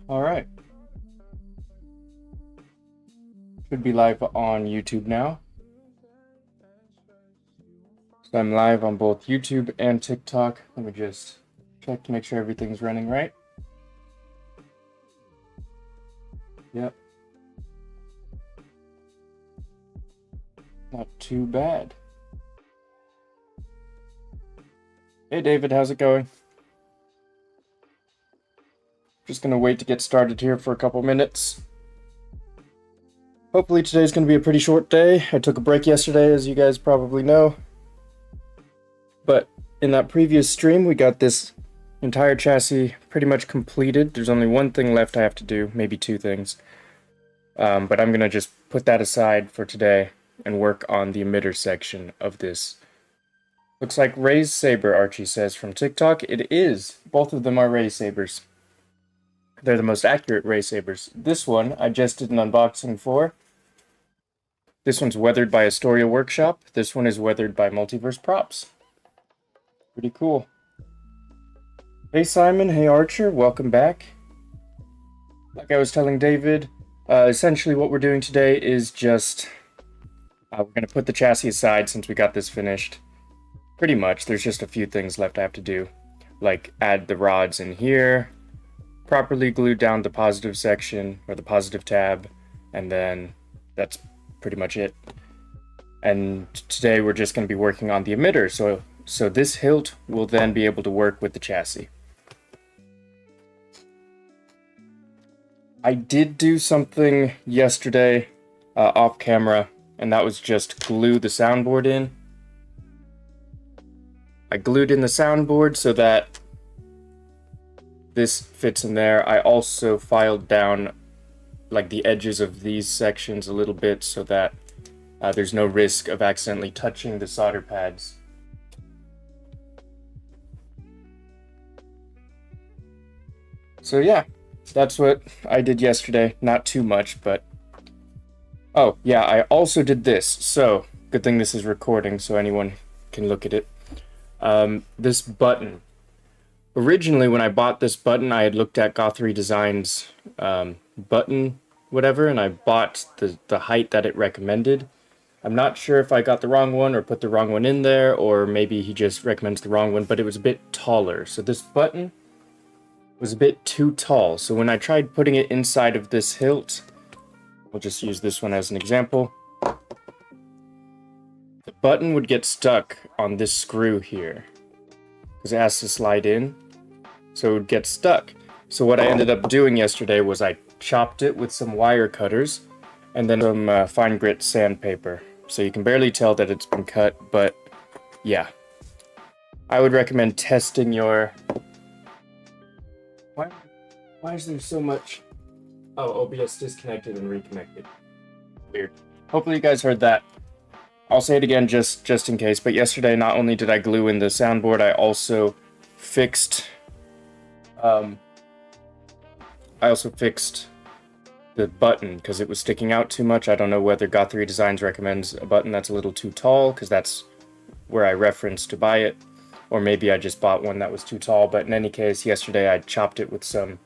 Alright. Should be live on YouTube now. So I'm live on both YouTube and TikTok. Let me just check to make sure everything's running right. Yep. Not too bad. Hey David, how's it going? Just gonna wait to get started here for a couple minutes. Hopefully today's gonna be a pretty short day. I took a break yesterday, as you guys probably know. But in that previous stream, we got this entire chassis pretty much completed. There's only one thing left I have to do, maybe two things. But I'm gonna just put that aside for today and work on the emitter section of this. Looks like Rey's saber, Archie says from TikTok. It is. Both of them are Rey sabers. They're the most accurate Rey sabers. This one I just did an unboxing for. This one's weathered by Astoria Workshop. This one is weathered by Multiverse Props. Pretty cool. Hey Simon, hey Archer, welcome back. Like I was telling David, essentially what we're doing today is just... we're going to put the chassis aside since we got this finished. Pretty much, there's just a few things left I have to do. Like add the rods in here, properly glue down the positive section, or the positive tab, and then that's pretty much it. And today we're just going to be working on the emitter, so this hilt will then be able to work with the chassis. I did do something yesterday off camera, and that was just glue the soundboard in. I glued in the soundboard so that this fits in there. I also filed down like the edges of these sections a little bit so that there's no risk of accidentally touching the solder pads. So yeah, that's what I did yesterday. Not too much, but... Oh, yeah, I also did this. So, good thing this is recording so anyone can look at it. This button. Originally, when I bought this button, I had looked at Gothry Designs button, whatever, and I bought the height that it recommended. I'm not sure if I got the wrong one or put the wrong one in there, or maybe he just recommends the wrong one, but it was a bit taller. So this button was a bit too tall. So when I tried putting it inside of this hilt, we'll just use this one as an example. The button would get stuck on this screw here because it has to slide in, so it would get stuck. So what I ended up doing yesterday was I chopped it with some wire cutters and then some fine grit sandpaper. So you can barely tell that it's been cut, but yeah. I would recommend testing your... Why is there so much... Oh, OBS disconnected and reconnected. Weird. Hopefully you guys heard that. I'll say it again just in case, but yesterday not only did I glue in the soundboard, I also fixed the button because it was sticking out too much. I don't know whether Gothry Designs recommends a button that's a little too tall, because that's where I referenced to buy it, or maybe I just bought one that was too tall. But in any case, yesterday I chopped it with some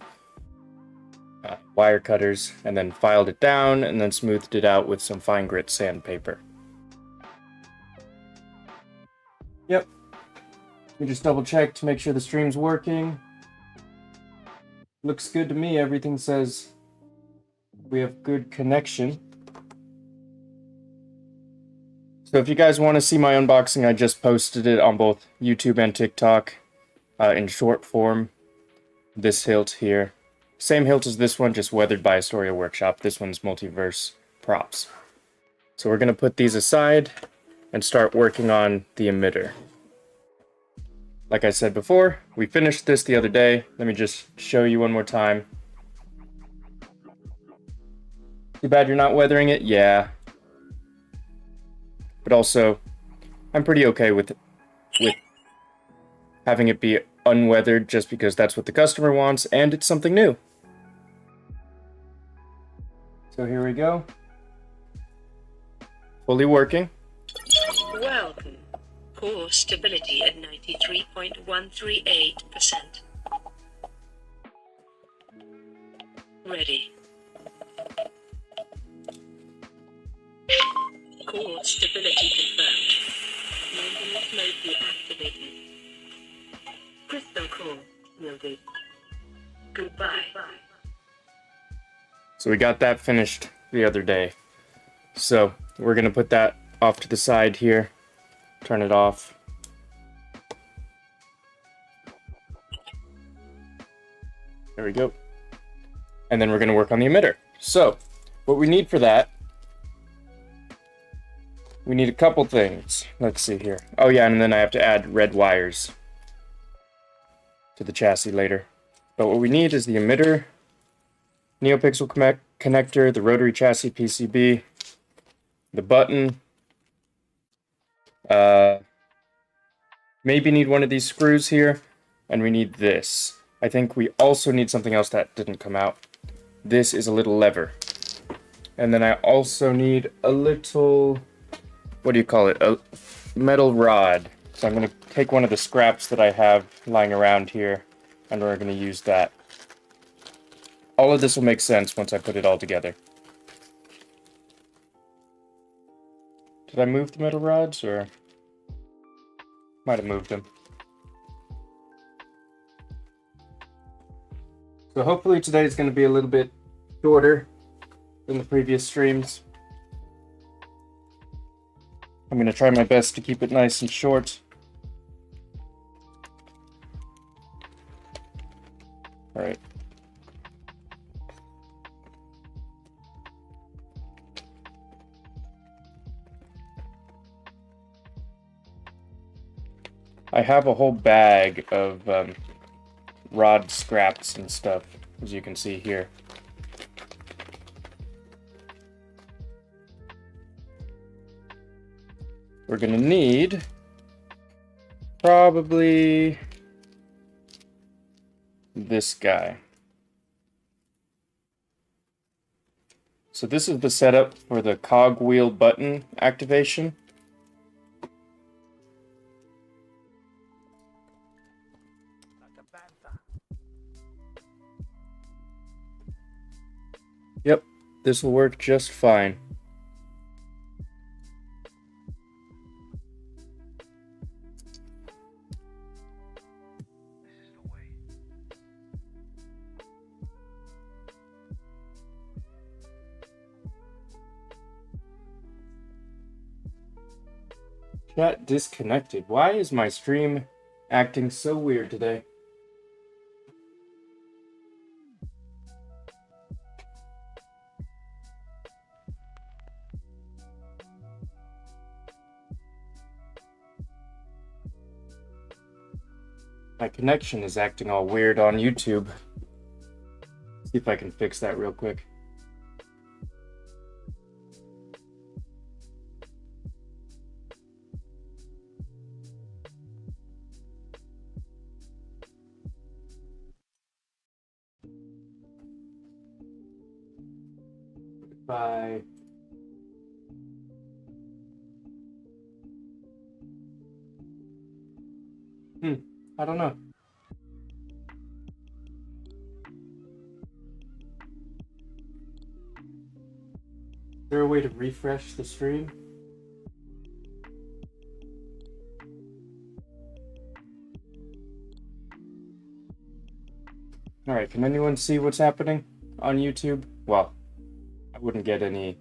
wire cutters and then filed it down and then smoothed it out with some fine grit sandpaper. Yep. We just double check to make sure the stream's working. Looks good to me. Everything says we have good connection. So if you guys want to see my unboxing, I just posted it on both YouTube and TikTok in short form. This hilt here. Same hilt as this one, just weathered by Astoria Workshop. This one's Multiverse Props. So we're going to put these aside and start working on the emitter. Like I said before, we finished this the other day. Let me just show you one more time. Too bad you're not weathering it? Yeah. But also, I'm pretty okay with having it be unweathered just because that's what the customer wants and it's something new. So here we go. Fully working. Welcome. Core stability at 93.138%. ready. Core stability confirmed. Maintenance mode deactivated. Crystal core yielded. Goodbye. So we got that finished the other day. So we're gonna put that off to the side here. Turn it off. There we go. And then we're gonna work on the emitter. So what we need for that, we need a couple things. Let's see here. Oh yeah, and then I have to add red wires to the chassis later. But what we need is the emitter, NeoPixel connector, the rotary chassis PCB, the button. Maybe need one of these screws here, and we need this. I think we also need something else that didn't come out. This is a little lever. And then I also need a little, what do you call it? A metal rod. So I'm going to take one of the scraps that I have lying around here, and we're going to use that. All of this will make sense once I put it all together. Did I move the metal rods, or might have moved them? So hopefully today is going to be a little bit shorter than the previous streams. I'm going to try my best to keep it nice and short. All right. I have a whole bag of rod scraps and stuff, as you can see here. We're gonna need probably this guy. So this is the setup for the cogwheel button activation. Yep, this will work just fine. Chat disconnected. Why is my stream acting so weird today? My connection is acting all weird on YouTube. See if I can fix that real quick. Bye. I don't know. Is there a way to refresh the stream? Alright, can anyone see what's happening on YouTube? Well, I wouldn't get any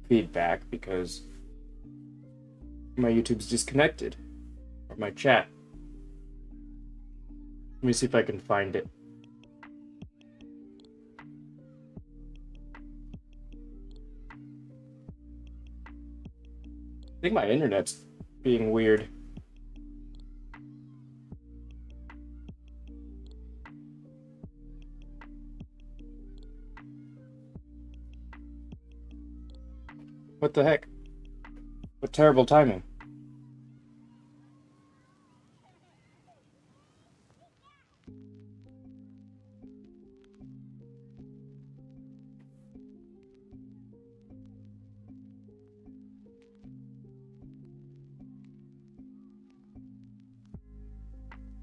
feedback because my YouTube's disconnected. Or my chat. Let me see if I can find it. I think my internet's being weird. What the heck? What terrible timing.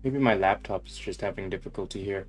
Maybe my laptop is just having difficulty here.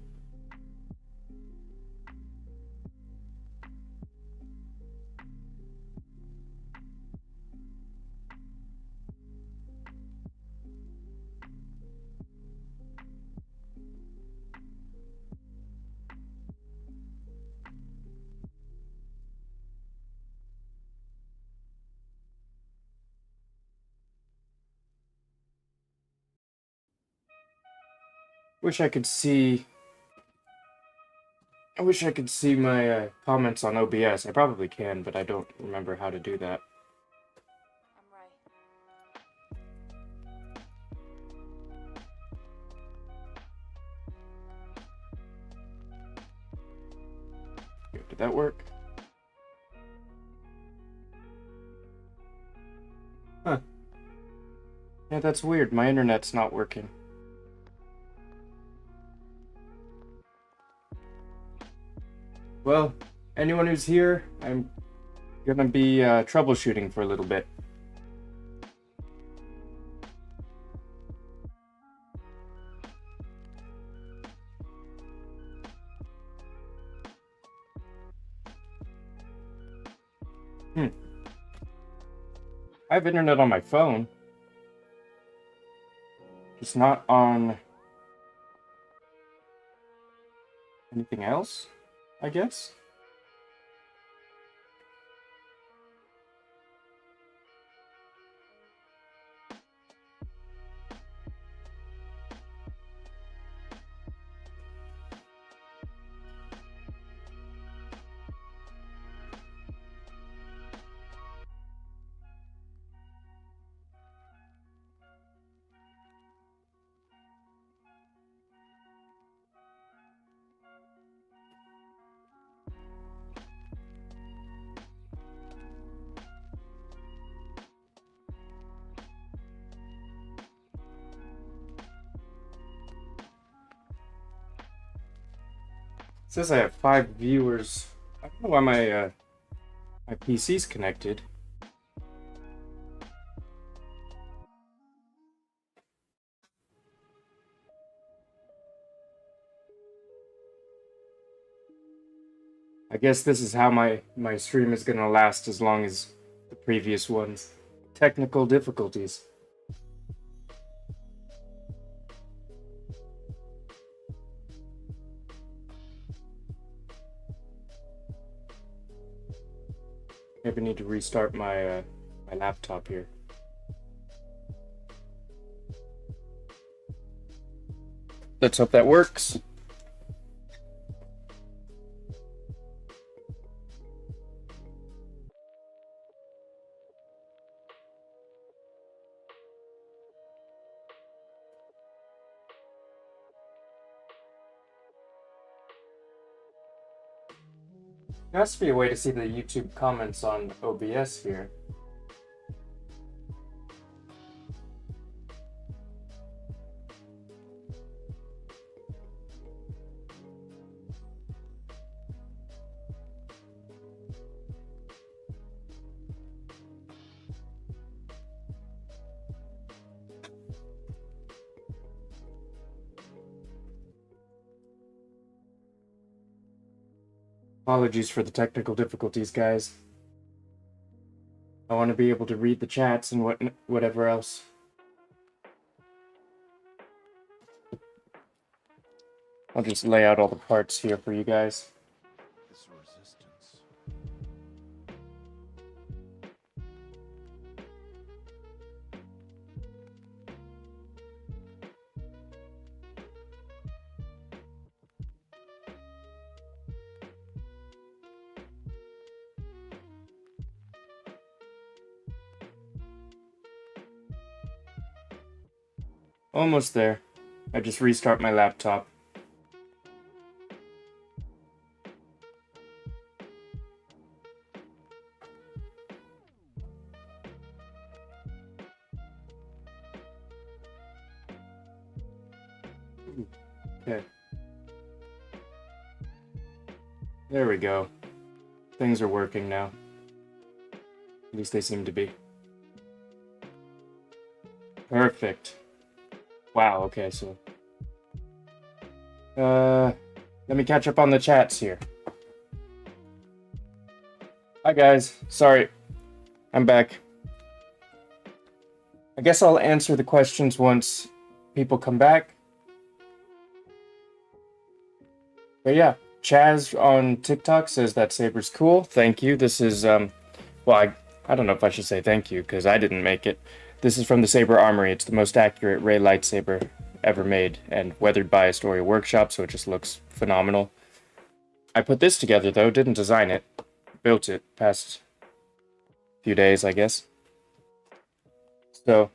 Wish I could see. I wish I could see my comments on OBS. I probably can, but I don't remember how to do that. I'm Rey. Did that work? Huh. Yeah, that's weird. My internet's not working. Well, anyone who's here, I'm gonna be troubleshooting for a little bit. I have internet on my phone. It's not on anything else, I guess. It says I have 5 viewers. I don't know why my PC's connected. I guess this is how my stream is gonna last as long as the previous ones. Technical difficulties. Maybe need to restart my my laptop here. Let's hope that works. There has to be a way to see the YouTube comments on OBS here. Apologies for the technical difficulties, guys. I want to be able to read the chats and whatever else. I'll just lay out all the parts here for you guys. This resistance. Almost there. I just restart my laptop. Okay. There we go. Things are working now. At least they seem to be. Perfect. Wow, okay, so... let me catch up on the chats here. Hi guys, sorry. I'm back. I guess I'll answer the questions once people come back. But yeah, Chaz on TikTok says that saber's cool. Thank you. This is, well, I don't know if I should say thank you, because I didn't make it. This is from the Saber Armory. It's the most accurate Rey lightsaber ever made, and weathered by Astoria Workshop, so it just looks phenomenal. I put this together, though, didn't design it. Built it past few days, I guess. So,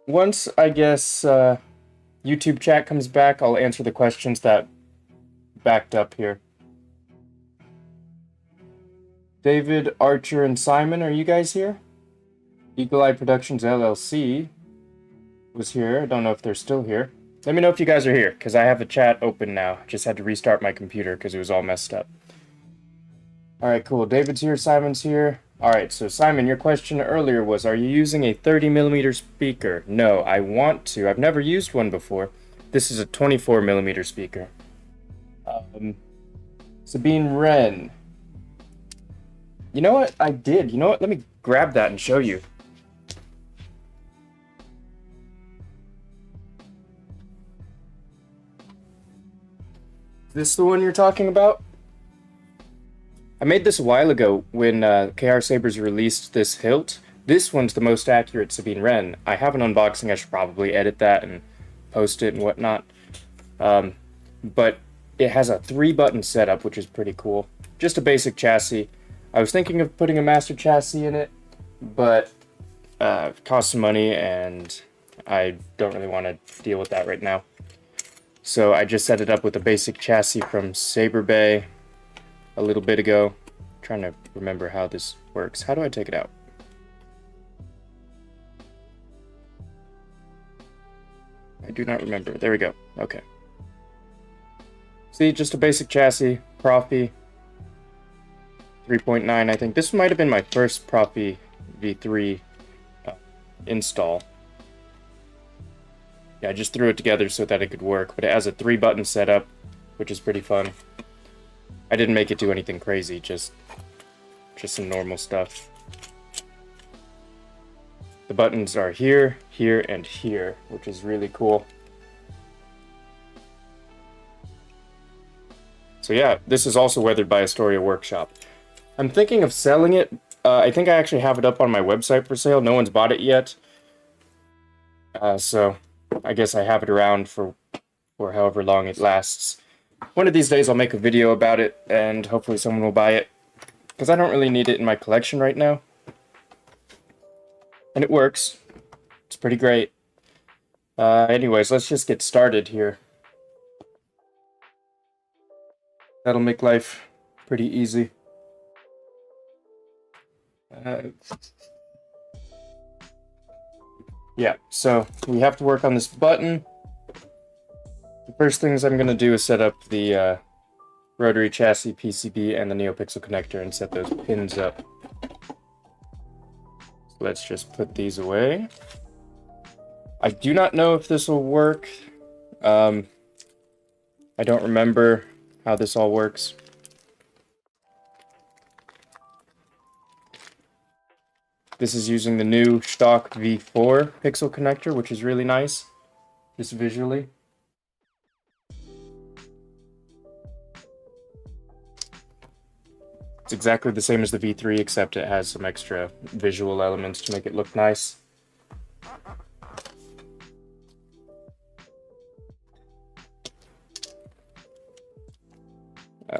once, I guess, YouTube chat comes back, I'll answer the questions that backed up here. David, Archer, and Simon, are you guys here? Eagle Eye Productions LLC was here. I don't know if they're still here. Let me know if you guys are here, because I have the chat open now. Just had to restart my computer because it was all messed up. Alright, cool. David's here, Simon's here. Alright, so Simon, your question earlier was, are you using a 30mm speaker? No, I want to. I've never used one before. This is a 24mm speaker. Sabine Wren. You know what? I did. You know what? Let me grab that and show you. Is this the one you're talking about? I made this a while ago when KR Sabers released this hilt. This one's the most accurate Sabine Wren. I have an unboxing. I should probably edit that and post it and whatnot. But it has a 3-button setup, which is pretty cool. Just a basic chassis. I was thinking of putting a master chassis in it, but it costs some money and I don't really want to deal with that right now. So I just set it up with a basic chassis from Saber Bay a little bit ago. I'm trying to remember how this works. How do I take it out? I do not remember. There we go. Okay. See, just a basic chassis, Profi 3.9, I think. This might have been my first Profi V3 install. Yeah, I just threw it together so that it could work, but it has a 3-button setup, which is pretty fun. I didn't make it do anything crazy, just some normal stuff. The buttons are here, here, and here, which is really cool. So yeah, this is also weathered by Astoria Workshop. I'm thinking of selling it. I think I actually have it up on my website for sale. No one's bought it yet. So I guess I have it around for however long it lasts. One of these days I'll make a video about it, and hopefully someone will buy it. Because I don't really need it in my collection right now. And it works. It's pretty great. Anyways, let's just get started here. That'll make life pretty easy. Yeah, so we have to work on this button. The first things I'm going to do is set up the rotary chassis PCB and the NeoPixel connector and set those pins up. So let's just put these away. I do not know if this will work. I don't remember how this all works. This is using the new stock V4 pixel connector, which is really nice, just visually. It's exactly the same as the V3, except it has some extra visual elements to make it look nice.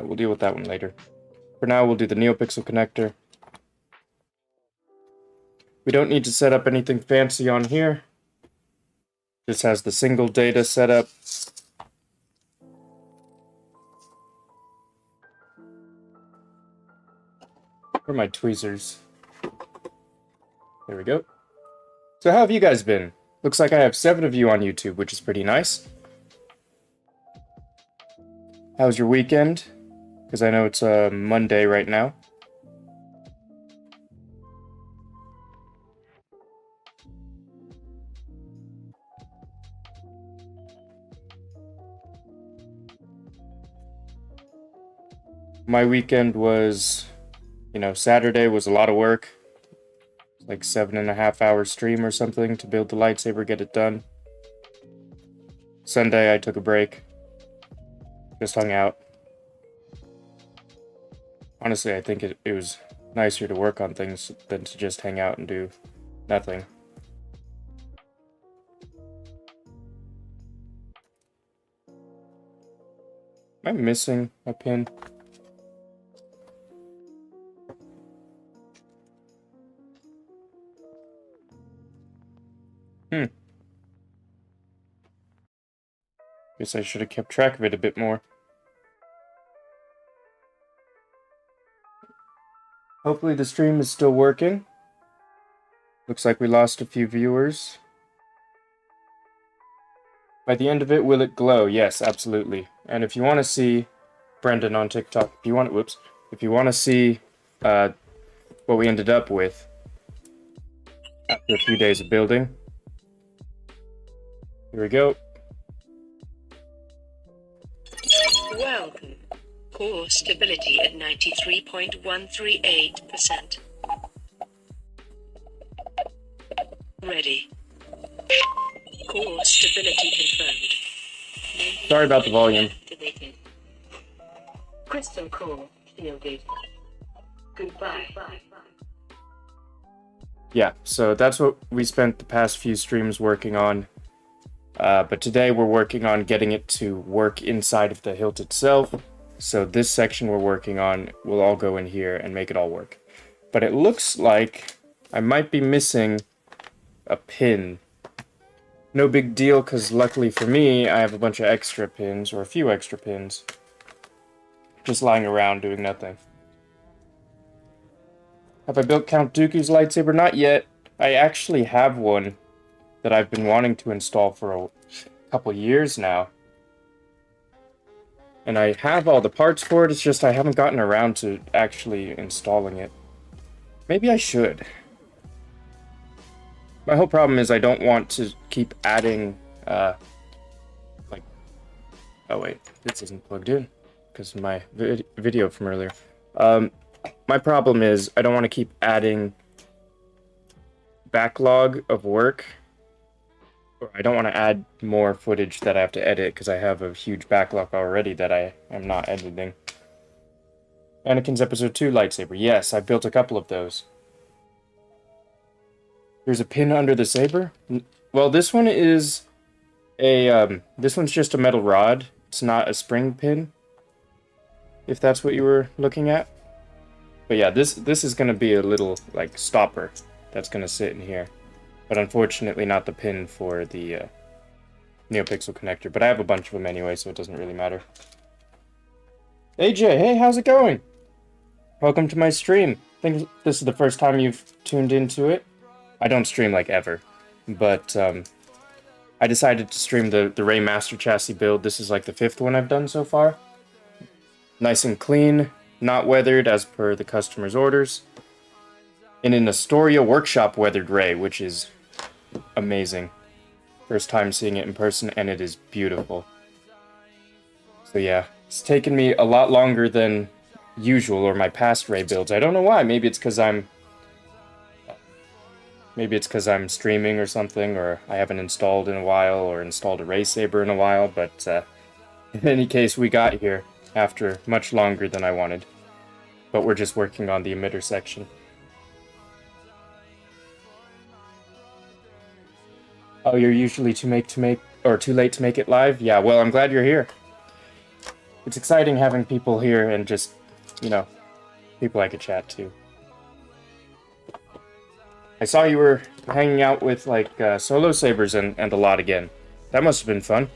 We'll deal with that one later. For now, we'll do the NeoPixel connector. We don't need to set up anything fancy on here. Just has the single data setup. Where are my tweezers? There we go. So how have you guys been? Looks like I have 7 of you on YouTube, which is pretty nice. How was your weekend? Because I know it's Monday right now. My weekend was, Saturday was a lot of work. Like 7.5 hour stream or something to build the lightsaber, get it done. Sunday I took a break. Just hung out. Honestly, I think it was nicer to work on things than to just hang out and do nothing. Am I missing a pin? Guess I should have kept track of it a bit more. Hopefully the stream is still working. Looks like we lost a few viewers. By the end of it, will it glow? Yes, absolutely. And if you want to see Brendan on TikTok, if you want to see what we ended up with after a few days of building, here we go. Welcome. Core stability at 93.138%. Ready. Core stability confirmed. Sorry about the volume. Activated. Crystal core shielded. Goodbye. Yeah, so that's what we spent the past few streams working on. But today we're working on getting it to work inside of the hilt itself. So this section we're working on will all go in here and make it all work. But it looks like I might be missing a pin. No big deal, because luckily for me, I have a bunch of extra pins, or a few extra pins, just lying around doing nothing. Have I built Count Dooku's lightsaber? Not yet. I actually have one that I've been wanting to install for a couple years now. And I have all the parts for it, it's just I haven't gotten around to actually installing it. Maybe I should. My whole problem is I don't want to keep adding, like... Oh wait, this isn't plugged in, because of my video from earlier. My problem is I don't want to keep adding backlog of work. Or I don't want to add more footage that I have to edit, because I have a huge backlog already that I am not editing. Anakin's Episode 2 lightsaber. Yes, I built a couple of those. There's a pin under the saber? Well, this one is a, this one's just a metal rod. It's not a spring pin, if that's what you were looking at. But yeah, this is going to be a little, like, stopper that's going to sit in here. But unfortunately not the pin for the NeoPixel connector. But I have a bunch of them anyway, so it doesn't really matter. AJ, hey, how's it going? Welcome to my stream. I think this is the first time you've tuned into it. I don't stream like ever, but I decided to stream the Rey Master Chassis build. This is like the 5th one I've done so far. Nice and clean, not weathered as per the customer's orders. And in Astoria Workshop weathered Rey, which is amazing. First time seeing it in person, and it is beautiful. So yeah, it's taken me a lot longer than usual or my past Rey builds. I don't know why. Maybe it's because I'm streaming or something, or I haven't installed in a while, or installed a Rey Saber in a while, but in any case, we got here after much longer than I wanted. But we're just working on the emitter section. Oh, you're usually too late to make it live? Yeah, well, I'm glad you're here. It's exciting having people here and just, you know, people I could chat to. I saw you were hanging out with, like, solo sabers and a lot again. That must have been fun.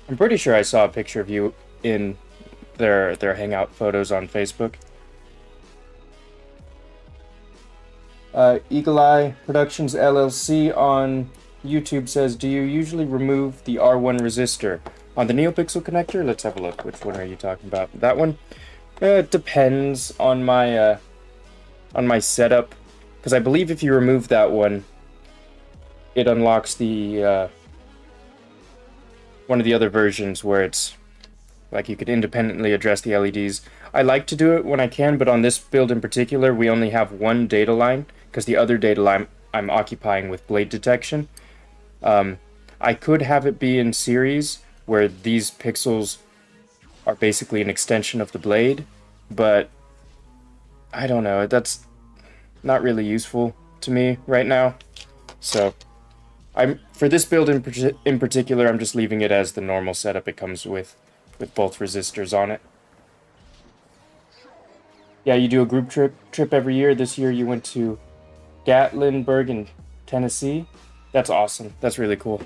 I'm pretty sure I saw a picture of you in their hangout photos on Facebook. Eagle Eye Productions LLC on YouTube says, do you usually remove the R1 resistor on the NeoPixel connector? Let's have a look. Which one are you talking about? That one? It depends on my setup, because I believe if you remove that one, it unlocks the one of the other versions where it's like you could independently address the LEDs. I like to do it when I can, but on this build in particular, we only have one data line, because the other data line I'm occupying with blade detection. I could have it be in series, where these pixels are basically an extension of the blade, but I don't know, that's not really useful to me right now. So For this build in particular, I'm just leaving it as the normal setup it comes with both resistors on it. Yeah, you do a group trip every year. This year you went to Gatlinburg in Tennessee. That's awesome. That's really cool.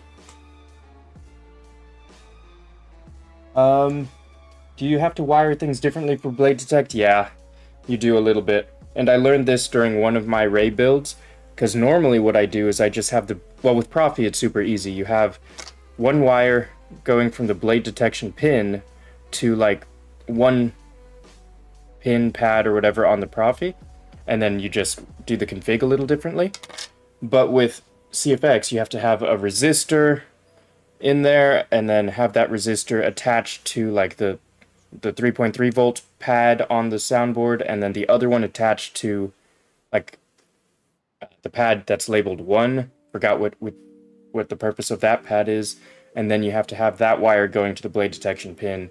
Do you have to wire things differently for blade detect? Yeah, you do a little bit. And I learned this during one of my Rey builds, because normally what I do is I just have well, with Profi it's super easy. You have one wire going from the blade detection pin to like one pin pad or whatever on the Profi, and then you just do the config a little differently. But with CFX, you have to have a resistor in there, and then have that resistor attached to like the 3.3 volt pad on the soundboard, and then the other one attached to like the pad that's labeled 1. Forgot what the purpose of that pad is. And then you have to have that wire going to the blade detection pin.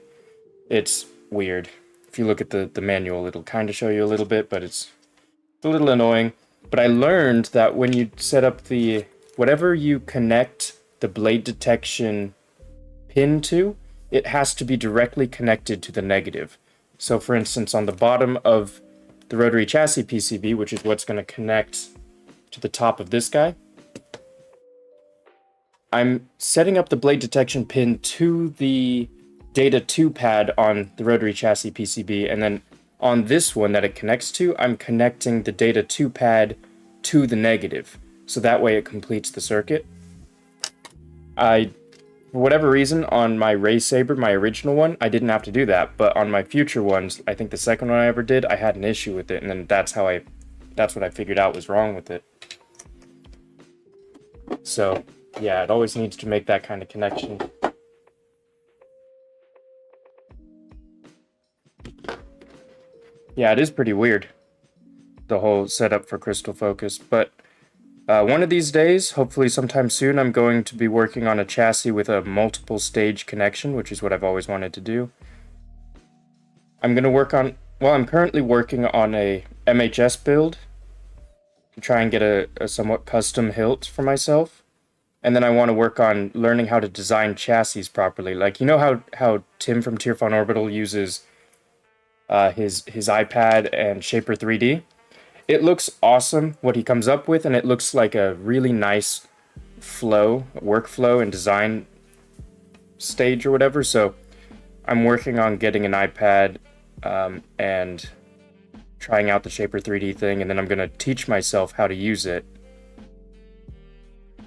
It's weird. If you look at the manual, it'll kind of show you a little bit, but it's a little annoying. But I learned that when you set up whatever you connect the blade detection pin to, it has to be directly connected to the negative. So for instance, on the bottom of the rotary chassis PCB, which is what's going to connect to the top of this guy, I'm setting up the blade detection pin to the data 2 pad on the rotary chassis PCB, and then on this one that it connects to, I'm connecting the data 2 pad to the negative. So that way it completes the circuit. For whatever reason, on my Rey Saber, my original one, I didn't have to do that, but on my future ones, I think the second one I ever did, I had an issue with it, and then that's what I figured out was wrong with it. So, yeah, it always needs to make that kind of connection. Yeah, it is pretty weird, the whole setup for Crystal Focus, but one of these days, hopefully sometime soon, I'm going to be working on a chassis with a multiple stage connection, which is what I've always wanted to do. I'm currently working on a MHS build to try and get a somewhat custom hilt for myself. And then I want to work on learning how to design chassis properly. Like, you know how Tim from Tearfon Orbital uses his iPad and Shaper 3D? It looks awesome what he comes up with, and it looks like a really nice workflow and design stage or whatever. So I'm working on getting an iPad and trying out the Shaper 3D thing, and then I'm going to teach myself how to use it,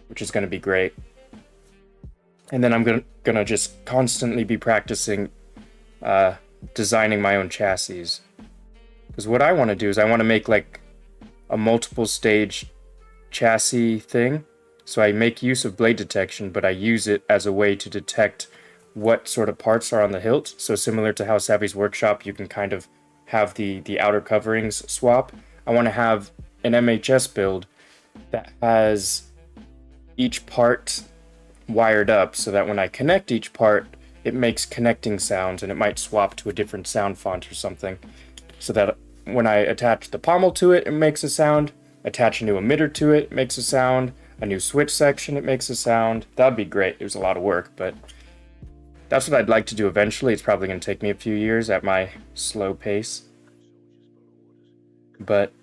which is going to be great. And then I'm going to just constantly be practicing designing my own chassis. Because what I want to do is I want to make like a multiple stage chassis thing. So I make use of blade detection, but I use it as a way to detect what sort of parts are on the hilt. So similar to how Savvy's Workshop, you can kind of have the outer coverings swap. I want to have an MHS build that has each part wired up so that when I connect each part, it makes connecting sounds, and it might swap to a different sound font or something, so that when I attach the pommel to it, it makes a sound. Attach a new emitter to it, it makes a sound. A new switch section, it makes a sound. That'd be great. It was a lot of work, but that's what I'd like to do eventually. It's probably going to take me a few years at my slow pace. But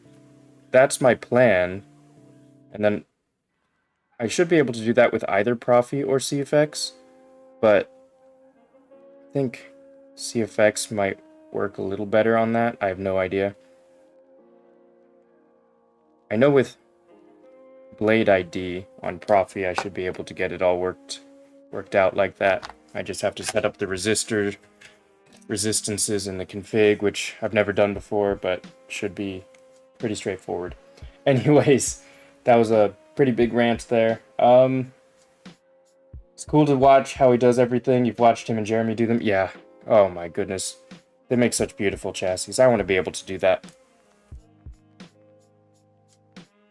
that's my plan. And then I should be able to do that with either Profi or CFX, but I think CFX might work a little better on that. I have no idea. I know with Blade ID on Profi, I should be able to get it all worked out like that. I just have to set up the resistances in the config, which I've never done before, but should be pretty straightforward. Anyways, that was a pretty big rant there. It's cool to watch how he does everything. You've watched him and Jeremy do them. Yeah. Oh my goodness. They make such beautiful chassis. I want to be able to do that.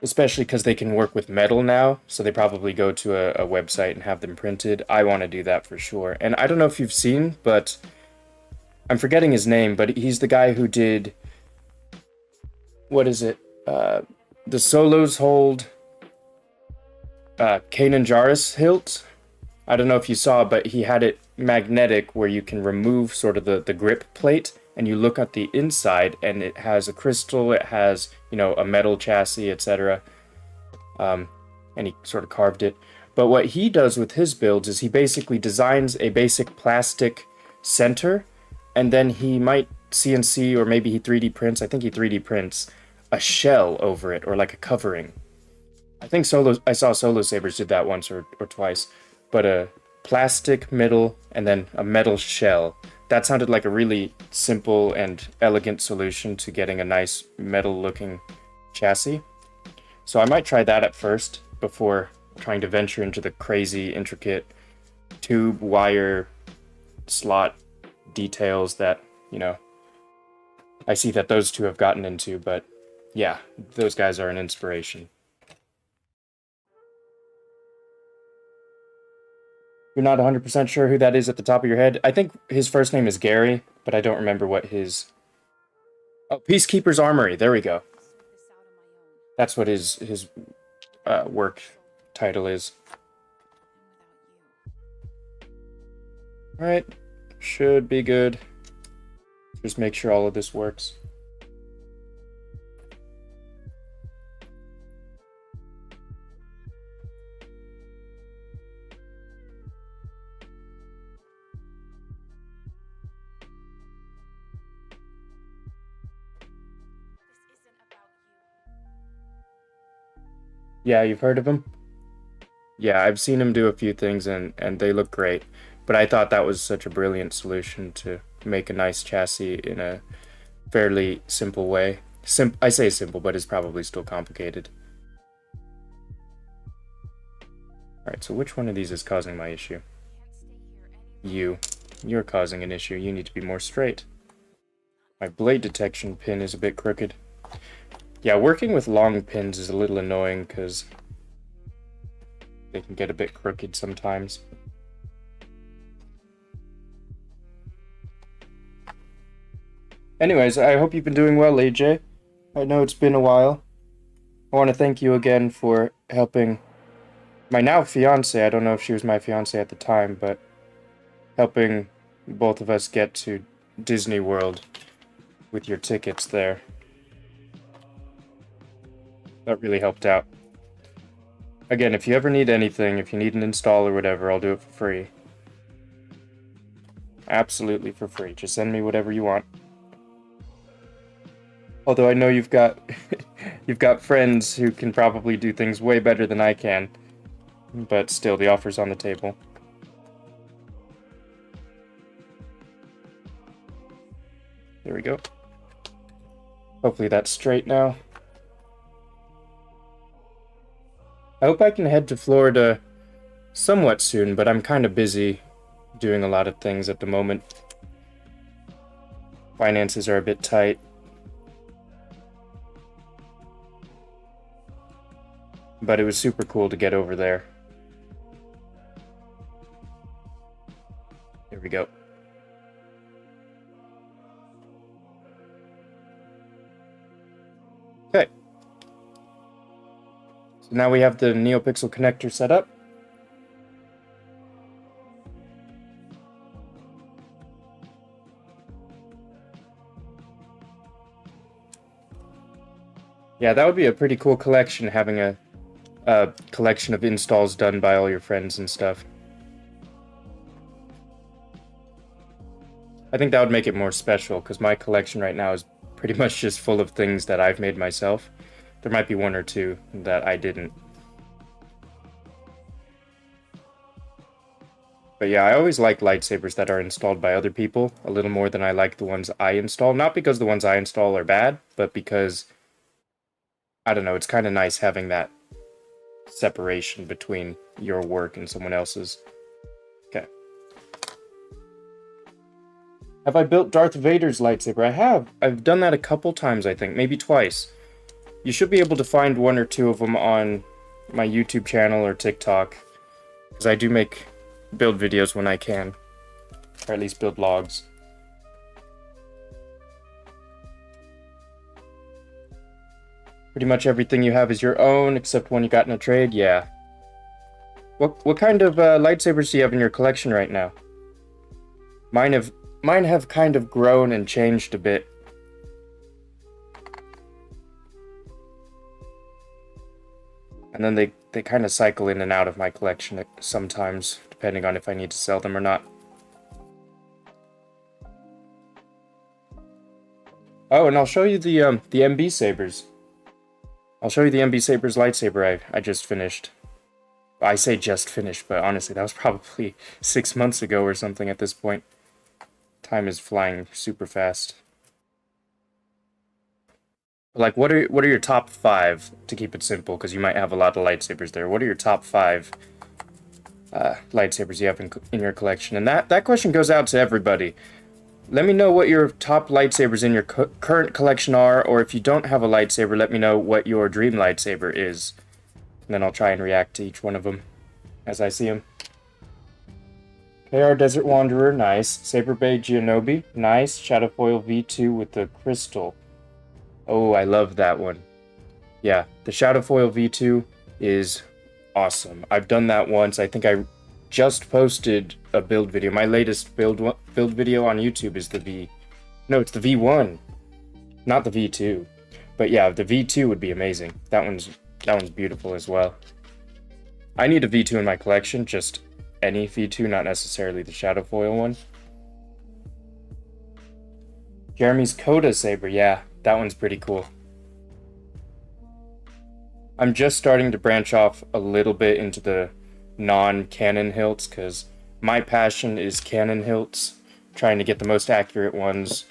Especially because they can work with metal now, so they probably go to a website and have them printed. I want to do that for sure. And I don't know if you've seen, but I'm forgetting his name, but he's the guy who did... What is it? The Solos Hold... Kanan Jarrus hilt. I don't know if you saw, but he had it magnetic where you can remove sort of the grip plate and you look at the inside and it has a crystal, it has, you know, a metal chassis, etc. And he sort of carved it. But what he does with his builds is he basically designs a basic plastic center and then he might CNC or maybe he 3D prints, I think he 3D prints a shell over it or like a covering. I think I saw Solo Sabers did that once or twice. But a plastic middle and then a metal shell. That sounded like a really simple and elegant solution to getting a nice metal looking chassis. So I might try that at first before trying to venture into the crazy intricate tube wire slot details that, you know, I see that those two have gotten into, but yeah, those guys are an inspiration. You're not 100% sure who that is at the top of your head? I think his first name is Gary, but I don't remember what his... Oh, Peacekeeper's Armory. There we go. That's what his work title is. Alright. Should be good. Just make sure all of this works. Yeah, you've heard of him? Yeah, I've seen him do a few things and they look great. But I thought that was such a brilliant solution to make a nice chassis in a fairly simple way. I say simple, but it's probably still complicated. Alright, so which one of these is causing my issue? You're causing an issue. You need to be more straight. My blade detection pin is a bit crooked. Yeah, working with long pins is a little annoying because they can get a bit crooked sometimes. Anyways, I hope you've been doing well, AJ. I know it's been a while. I want to thank you again for helping my now fiance. I don't know if she was my fiance at the time, but helping both of us get to Disney World with your tickets there. That really helped out. Again, if you ever need anything, if you need an install or whatever, I'll do it for free. Absolutely for free. Just send me whatever you want. Although I know you've got you've got friends who can probably do things way better than I can. But still, the offer's on the table. There we go. Hopefully that's straight now. I hope I can head to Florida somewhat soon, but I'm kind of busy doing a lot of things at the moment. Finances are a bit tight. But it was super cool to get over there. There we go. Okay. So now we have the NeoPixel connector set up. Yeah, that would be a pretty cool collection, having a collection of installs done by all your friends and stuff. I think that would make it more special, because my collection right now is pretty much just full of things that I've made myself. There might be one or two that I didn't. But yeah, I always like lightsabers that are installed by other people a little more than I like the ones I install. Not because the ones I install are bad, but because, I don't know, it's kind of nice having that separation between your work and someone else's. Okay. Have I built Darth Vader's lightsaber? I have. I've done that a couple times, I think. Maybe twice. You should be able to find one or two of them on my YouTube channel or TikTok. Because I do make build videos when I can. Or at least build logs. Pretty much everything you have is your own, except one you got in a trade? Yeah. What kind of lightsabers do you have in your collection right now? Mine have kind of grown and changed a bit. And then they kind of cycle in and out of my collection sometimes, depending on if I need to sell them or not. Oh, and I'll show you the MB sabers. I'll show you the MB sabers lightsaber I just finished. I say just finished, but honestly, that was probably 6 months ago or something at this point. Time is flying super fast. Like, what are your top 5, to keep it simple, because you might have a lot of lightsabers there. What are your top 5 lightsabers you have in your collection? And that question goes out to everybody. Let me know what your top lightsabers in your current collection are, or if you don't have a lightsaber, let me know what your dream lightsaber is. And then I'll try and react to each one of them as I see them. KR Desert Wanderer, nice. Saber Bay Geonobi, nice. Shadowfoil V2 with the crystal. Oh, I love that one. Yeah, the Shadowfoil V2 is awesome. I've done that once. I think I just posted a build video. My latest build video on YouTube is it's the V1, not the V2. But yeah, the V2 would be amazing. That one's beautiful as well. I need a V2 in my collection, just any V2, not necessarily the Shadowfoil one. Jeremy's Coda Saber, yeah, that one's pretty cool. I'm just starting to branch off a little bit into the non-canon hilts, because my passion is canon hilts, trying to get the most accurate ones.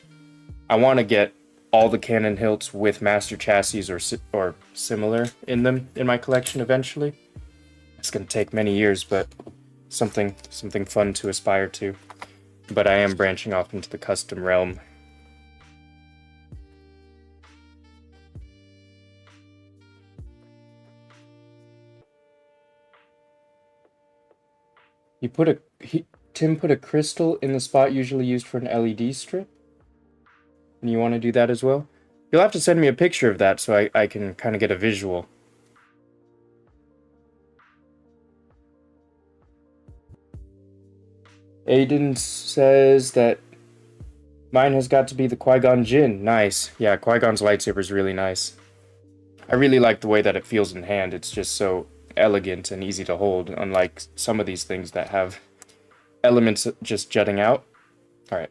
I want to get all the canon hilts with master chassis or similar in them in my collection eventually. It's going to take many years, but something fun to aspire to. But I am branching off into the custom realm. Tim put a crystal in the spot usually used for an LED strip. And you want to do that as well? You'll have to send me a picture of that so I can kind of get a visual. Aiden says that mine has got to be the Qui-Gon Jinn. Nice. Yeah, Qui-Gon's lightsaber is really nice. I really like the way that it feels in hand. It's just so elegant and easy to hold, unlike some of these things that have elements just jutting out. All right.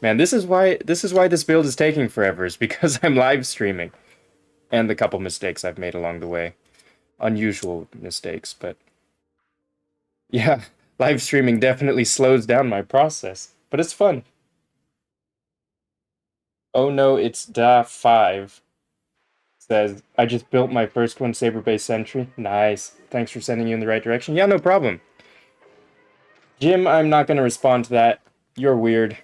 Man, this is why this build is taking forever, is because I'm live streaming. And the couple mistakes I've made along the way. Unusual mistakes, but yeah, live streaming definitely slows down my process, but it's fun. Oh no, it's Da5. Says, I just built my first one, Saber Base Sentry. Nice. Thanks for sending you in the right direction. Yeah, no problem. Jim, I'm not going to respond to that. You're weird.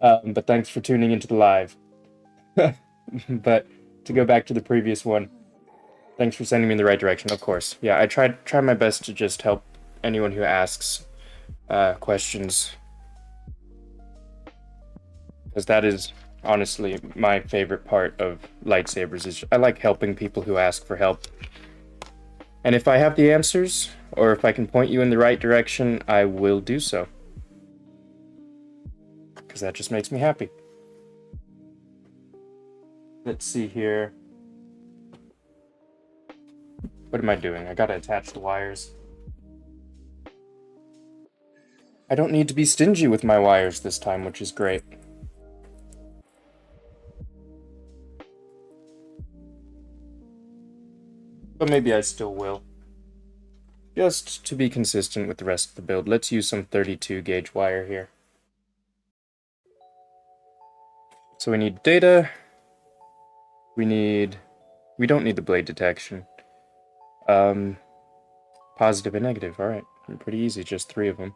But thanks for tuning into the live. But to go back to the previous one, thanks for sending me in the right direction, of course. Yeah, I try my best to just help anyone who asks questions. Because that is honestly my favorite part of lightsabers, is I like helping people who ask for help. And if I have the answers, or if I can point you in the right direction, I will do so. Because that just makes me happy. Let's see here. What am I doing? I gotta attach the wires. I don't need to be stingy with my wires this time, which is great. But maybe I still will. Just to be consistent with the rest of the build, let's use some 32 gauge wire here. So we need data. We don't need the blade detection. Positive and negative, alright. Pretty easy, just 3 of them.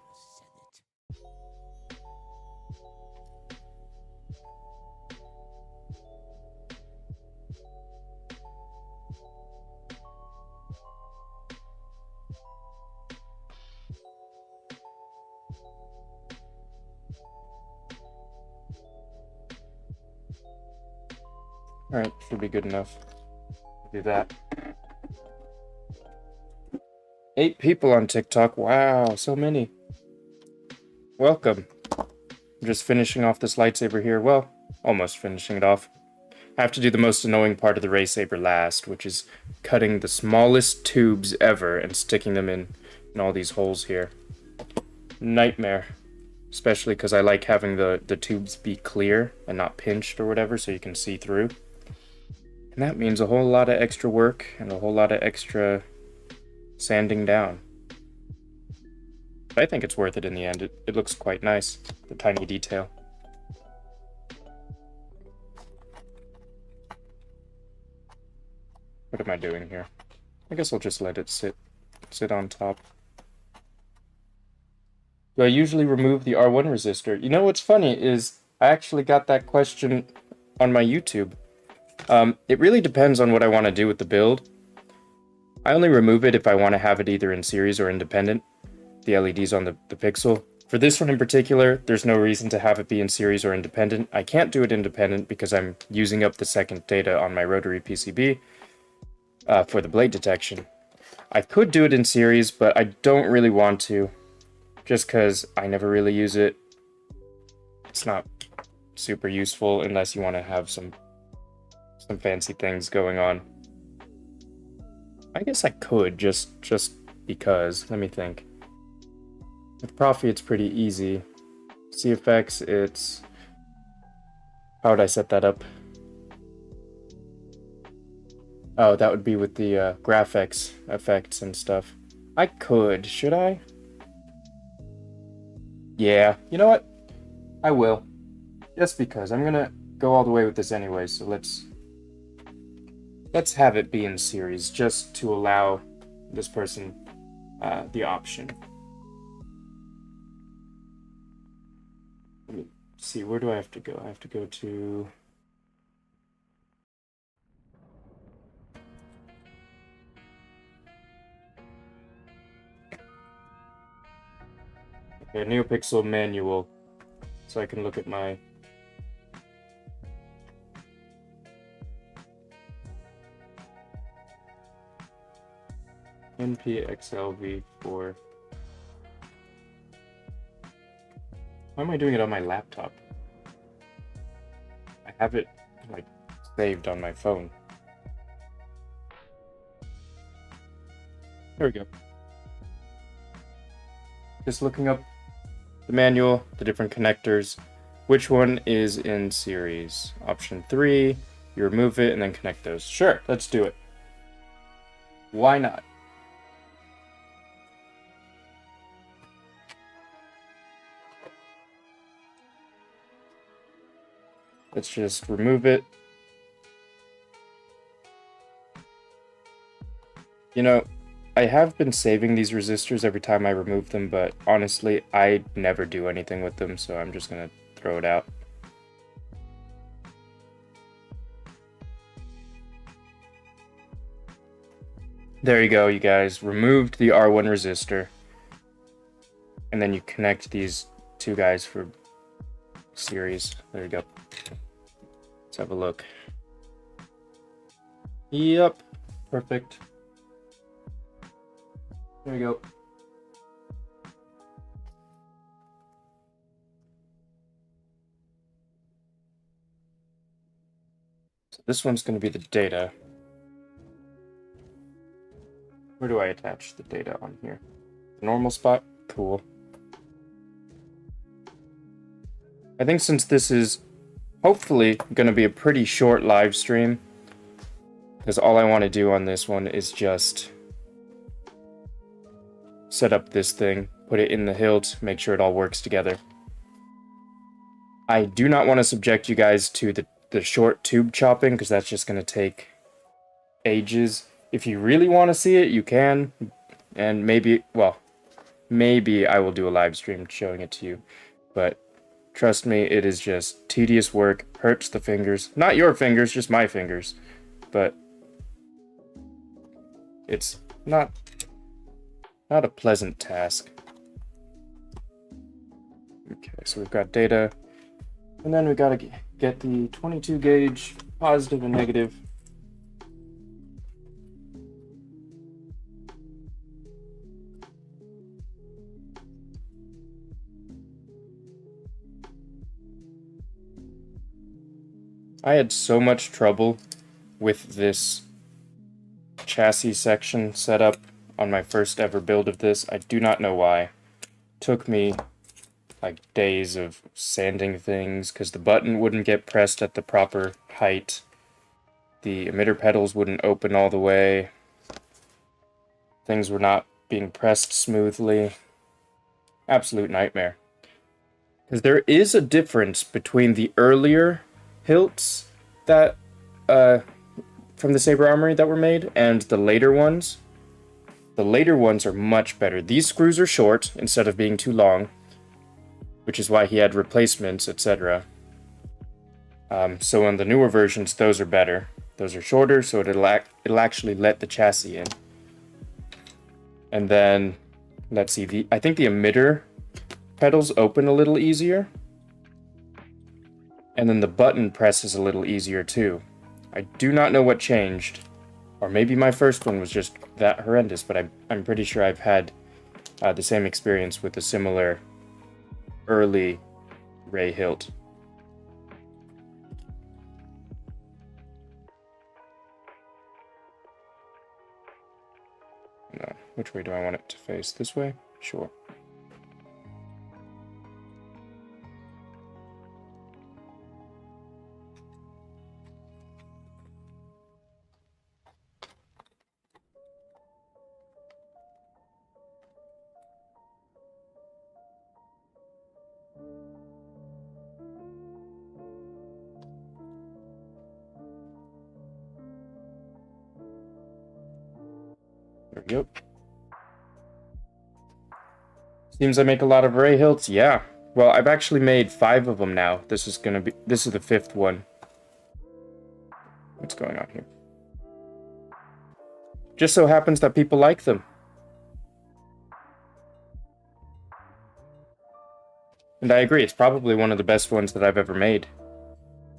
Alright, should be good enough. Do that. 8 people on TikTok. Wow, so many. Welcome. I'm just finishing off this lightsaber here. Well, almost finishing it off. I have to do the most annoying part of the Rey Saber last, which is cutting the smallest tubes ever and sticking them in all these holes here. Nightmare. Especially because I like having the tubes be clear and not pinched or whatever so you can see through. And that means a whole lot of extra work and a whole lot of extra sanding down. But I think it's worth it in the end. It looks quite nice, the tiny detail. What am I doing here? I guess I'll just let it sit on top. Do I usually remove the R1 resistor? You know what's funny is I actually got that question on my YouTube. It really depends on what I want to do with the build. I only remove it if I want to have it either in series or independent, the LEDs on the pixel. For this one in particular, there's no reason to have it be in series or independent. I can't do it independent because I'm using up the second data on my rotary PCB for the blade detection. I could do it in series, but I don't really want to, just because I never really use it. It's not super useful unless you want to have some fancy things going on. I guess I could just because. Let me think. With Profi, it's pretty easy. CFX, it's... How would I set that up? Oh, that would be with the graphics effects and stuff. I could. Should I? Yeah. You know what? I will. Just because. I'm gonna go all the way with this anyway, so let's have it be in series, just to allow this person the option. Let me see, where do I have to go? I have to go to... Okay, NeoPixel manual, so I can look at my... NPXLV4. Why am I doing it on my laptop? I have it, like, saved on my phone. There we go. Just looking up the manual, the different connectors, which one is in series. Option 3, you remove it and then connect those. Sure, let's do it. Why not? Let's just remove it. You know, I have been saving these resistors every time I remove them, but honestly, I never do anything with them, so I'm just gonna throw it out. There you go, you guys. Removed the R1 resistor. And then you connect these two guys for series. There you go. Let's have a look. Yep, perfect. There you go. So this one's going to be the data. Where do I attach the data on here? The normal spot? Cool. I think since this is hopefully going to be a pretty short live stream, because all I want to do on this one is just set up this thing, put it in the hilt, make sure it all works together. I do not want to subject you guys to the short tube chopping, because that's just going to take ages. If you really want to see it, you can, and maybe, well, maybe I will do a live stream showing it to you, but trust me, it is just tedious work, hurts the fingers. Not your fingers, just my fingers. But it's not a pleasant task. Okay, so we've got data. And then we gotta get the 22 gauge positive and negative. I had so much trouble with this chassis section set up on my first ever build of this. I do not know why. Took me like days of sanding things because the button wouldn't get pressed at the proper height. The emitter pedals wouldn't open all the way. Things were not being pressed smoothly. Absolute nightmare. Because there is a difference between the earlier hilts that from the Saber Armory that were made and the later ones. The later ones are much better. These screws are short instead of being too long, which is why he had replacements, etc. So on the newer versions, those are better. Those are shorter, so it'll actually let the chassis in. And then, let's see, I think the emitter pedals open a little easier. And then the button press is a little easier too. I do not know what changed. Or maybe my first one was just that horrendous, but I'm pretty sure I've had the same experience with a similar early Rey hilt. No, which way do I want it to face? This way? Sure. There we go. Seems I make a lot of Rey hilts. Yeah. Well, I've actually made 5 of them now. This is the 5th one. What's going on here? Just so happens that people like them. And I agree, it's probably one of the best ones that I've ever made.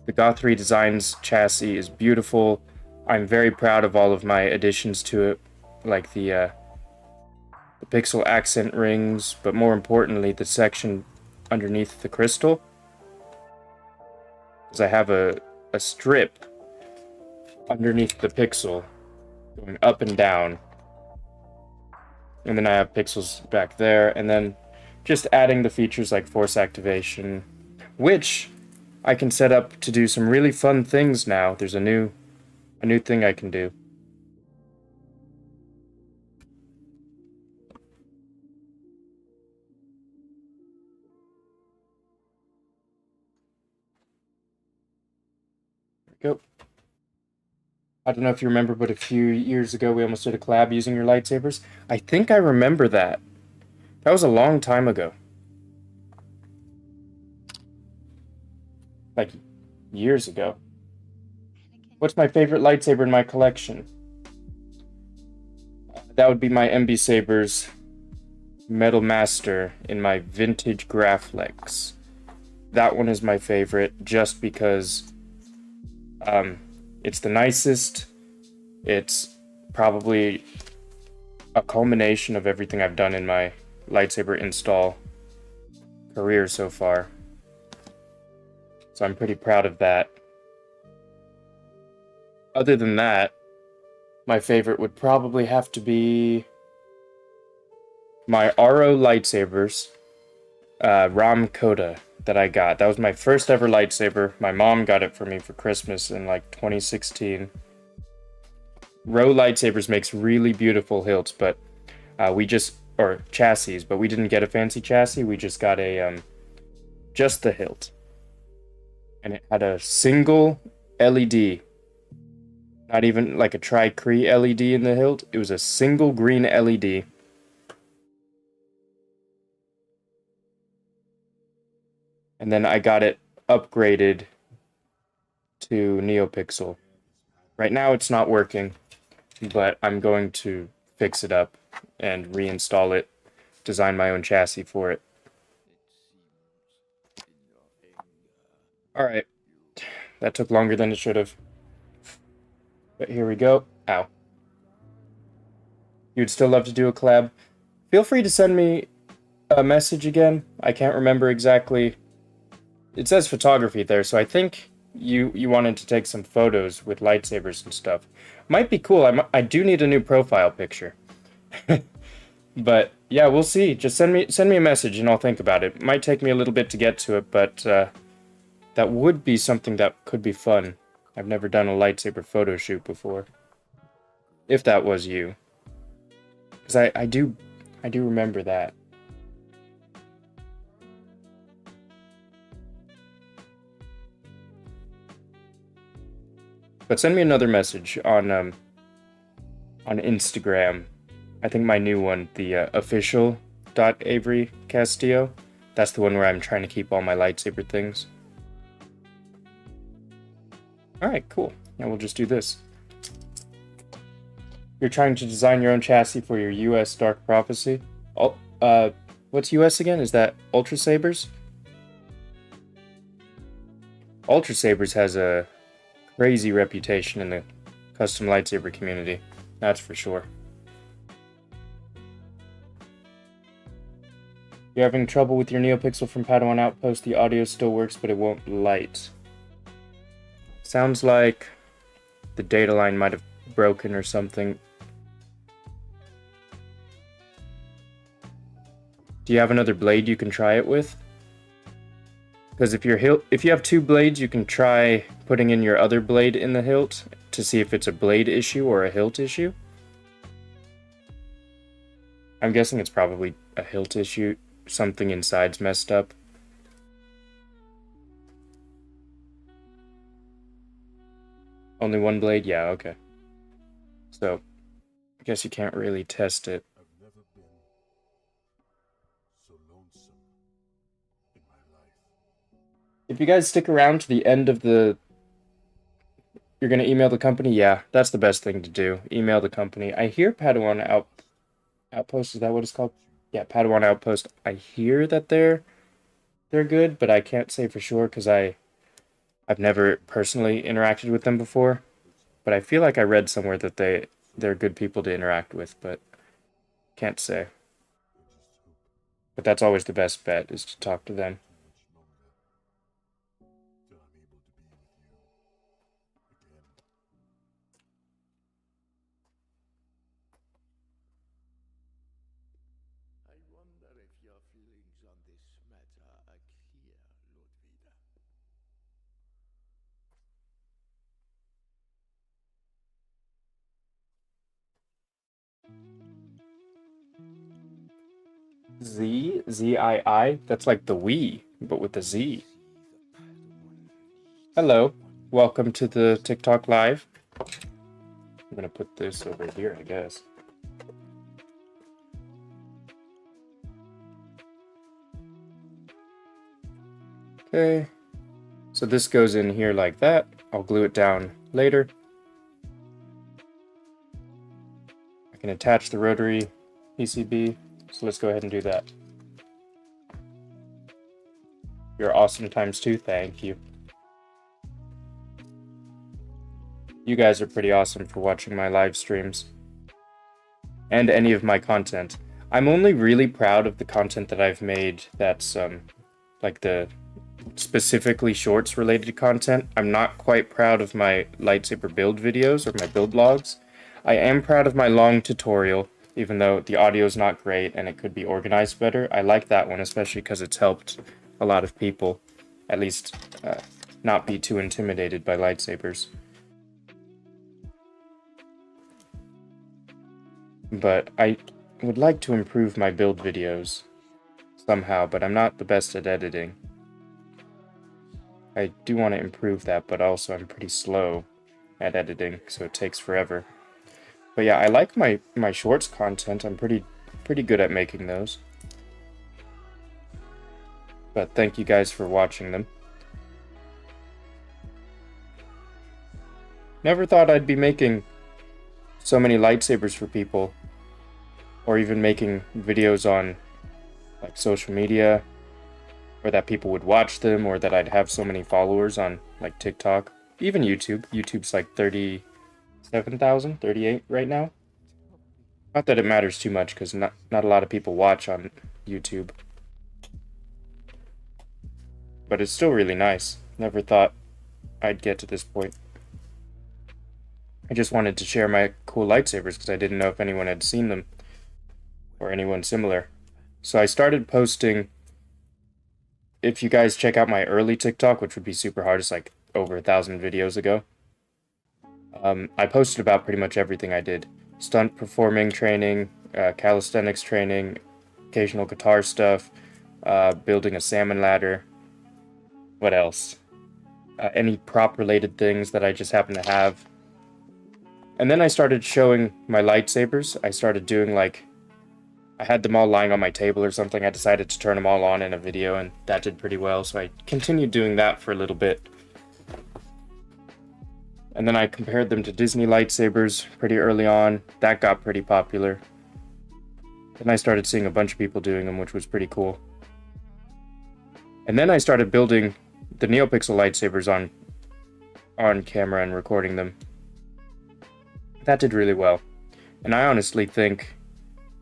The Goth3 Designs chassis is beautiful. I'm very proud of all of my additions to it, like the pixel accent rings, but more importantly, the section underneath the crystal. Because I have a strip underneath the pixel going up and down. And then I have pixels back there, and then just adding the features like force activation, which I can set up to do some really fun things now. There's a new thing I can do. There we go. I don't know if you remember, but a few years ago we almost did a collab using your lightsabers. I think I remember that. That was a long time ago. Like, years ago. What's my favorite lightsaber in my collection? That would be my MB Sabers Metal Master in my vintage Graflex. That one is my favorite just because it's the nicest. It's probably a culmination of everything I've done in my lightsaber install career so far. So I'm pretty proud of that. Other than that, my favorite would probably have to be my RO lightsabers, Ram Koda, that I got. That was my first ever lightsaber. My mom got it for me for Christmas in like 2016. Ro lightsabers makes really beautiful hilts, but chassis, but we didn't get a fancy chassis. We just got just the hilt. And it had a single LED. Not even like a tri-cree LED in the hilt. It was a single green LED. And then I got it upgraded to NeoPixel. Right now it's not working, but I'm going to fix it up and reinstall it, design my own chassis for it. Alright, that took longer than it should have. But here we go. Ow. You'd still love to do a collab? Feel free to send me a message again. I can't remember exactly. It says photography there, so I think you wanted to take some photos with lightsabers and stuff. Might be cool. I do need a new profile picture. But yeah, we'll see. Just send me a message and I'll think about it. Might take me a little bit to get to it, but that would be something that could be fun. I've never done a lightsaber photo shoot before. If that was you. Because I do remember that. But send me another message on Instagram. I think my new one, the official.Avery Castillo. That's the one where I'm trying to keep all my lightsaber things. Alright, cool. Now we'll just do this. You're trying to design your own chassis for your US Dark Prophecy. What's US again? Is that Ultra Sabers? Ultra Sabers has a crazy reputation in the custom lightsaber community. That's for sure. You're having trouble with your NeoPixel from Padawan Outpost. The audio still works, but it won't light. Sounds like the data line might have broken or something. Do you have another blade you can try it with? Because if you have two blades, you can try putting in your other blade in the hilt to see if it's a blade issue or a hilt issue. I'm guessing it's probably a hilt issue. Something inside's messed up. Only one blade? Yeah, okay. So, I guess you can't really test it. I've never been so lonesome in my life. If you guys stick around to the end of the... You're gonna email the company? Yeah, that's the best thing to do. Email the company. I hear Padawan Outpost, is that what it's called? Yeah, Padawan Outpost. I hear that they're good, but I can't say for sure because I've never personally interacted with them before. But I feel like I read somewhere that they're good people to interact with, but can't say. But that's always the best bet, is to talk to them. Till I'm able to be with you again. I wonder if your feelings on this matter are clear, Lord Vader. Z-I-I? That's like the Wii, but with a Z. Hello. Welcome to the TikTok Live. I'm gonna put this over here, I guess. Okay. So this goes in here like that. I'll glue it down later. I can attach the rotary PCB. So let's go ahead and do that. You're awesome ×2. Thank you. You guys are pretty awesome for watching my live streams. And any of my content. I'm only really proud of the content that I've made that's like the specifically shorts related content. I'm not quite proud of my lightsaber build videos or my build logs. I am proud of my long tutorial, even though the audio is not great and it could be organized better. I like that one, especially because it's helped a lot of people, at least not be too intimidated by lightsabers. But I would like to improve my build videos somehow, but I'm not the best at editing. I do want to improve that, but also I'm pretty slow at editing, so it takes forever. But yeah, I like my shorts content. I'm pretty good at making those. But thank you guys for watching them. Never thought I'd be making so many lightsabers for people, or even making videos on like social media, or that people would watch them, or that I'd have so many followers on like TikTok, even YouTube. YouTube's like 37,000, 38 right now. Not that it matters too much, because not a lot of people watch on YouTube. But it's still really nice. Never thought I'd get to this point. I just wanted to share my cool lightsabers because I didn't know if anyone had seen them or anyone similar. So I started posting. If you guys check out my early TikTok, which would be super hard, it's like over 1,000 videos ago, I posted about pretty much everything I did. Stunt performing training, calisthenics training, occasional guitar stuff, building a salmon ladder. What else? Any prop related things that I just happen to have. And then I started showing my lightsabers. I started doing like, I had them all lying on my table or something. I decided to turn them all on in a video, and that did pretty well, so I continued doing that for a little bit. And then I compared them to Disney lightsabers pretty early on. That got pretty popular. Then I started seeing a bunch of people doing them, which was pretty cool. And then I started building the NeoPixel lightsabers on camera and recording them. That did really well. And I honestly think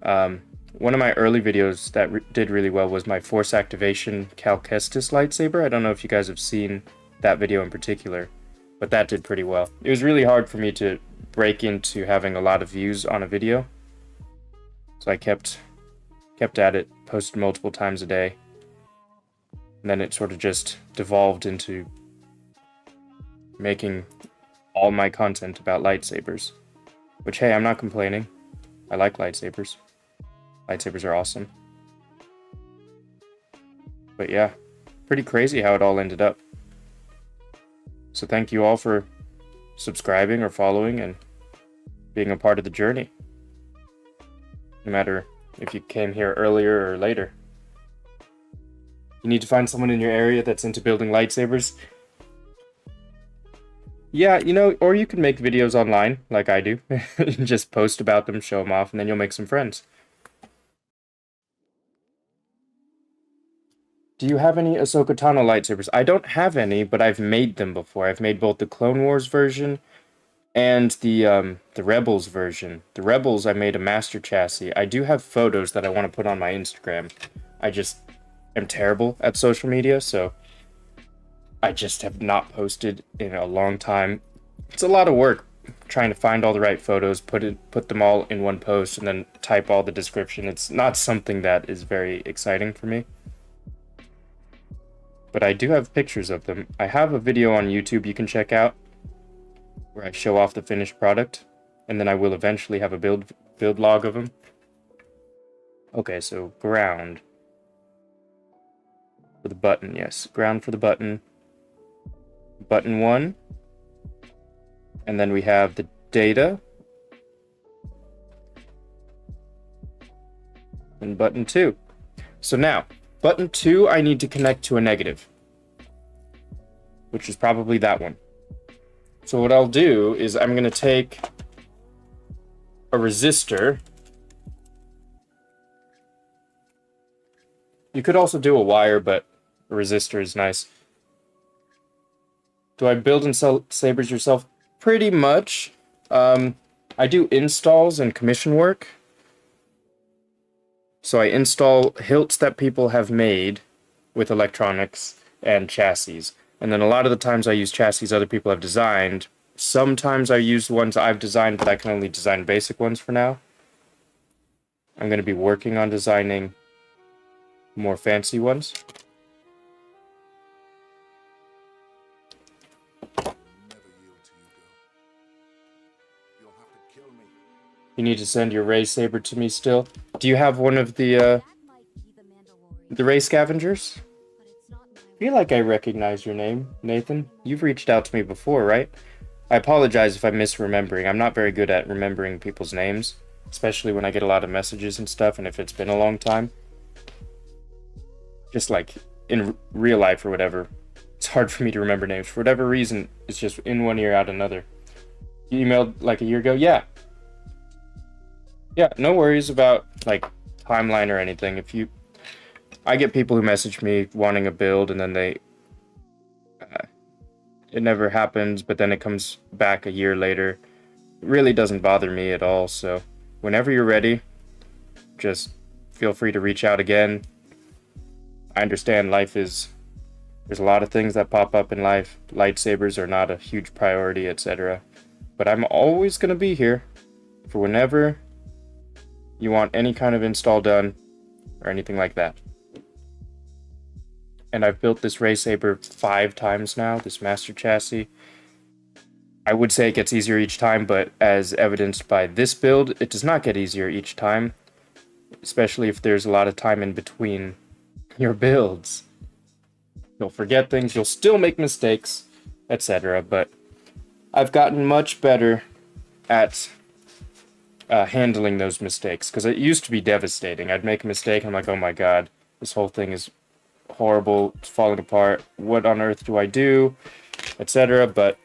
one of my early videos that did really well was my Force Activation Cal Kestis lightsaber. I don't know if you guys have seen that video in particular, but that did pretty well. It was really hard for me to break into having a lot of views on a video, so I kept at it, posted multiple times a day, and then it sort of just devolved into making all my content about lightsabers, which, hey, I'm not complaining. I like lightsabers. Lightsabers are awesome. But yeah, pretty crazy how it all ended up. So thank you all for subscribing or following and being a part of the journey. No matter if you came here earlier or later. You need to find someone in your area that's into building lightsabers. Yeah, you know, or you can make videos online like I do. Just post about them, show them off, and then you'll make some friends. Do you have any Ahsoka Tano lightsabers? I don't have any, but I've made them before. I've made both the Clone Wars version and the Rebels version. The Rebels, I made a Master Chassis. I do have photos that I want to put on my Instagram. I just am terrible at social media, so I just have not posted in a long time. It's a lot of work trying to find all the right photos, put them all in one post, and then type all the description. It's not something that is very exciting for me. But I do have pictures of them. I have a video on YouTube you can check out where I show off the finished product, and then I will eventually have a build log of them. Okay, so ground for the button, yes. Ground for the button. Button 1. And then we have the data. And button 2. So now, button 2, I need to connect to a negative, which is probably that one. So what I'll do is I'm going to take a resistor. You could also do a wire, but a resistor is nice. Do I build and sell sabers yourself? Pretty much. I do installs and commission work. So I install hilts that people have made with electronics and chassis. And then a lot of the times I use chassis other people have designed. Sometimes I use ones I've designed, but I can only design basic ones for now. I'm going to be working on designing more fancy ones. You need to send your Rey saber to me still. Do you have one of the Rey Scavengers? I feel like I recognize your name, Nathan. You've reached out to me before, right? I apologize if I'm misremembering. I'm not very good at remembering people's names, especially when I get a lot of messages and stuff, and if it's been a long time. Just like in real life or whatever. It's hard for me to remember names. For whatever reason, it's just in one ear, out another. You emailed like a year ago? Yeah. Yeah, no worries about like timeline or anything. I get people who message me wanting a build, and then it never happens, but then it comes back a year later. It really doesn't bother me at all, so whenever you're ready, just feel free to reach out again. I understand life is There's a lot of things that pop up in life. Lightsabers are not a huge priority, etc. But I'm always going to be here for whenever you want any kind of install done or anything like that. And I've built this Rey Saber 5 times now, this Master Chassis. I would say it gets easier each time, but as evidenced by this build, it does not get easier each time, especially if there's a lot of time in between your builds. You'll forget things, you'll still make mistakes, etc. But I've gotten much better at handling those mistakes, because it used to be devastating. I'd make a mistake, and I'm like, oh my god, this whole thing is horrible, it's falling apart, what on earth do I do, etc. But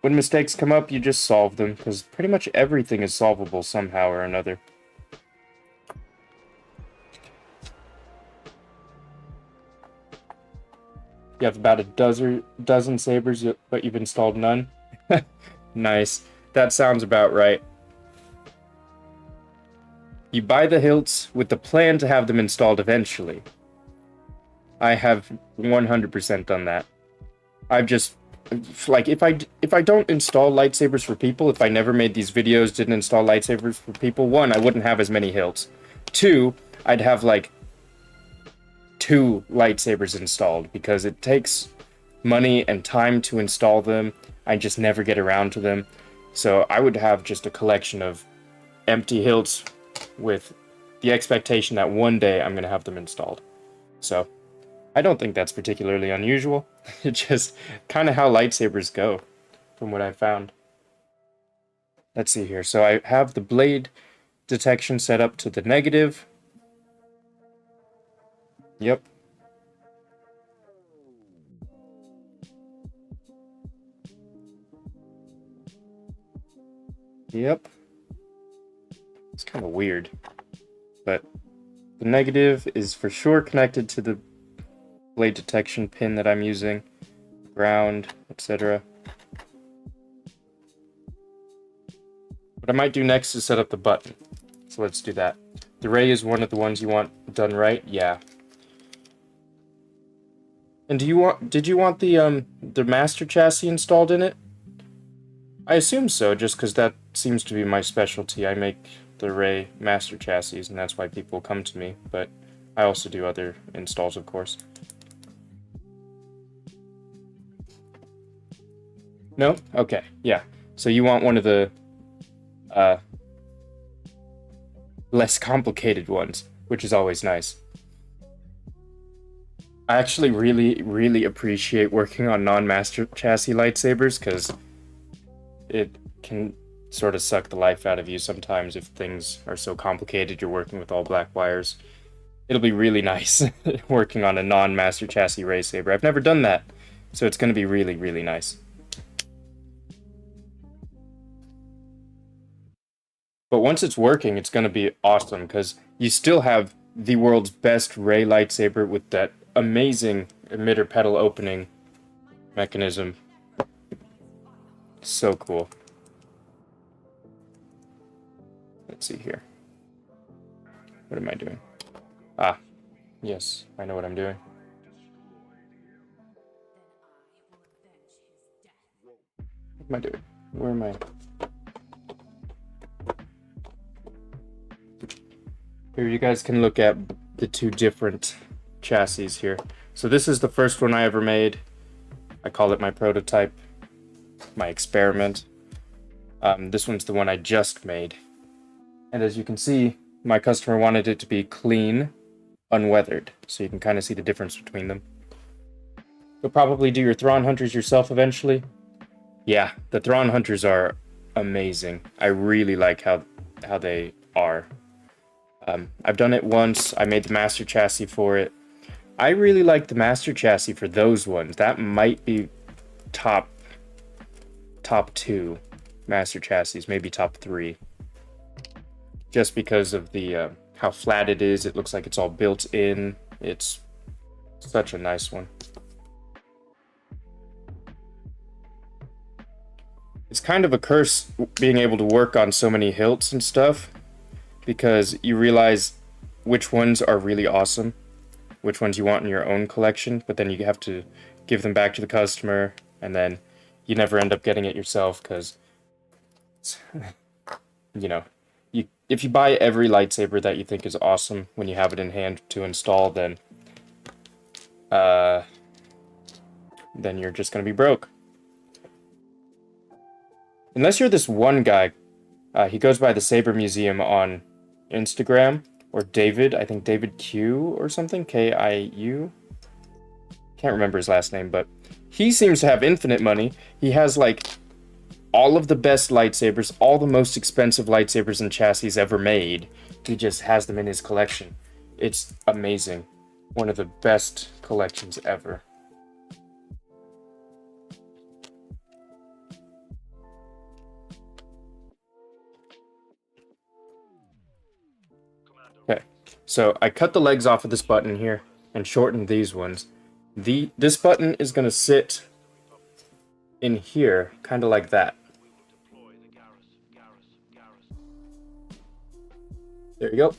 when mistakes come up, you just solve them, because pretty much everything is solvable somehow or another. You have about a dozen sabers, but you've installed none? Nice. That sounds about right. You buy the hilts with the plan to have them installed eventually. I have 100% done that. I've just, like, if I don't install lightsabers for people, if I never made these videos, didn't install lightsabers for people, 1, I wouldn't have as many hilts. 2, I'd have, like, 2 lightsabers installed, because it takes money and time to install them. I just never get around to them. So I would have just a collection of empty hilts with the expectation that one day I'm going to have them installed. So I don't think that's particularly unusual. It's just kind of how lightsabers go, from what I've found. Let's see here. So I have the blade detection set up to the negative. Yep. Yep. It's kind of weird. But the negative is for sure connected to the blade detection pin that I'm using. Ground, etc. What I might do next is set up the button. So let's do that. The Rey is one of the ones you want done right? Yeah. And did you want the Master Chassis installed in it? I assume so, just because that seems to be my specialty. I make the Rey Master Chassis, and that's why people come to me, but I also do other installs, of course. No? Okay, yeah. So you want one of the less complicated ones, which is always nice. I actually really appreciate working on non-Master Chassis lightsabers, because it can sort of suck the life out of you sometimes if things are so complicated, you're working with all black wires. It'll be really nice working on a non-Master Chassis Rey Saber. I've never done that, so it's going to be really nice. But once it's working, it's going to be awesome, because you still have the world's best Rey lightsaber with that amazing emitter pedal opening mechanism. So cool. Let's see here. What am I doing? Ah, yes, I know what I'm doing. What am I doing? Where am I? Here, you guys can look at the 2 different chassis here. So this is the first one I ever made. I call it my prototype, my experiment. This one's the one I just made. And as you can see, my customer wanted it to be clean, unweathered, so you can kind of see the difference between them. You'll probably do your Thrawn Hunters yourself eventually. Yeah, the Thrawn Hunters are amazing. I really like how they are. I've done it once. I made the Master Chassis for it. I really like the Master Chassis for those ones. That might be top 2 Master Chassis, maybe top 3. Just because of the how flat it is. It looks like it's all built in. It's such a nice one. It's kind of a curse being able to work on so many hilts and stuff, because you realize which ones are really awesome. which ones you want in your own collection, but then you have to give them back to the customer, and then you never end up getting it yourself because, you know, if you buy every lightsaber that you think is awesome when you have it in hand to install, then you're just gonna be broke. Unless you're this one guy, he goes by the Saber Museum on Instagram, or David, I think David Q or something, Kiu. Can't remember his last name, but he seems to have infinite money. He has like all of the best lightsabers, all the most expensive lightsabers and chassis ever made. He just has them in his collection. It's amazing. One of the best collections ever. Okay, so I cut the legs off of this button here and shortened these ones. This button is going to sit in here, kind of like that. There you go.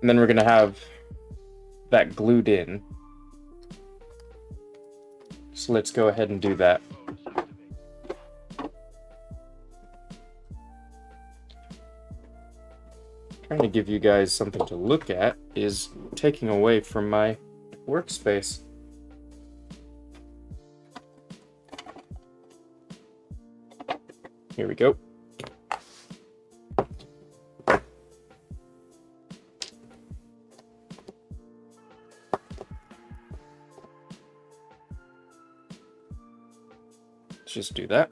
And then we're going to have that glued in. So let's go ahead and do that. Trying to give you guys something to look at is taking away from my workspace. Here we go. Let's just do that.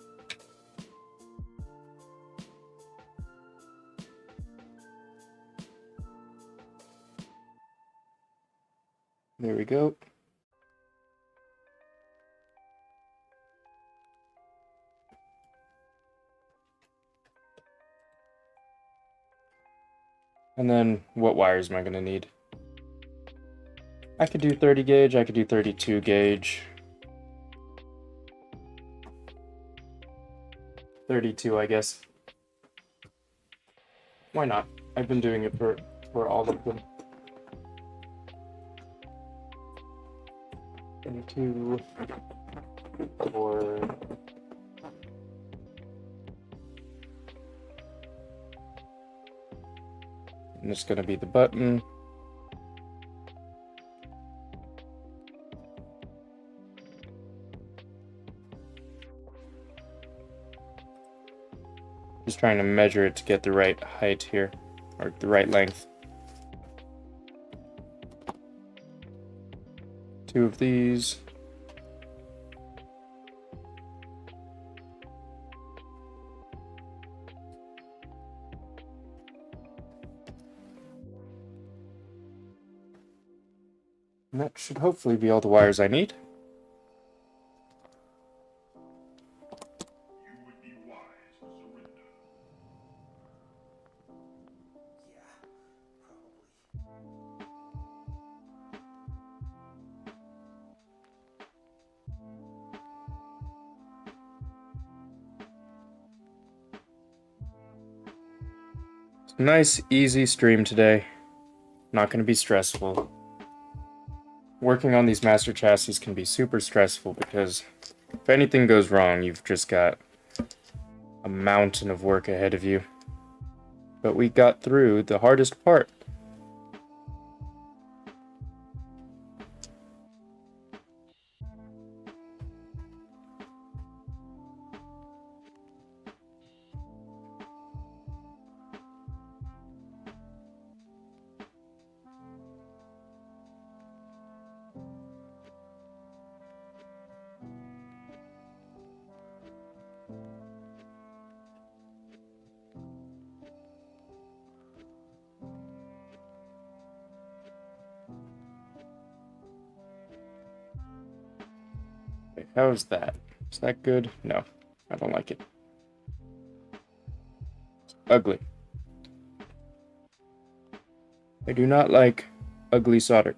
There we go. And then what wires am I going to need? I could do 30 gauge, I could do 32 gauge. 32, I guess. Why not? I've been doing it for all of them. 32 for and it's gonna be the button. Just trying to measure it to get the right height here, or the right length. 2 of these. And that should hopefully be all the wires I need. Nice, easy stream today. Not going to be stressful. Working on these master chassis can be super stressful because if anything goes wrong, you've just got a mountain of work ahead of you. But we got through the hardest part. Okay, how's that? Is that good? No, I don't like it. It's ugly. I do not like ugly solder.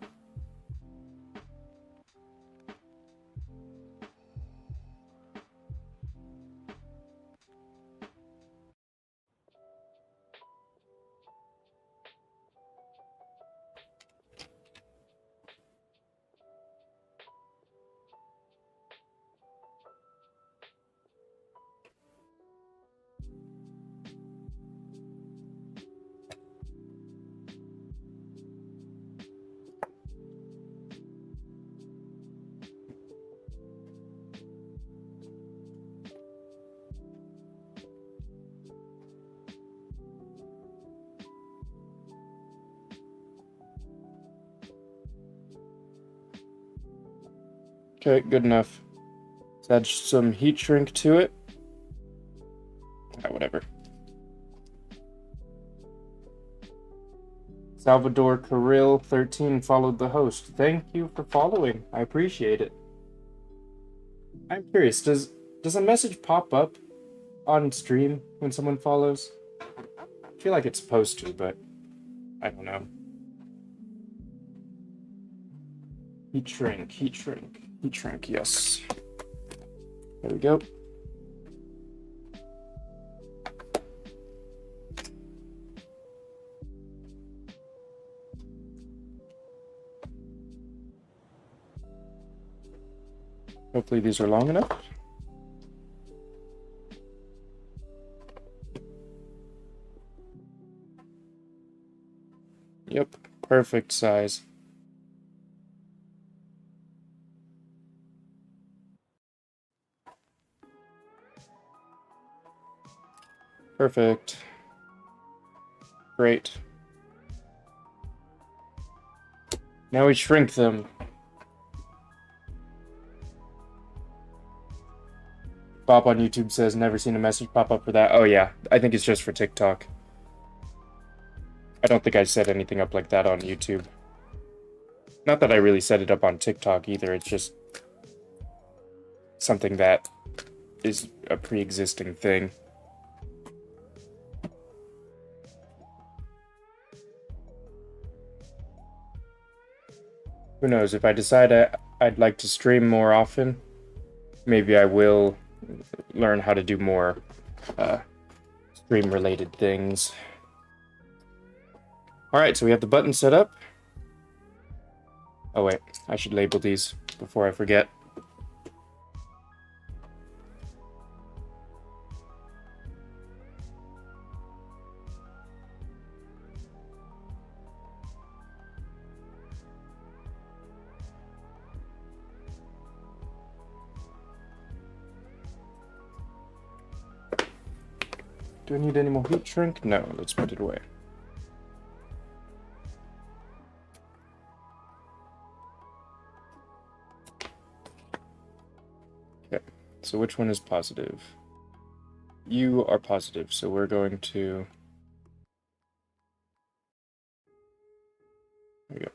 Okay, good enough. Let's add some heat shrink to it. Whatever. Salvador Carril 13 followed the host. Thank you for following. I appreciate it. I'm curious, does a message pop up on stream when someone follows? I feel like it's supposed to, but I don't know. Heat shrink, heat shrink, heat shrink, yes. There we go. Hopefully these are long enough. Yep, perfect size. Perfect. Great. Now we shrink them. Bob on YouTube says, never seen a message pop up for that. Oh yeah, I think it's just for TikTok. I don't think I set anything up like that on YouTube. Not that I really set it up on TikTok either, it's just something that is a pre-existing thing. Who knows, if I decide I'd like to stream more often, maybe I will learn how to do more stream-related things. Alright, so we have the button set up. Oh wait, I should label these before I forget. Do I need any more heat shrink? No, let's put it away. Okay, so which one is positive? You are positive, so we're going to... There we go.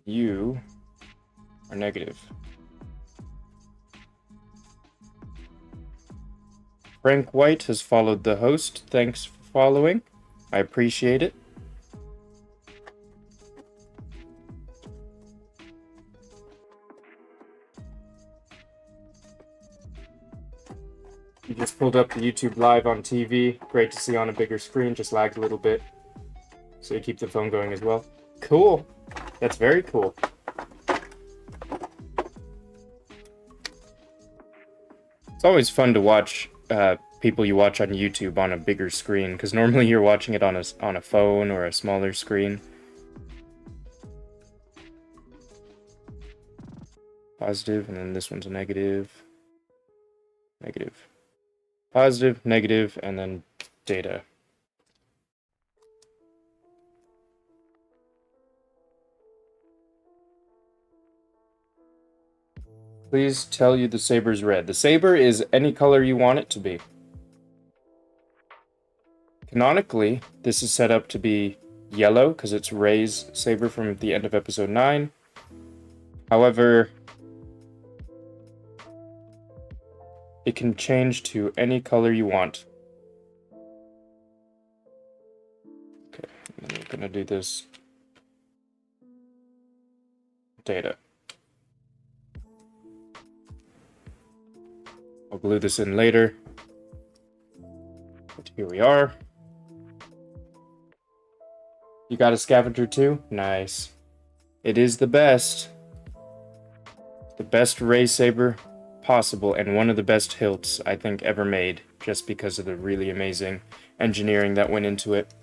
You are negative. Frank White has followed the host. Thanks for following. I appreciate it. You just pulled up the YouTube live on TV. Great to see on a bigger screen, just lagged a little bit. So you keep the phone going as well. Cool. That's very cool. It's always fun to watch people you watch on YouTube on a bigger screen, because normally you're watching it on a phone or a smaller screen. Positive, and then this one's a negative. Negative. Positive, negative, and then data. Please tell you the saber's red. The saber is any color you want it to be. Canonically, this is set up to be yellow because it's Rey's saber from the end of episode 9. However, it can change to any color you want. Okay, and then we're gonna do this data. I'll glue this in later. But here we are. You got a scavenger too? Nice. It is the best. The best Rey saber possible, and one of the best hilts I think ever made, just because of the really amazing engineering that went into it.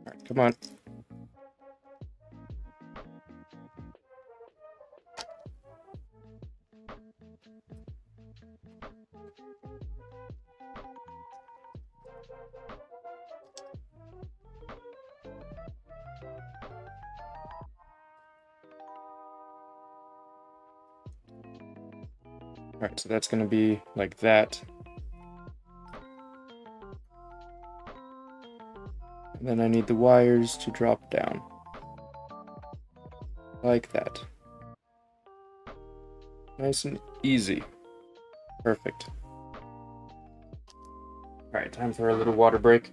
Alright, come on. Alright, so that's going to be like that. And then I need the wires to drop down. Like that. Nice and easy. Perfect. Alright, time for a little water break.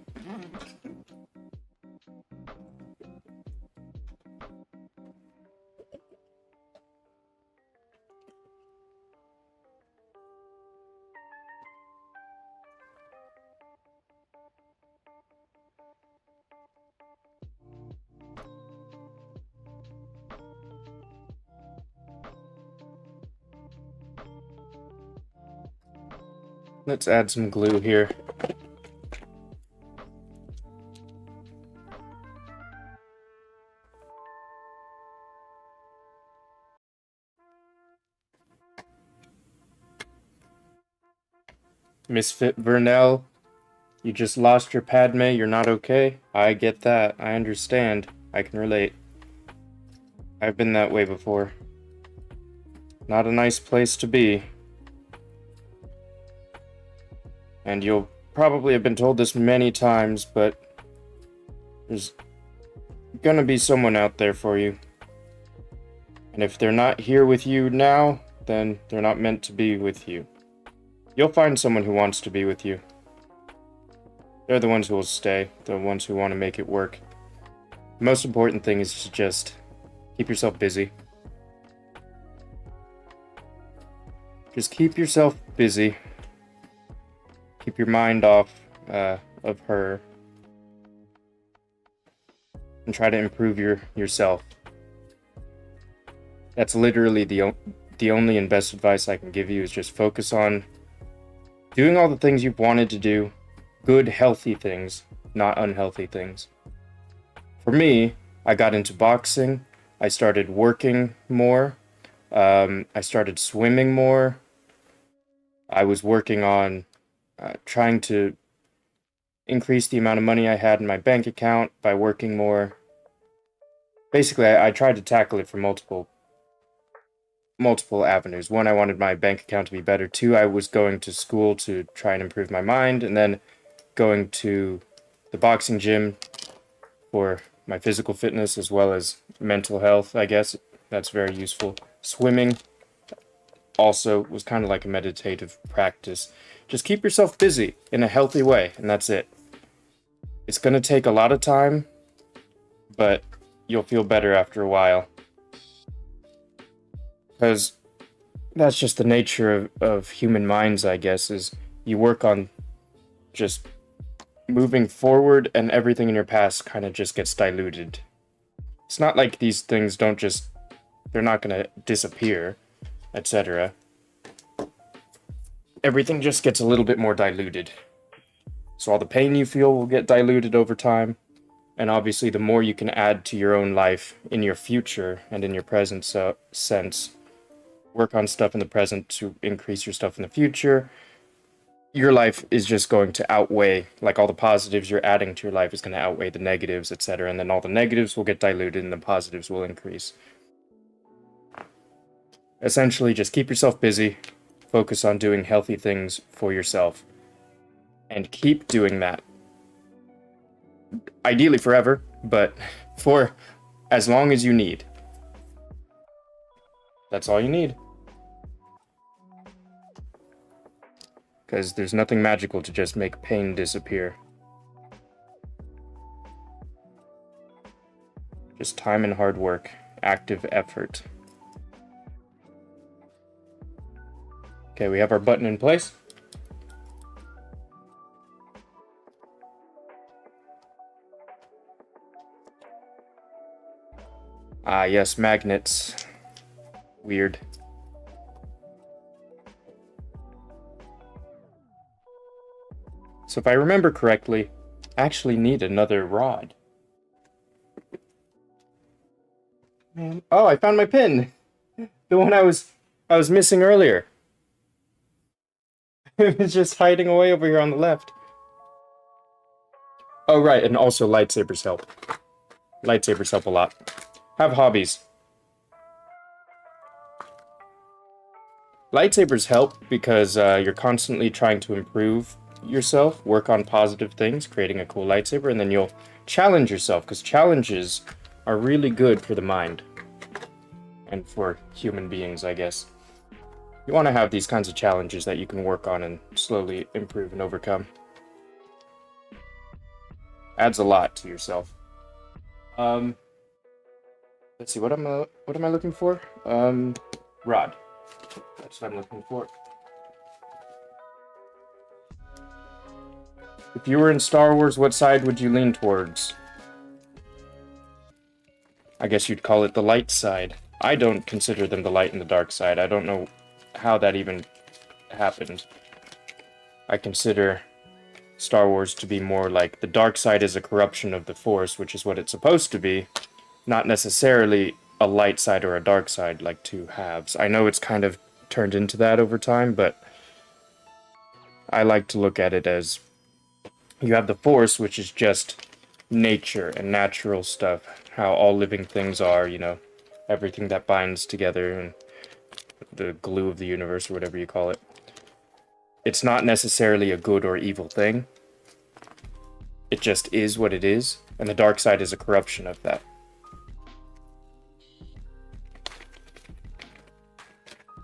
Let's add some glue here. Misfit Vernell, you just lost your Padme, you're not okay? I get that, I understand, I can relate. I've been that way before. Not a nice place to be. And you'll probably have been told this many times, but there's gonna be someone out there for you. And if they're not here with you now, then they're not meant to be with you. You'll find someone who wants to be with you. They're the ones who will stay, the ones who want to make it work. The most important thing is to just keep yourself busy. Just keep yourself busy. Keep your mind off of her. And try to improve yourself. That's literally the only and best advice I can give you, is just focus on doing all the things you've wanted to do. Good, healthy things, not unhealthy things. For me, I got into boxing. I started working more. I started swimming more. I was working on trying to increase the amount of money I had in my bank account by working more. Basically, I tried to tackle it from multiple avenues. One, I wanted my bank account to be better. Two, I was going to school to try and improve my mind, and then going to the boxing gym for my physical fitness as well as mental health, I guess. That's very useful. Swimming also was kind of like a meditative practice. Just keep yourself busy in a healthy way, and that's it. It's going to take a lot of time, but you'll feel better after a while. Because that's just the nature of human minds, I guess, is you work on just moving forward and everything in your past kind of just gets diluted. It's not like these things they're not going to disappear, etc. Everything just gets a little bit more diluted. So all the pain you feel will get diluted over time. And obviously the more you can add to your own life in your future and in your present sense, work on stuff in the present to increase your stuff in the future, your life is just going to outweigh, like all the positives you're adding to your life is going to outweigh the negatives, etc. And then all the negatives will get diluted and the positives will increase. Essentially, just keep yourself busy, focus on doing healthy things for yourself, and keep doing that. Ideally forever, but for as long as you need. That's all you need. Because there's nothing magical to just make pain disappear. Just time and hard work, active effort. Okay, we have our button in place. Ah, yes, magnets. Weird. So if I remember correctly, I actually need another rod. Man. Oh, I found my pin! The one I was missing earlier. It was just hiding away over here on the left. Oh, right, and also lightsabers help. Lightsabers help a lot. Have hobbies. Lightsabers help because you're constantly trying to improve yourself, work on positive things, creating a cool lightsaber, and then you'll challenge yourself, because challenges are really good for the mind. And for human beings, I guess. You want to have these kinds of challenges that you can work on and slowly improve and overcome. Adds a lot to yourself. Let's see, what am I looking for? Rod. That's what I'm looking for. If you were in Star Wars, what side would you lean towards? I guess you'd call it the light side. I don't consider them the light and the dark side. I don't know how that even happened. I consider Star Wars to be more like the dark side is a corruption of the Force, which is what it's supposed to be, not necessarily a light side or a dark side, like two halves. I know it's kind of turned into that over time, but I like to look at it as you have the Force, which is just nature and natural stuff, how all living things are, you know, everything that binds together and the glue of the universe, or whatever you call it. It's not necessarily a good or evil thing. It just is what it is, and the dark side is a corruption of that.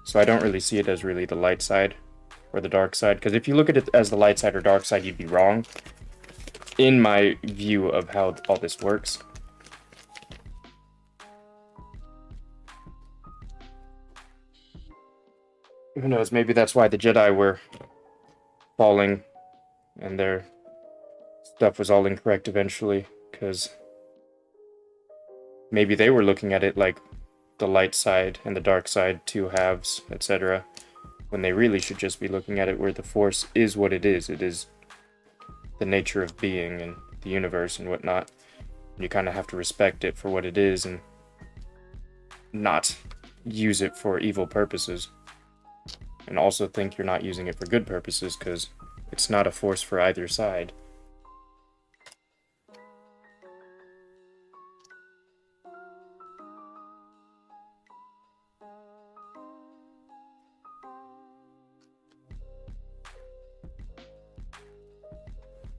So I don't really see it as really the light side or the dark side, because if you look at it as the light side or dark side, you'd be wrong in my view of how all this works. Who knows, maybe that's why the Jedi were falling and their stuff was all incorrect eventually, because maybe they were looking at it like the light side and the dark side, two halves, etc., when they really should just be looking at it where the Force is what it is. It is the nature of being and the universe and whatnot. You kind of have to respect it for what it is and not use it for evil purposes. And also think you're not using it for good purposes, because it's not a force for either side.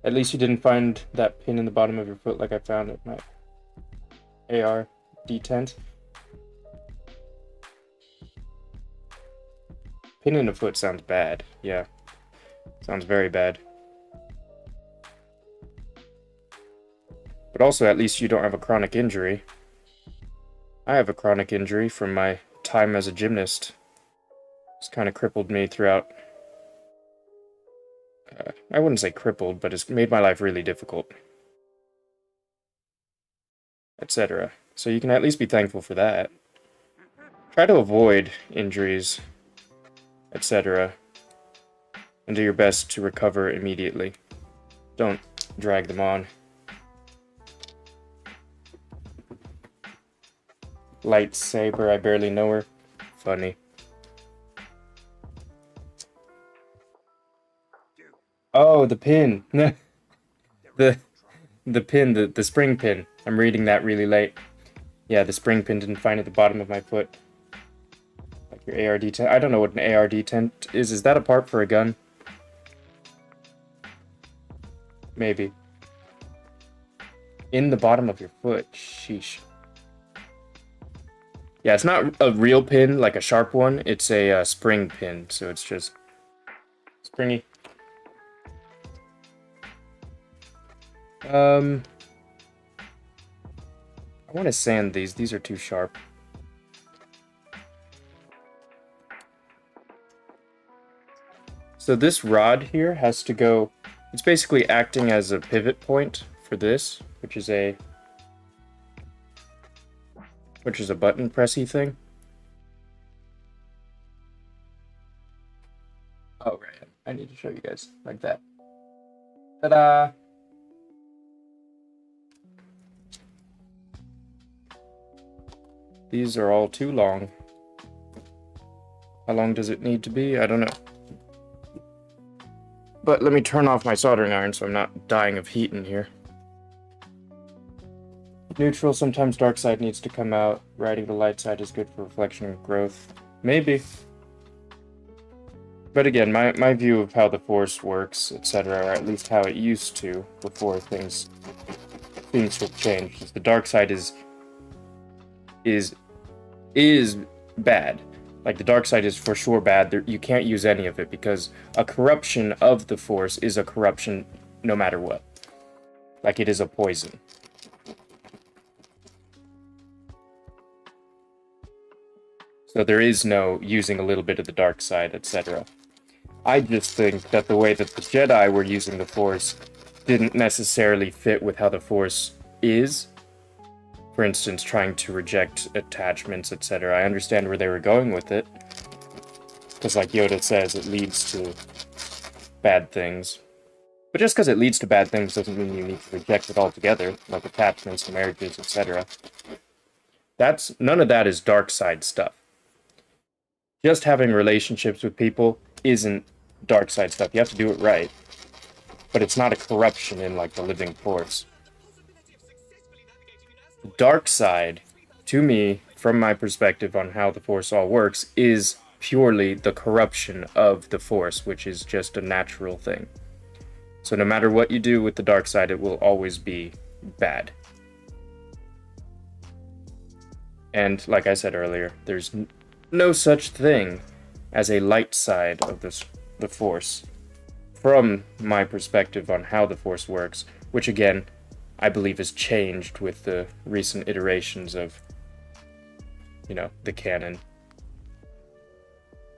At least you didn't find that pin in the bottom of your foot like I found at my AR D10. Pin in the foot sounds bad. Yeah. Sounds very bad. But also, at least you don't have a chronic injury. I have a chronic injury from my time as a gymnast. It's kind of crippled me throughout. I wouldn't say crippled, but it's made my life really difficult. Etc. So you can at least be thankful for that. Try to avoid injuries, etc. And do your best to recover immediately. Don't drag them on. Lightsaber, I barely know her. Funny. Oh, the pin. the pin, the spring pin. I'm reading that really late. Yeah, the spring pin didn't find at the bottom of my foot. Like your ARD-10. I don't know what an ARD-10 is. Is that a part for a gun? Maybe. In the bottom of your foot. Sheesh. Yeah, it's not a real pin, like a sharp one. It's a spring pin, so it's just springy. I want to sand these. These are too sharp. So this rod here has to go... It's basically acting as a pivot point for this, which is a button pressy thing. Oh, right. I need to show you guys like that. Ta-da! These are all too long. How long does it need to be? I don't know. But let me turn off my soldering iron so I'm not dying of heat in here. Neutral, sometimes dark side needs to come out. Riding the light side is good for reflection and growth. Maybe. But again, my view of how the Force works, etc., or at least how it used to before things seems to have changed, is the dark side is bad. Like, the dark side is for sure bad. You can't use any of it, because a corruption of the Force is a corruption no matter what. Like, it is a poison. So there is no using a little bit of the dark side, etc. I just think that the way that the Jedi were using the Force didn't necessarily fit with how the Force is. For instance, trying to reject attachments, etc. I understand where they were going with it. Because like Yoda says, it leads to bad things. But just because it leads to bad things doesn't mean you need to reject it altogether, like attachments, marriages, etc. None of that is dark side stuff. Just having relationships with people isn't dark side stuff. You have to do it right. But it's not a corruption in, like, the living Force. The dark side, to me, from my perspective on how the Force all works, is purely the corruption of the Force, which is just a natural thing. So no matter what you do with the dark side, it will always be bad. And like I said earlier, there's no such thing as a light side of the Force, from my perspective on how the Force works, which again, I believe has changed with the recent iterations of, the canon.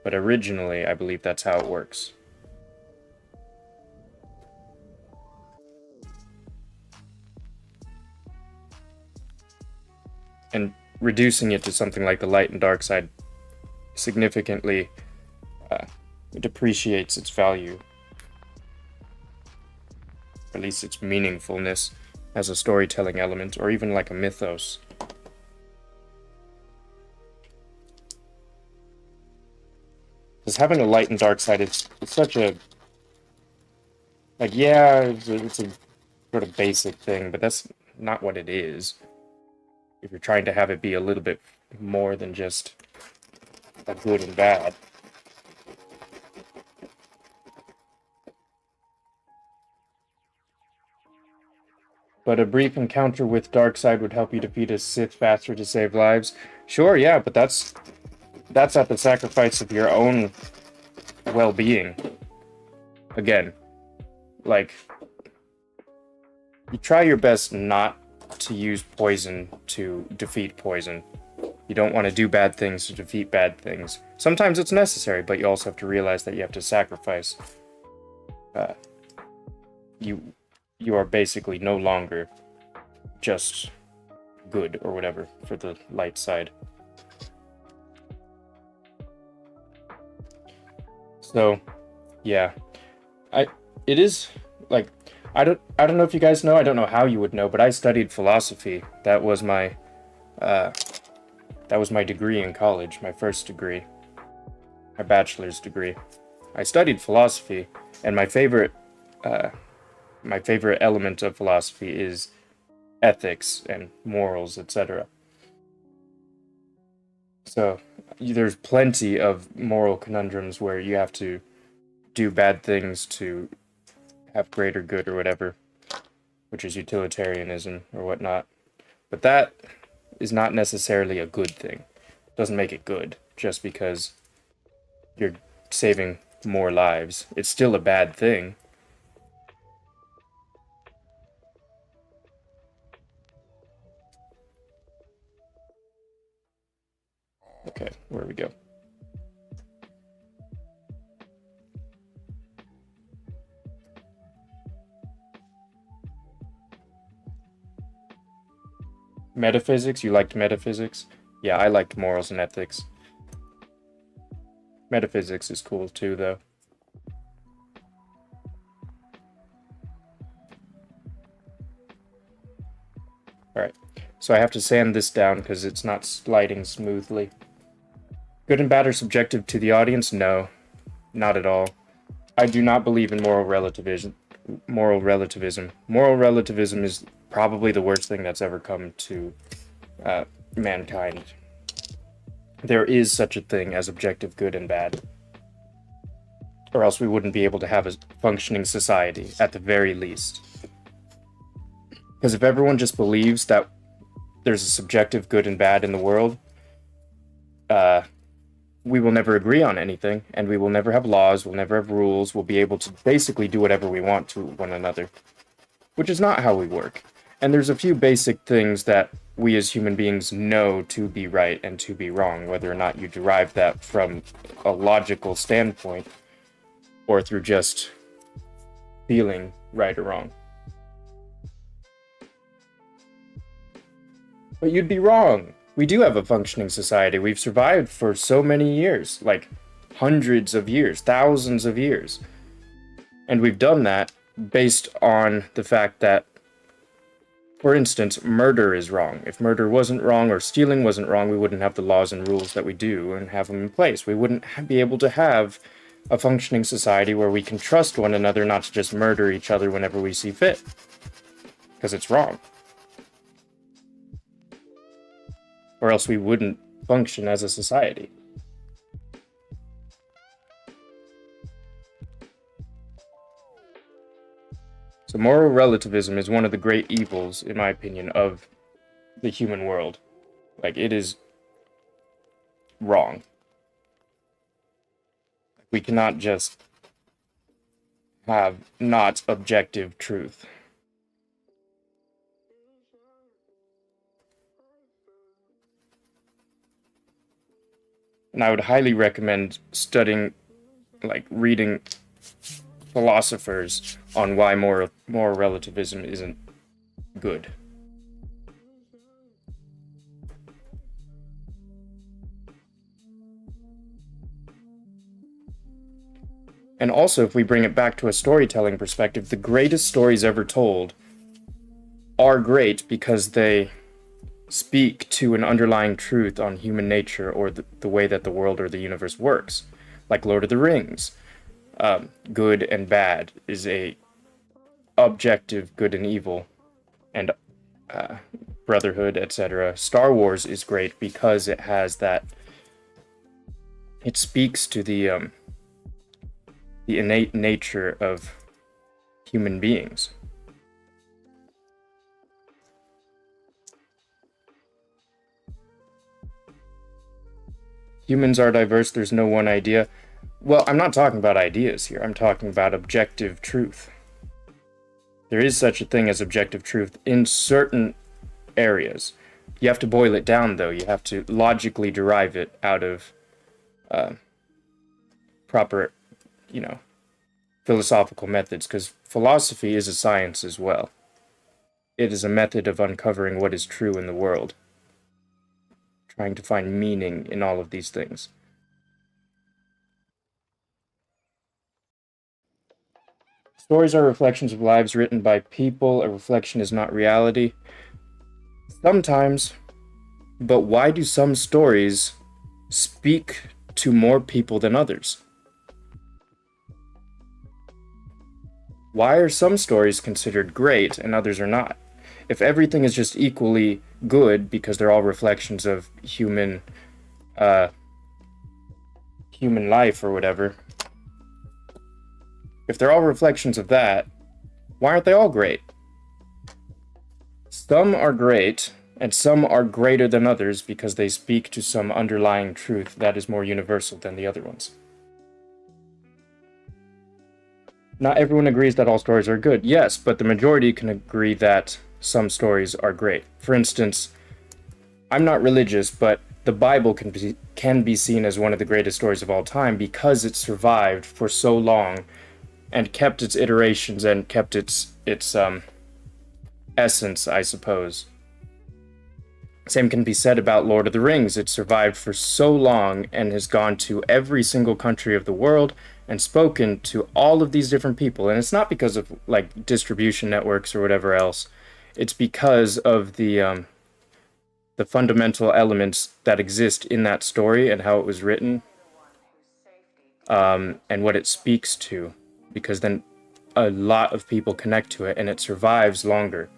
But originally, I believe that's how it works. And reducing it to something like the light and dark side significantly depreciates its value, or at least its meaningfulness as a storytelling element, or even like a mythos. Because having a light and dark side is such a, like, yeah, it's a sort of basic thing, but that's not what it is. If you're trying to have it be a little bit more than just a good and bad. But a brief encounter with Darkseid would help you defeat a Sith faster to save lives. Sure, yeah, but that's at the sacrifice of your own well-being. Again, like, you try your best not to use poison to defeat poison. You don't want to do bad things to defeat bad things. Sometimes it's necessary, but you also have to realize that you have to sacrifice. You are basically no longer just good or whatever for the light side. So, yeah, it is like, I don't know if you guys know. I don't know how you would know, but I studied philosophy. That was my degree in college, my first degree, my bachelor's degree. I studied philosophy, and my favorite element of philosophy is ethics and morals, etc. So there's plenty of moral conundrums where you have to do bad things to have greater good or whatever, which is utilitarianism or whatnot. But that is not necessarily a good thing. It doesn't make it good just because you're saving more lives. It's still a bad thing. Okay, where we go. Metaphysics? You liked metaphysics? Yeah, I liked morals and ethics. Metaphysics is cool too, though. Alright, so I have to sand this down because it's not sliding smoothly. Good and bad are subjective to the audience? No, not at all. I do not believe in moral relativism. Moral relativism is probably the worst thing that's ever come to mankind. There is such a thing as objective good and bad. or else we wouldn't be able to have a functioning society, at the very least. Because if everyone just believes that there's a subjective good and bad in the world, we will never agree on anything, and we will never have laws, we'll never have rules, we'll be able to basically do whatever we want to one another, which is not how we work. And there's a few basic things that we as human beings know to be right and to be wrong, whether or not you derive that from a logical standpoint or through just feeling right or wrong. But you'd be wrong. We do have a functioning society. We've survived for so many years, like hundreds of years, thousands of years. And we've done that based on the fact that, for instance, murder is wrong. If murder wasn't wrong or stealing wasn't wrong, we wouldn't have the laws and rules that we do and have them in place. We wouldn't be able to have a functioning society where we can trust one another not to just murder each other whenever we see fit, because it's wrong. Or else we wouldn't function as a society. So moral relativism is one of the great evils, in my opinion, of the human world. Like, it is wrong. We cannot just have not objective truth. And I would highly recommend studying, like, reading philosophers on why moral relativism isn't good. And also, if we bring it back to a storytelling perspective, the greatest stories ever told are great because they speak to an underlying truth on human nature or the way that the world or the universe works. Like Lord of the Rings. Good and bad is a objective good and evil, and brotherhood, etc. Star Wars is great because it has that. It speaks to the innate nature of human beings. Humans are diverse, there's no one idea. Well, I'm not talking about ideas here. I'm talking about objective truth. There is such a thing as objective truth in certain areas. You have to boil it down, though. You have to logically derive it out of proper, philosophical methods, because philosophy is a science as well. It is a method of uncovering what is true in the world, trying to find meaning in all of these things. Stories are reflections of lives written by people. A reflection is not reality. Sometimes, but why do some stories speak to more people than others? Why are some stories considered great and others are not? If everything is just equally good because they're all reflections of human life or whatever, if they're all reflections of that, why aren't they all great? Some are great, and some are greater than others because they speak to some underlying truth that is more universal than the other ones. Not everyone agrees that all stories are good. Yes, but the majority can agree that some stories are great. For instance, I'm not religious, but the Bible can be seen as one of the greatest stories of all time because it survived for so long and kept its iterations and kept its essence, I suppose. Same can be said about Lord of the Rings. It survived for so long and has gone to every single country of the world and spoken to all of these different people. And it's not because of like distribution networks or whatever else. It's because of the fundamental elements that exist in that story and how it was written, and what it speaks to. Because then a lot of people connect to it and it survives longer.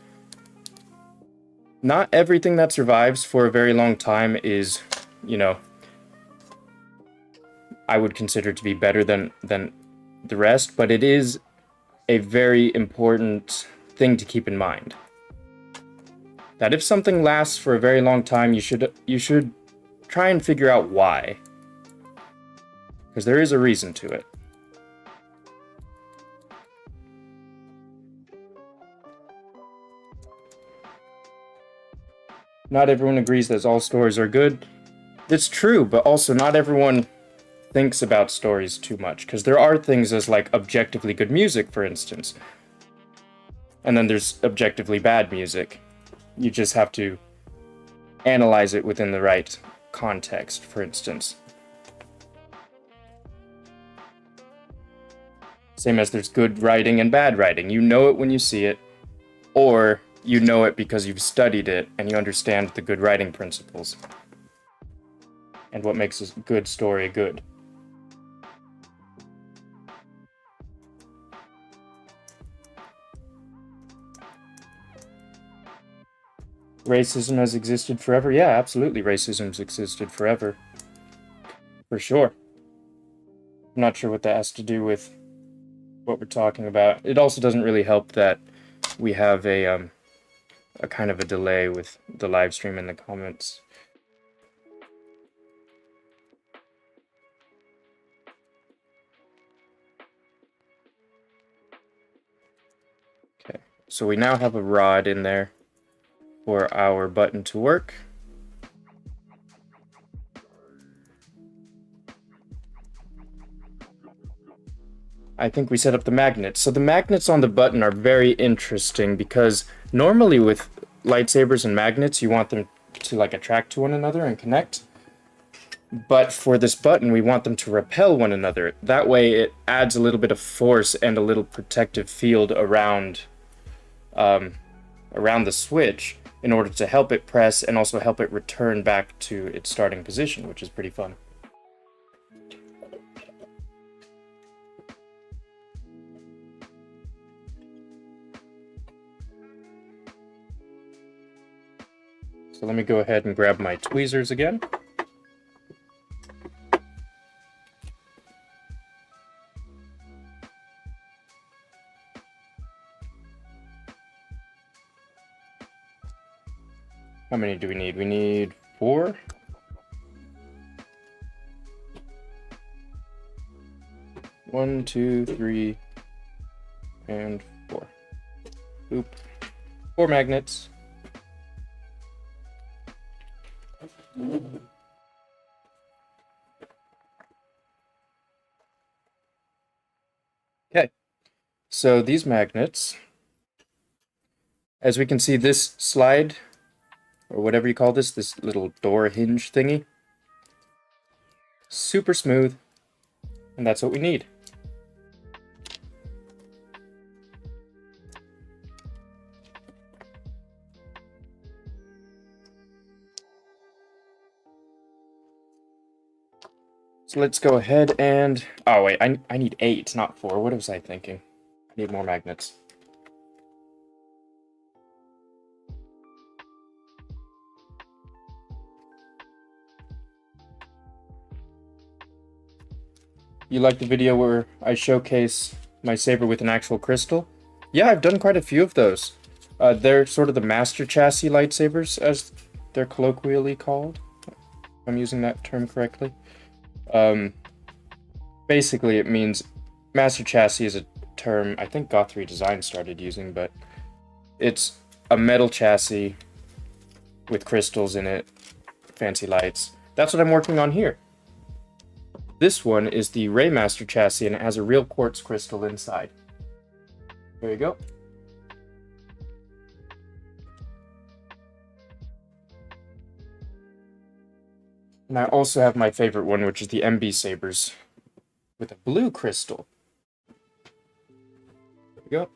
Not everything that survives for a very long time is, I would consider to be better than the rest, but it is a very important thing to keep in mind. That if something lasts for a very long time, you should try and figure out why. Because there is a reason to it. Not everyone agrees that all stories are good. It's true, but also not everyone thinks about stories too much, because there are things as like objectively good music, for instance. And then there's objectively bad music. You just have to analyze it within the right context, for instance. Same as there's good writing and bad writing. You know it when you see it, or you know it because you've studied it and you understand the good writing principles and what makes a good story good. Racism has existed forever? Yeah, absolutely. Racism's existed forever. For sure. I'm not sure what that has to do with what we're talking about. It also doesn't really help that we have a kind of a delay with the live stream and the comments. Okay, so we now have a rod in there for our button to work. I think we set up the magnets. So the magnets on the button are very interesting because normally with lightsabers and magnets, you want them to like attract to one another and connect. But for this button, we want them to repel one another. That way it adds a little bit of force and a little protective field around the switch in order to help it press and also help it return back to its starting position, which is pretty fun. So let me go ahead and grab my tweezers again. How many do we need? We need 4. One, 2, 3, and 4. Boop. 4 magnets. Okay, so these magnets, as we can see, this slide, or whatever you call this little door hinge thingy, super smooth, and that's what we need. So let's go ahead and... Oh, wait, I need 8, not 4. What was I thinking? I need more magnets. You like the video where I showcase my saber with an actual crystal? Yeah, I've done quite a few of those. They're sort of the Master Chassis lightsabers, as they're colloquially called. If I'm using that term correctly. Basically, it means Master Chassis is a term I think Goth3 Design started using, but it's a metal chassis with crystals in it, fancy lights. That's what I'm working on here. This one is the Rey Master Chassis, and it has a real quartz crystal inside. There you go. And I also have my favorite one, which is the MB Sabers, with a blue crystal. There we go.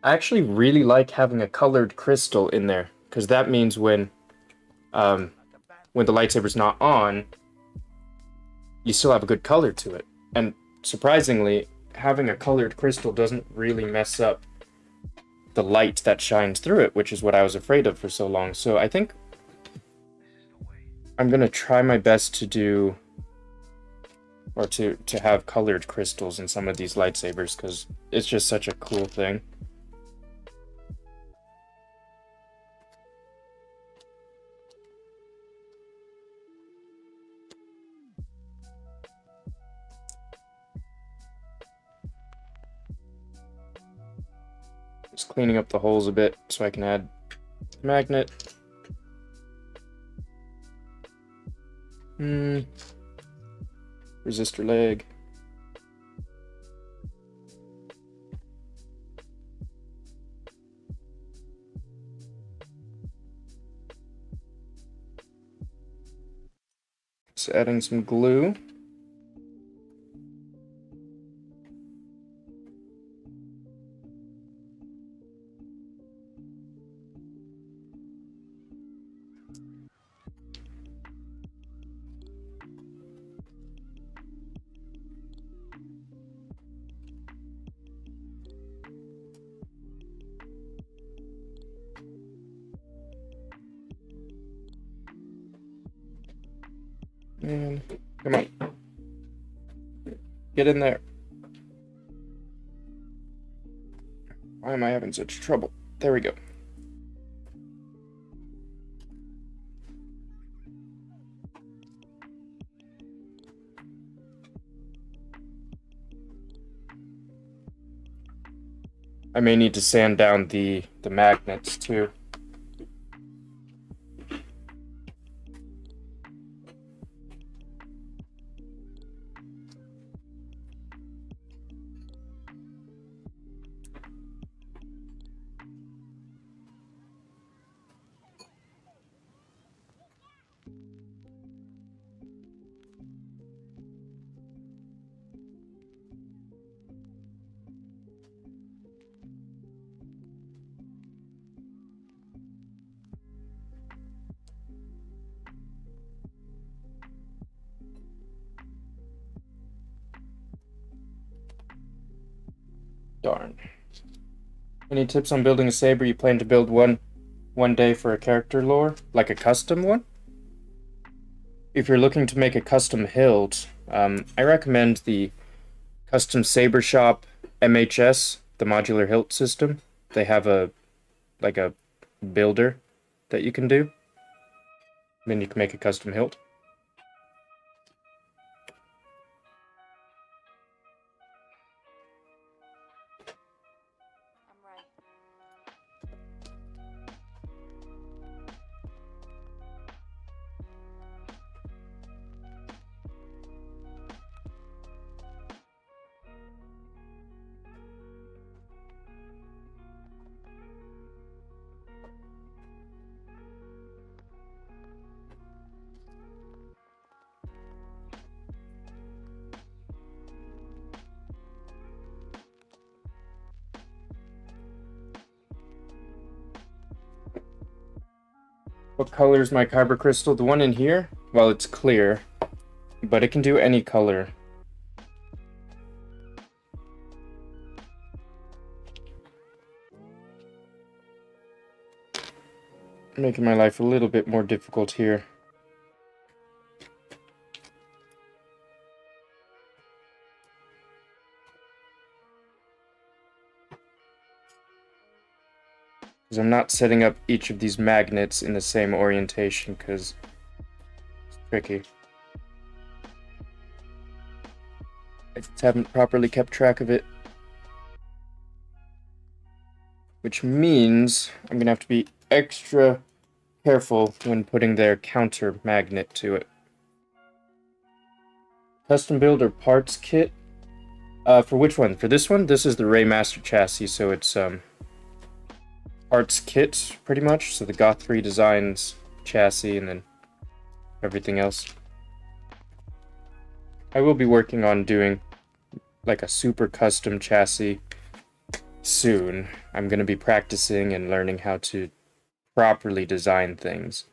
I actually really like having a colored crystal in there, because that means when the lightsaber's not on, you still have a good color to it. And surprisingly, having a colored crystal doesn't really mess up the light that shines through it, which is what I was afraid of for so long. So I think I'm gonna try my best to do or to have colored crystals in some of these lightsabers, because it's just such a cool thing. Just cleaning up the holes a bit so I can add magnet. Resistor leg. Just adding some glue. And come on. Get in there. Why am I having such trouble? There we go. I may need to sand down the magnets too. Darn. Any tips on building a saber? You plan to build one day for a character lore? Like a custom one? If you're looking to make a custom hilt, I recommend the Custom Saber Shop MHS, the modular hilt system. They have a builder that you can do. Then you can make a custom hilt. I'm Rey. What color is my kyber crystal? The one in here? Well, it's clear, but it can do any color. Making my life a little bit more difficult here. Because I'm not setting up each of these magnets in the same orientation, because it's tricky. I just haven't properly kept track of it. Which means I'm going to have to be extra careful when putting their counter magnet to it. Custom build or parts kit? For which one? For this one? This is the Rey Master Chassis, so it's parts kit, pretty much. So the Goth 3 designs, chassis, and then everything else. I will be working on doing like a super custom chassis soon. I'm going to be practicing and learning how to properly design things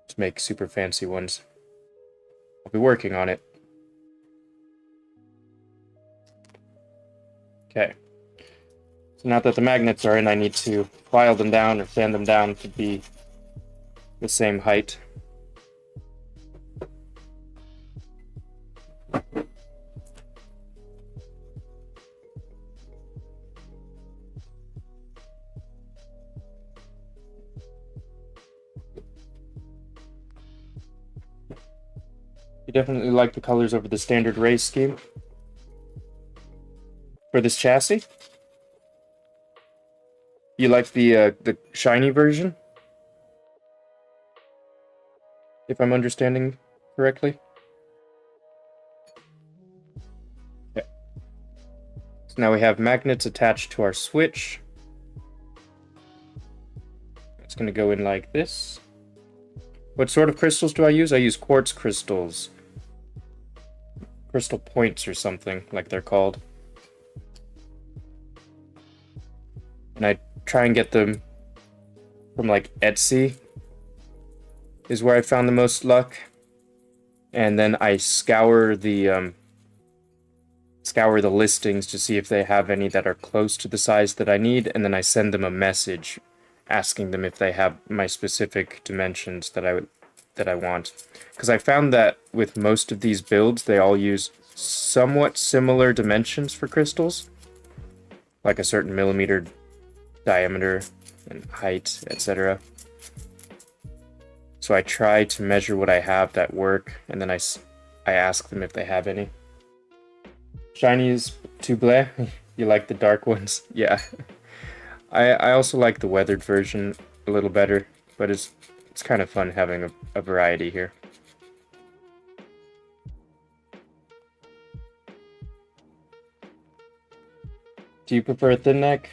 to make super fancy ones. I'll be working on it. Okay. So now that the magnets are in, I need to file them down or sand them down to be the same height. definitely like the colors over the standard Rey scheme. For this chassis? You like the shiny version? If I'm understanding correctly? Yeah. So now we have magnets attached to our switch. It's going to go in like this. What sort of crystals do I use? I use quartz crystals. Crystal points or something, like they're called. And I try and get them from like Etsy is where I found the most luck. And then I scour the listings to see if they have any that are close to the size that I need, and then I send them a message asking them if they have my specific dimensions that I want. Because I found that with most of these builds, they all use somewhat similar dimensions for crystals, like a certain millimeter diameter and height, etc. So I try to measure what I have that work, and then I ask them if they have any. Shiny is too bleh. You like the dark ones? Yeah. I also like the weathered version a little better, but it's kind of fun having a variety here. Do you prefer a thin neck,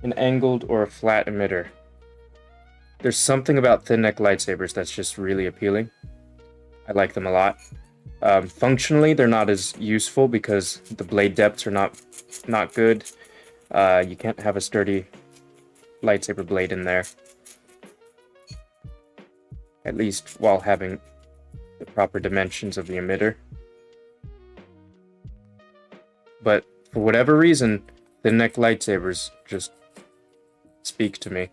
an angled, or a flat emitter? There's something about thin neck lightsabers that's just really appealing. I like them a lot. Functionally, they're not as useful because the blade depths are not good. You can't have a sturdy lightsaber blade in there. At least while having the proper dimensions of the emitter. But for whatever reason, thin neck lightsabers just speak to me.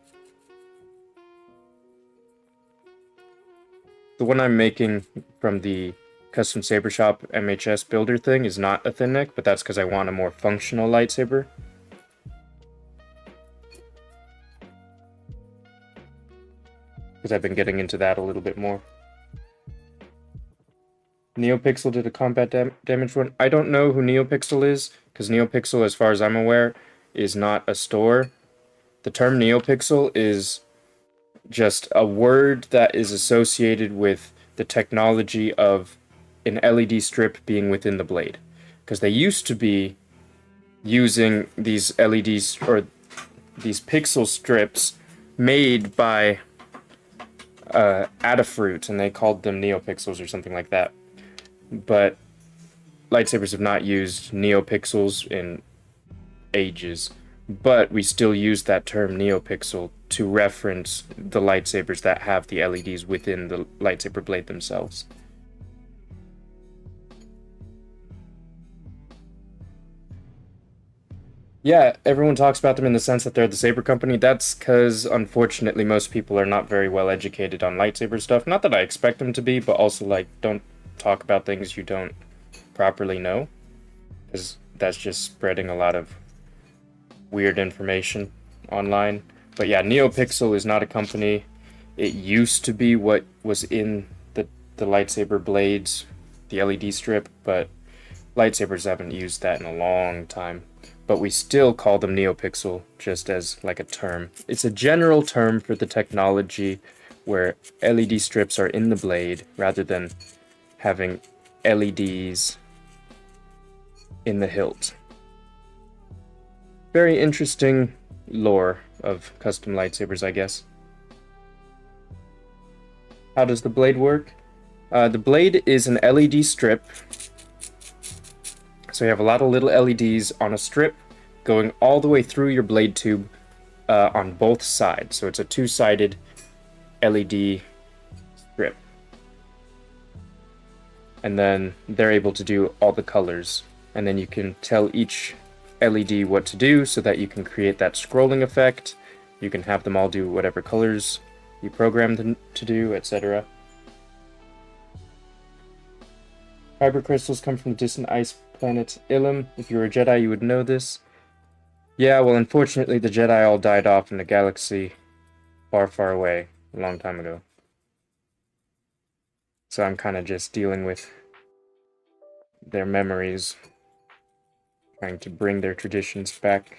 The one I'm making from the Custom Saber Shop MHS builder thing is not a thin neck, but that's because I want a more functional lightsaber. Because I've been getting into that a little bit more. NeoPixel did a combat damage one. I don't know who NeoPixel is, because NeoPixel, as far as I'm aware, is not a store. The term NeoPixel is just a word that is associated with the technology of an LED strip being within the blade. Because they used to be using these LEDs, or these pixel strips, made by Adafruit, and they called them NeoPixels or something like that. But lightsabers have not used NeoPixels in ages. But we still use that term NeoPixel to reference the lightsabers that have the LEDs within the lightsaber blade themselves. Yeah, everyone talks about them in the sense that they're the saber company. That's because, unfortunately, most people are not very well educated on lightsaber stuff. Not that I expect them to be, but also, like, don't talk about things you don't properly know. Because that's just spreading a lot of weird information online. But yeah, NeoPixel is not a company. It used to be what was in the lightsaber blades, the LED strip, but lightsabers haven't used that in a long time. But we still call them NeoPixel just as like a term. It's a general term for the technology where LED strips are in the blade rather than having LEDs in the hilt. Very interesting lore of custom lightsabers, I guess. How does the blade work? The blade is an LED strip. So you have a lot of little LEDs on a strip going all the way through your blade tube on both sides. So it's a two-sided LED strip. And then they're able to do all the colors. And then you can tell each LED what to do so that you can create that scrolling effect. You can have them all do whatever colors you program them to do, etc. Kyber crystals come from the distant ice planet Ilum. If you were a Jedi, you would know this. Yeah, well, unfortunately, the Jedi all died off in a galaxy far, far away a long time ago. So I'm kind of just dealing with their memories, trying to bring their traditions back.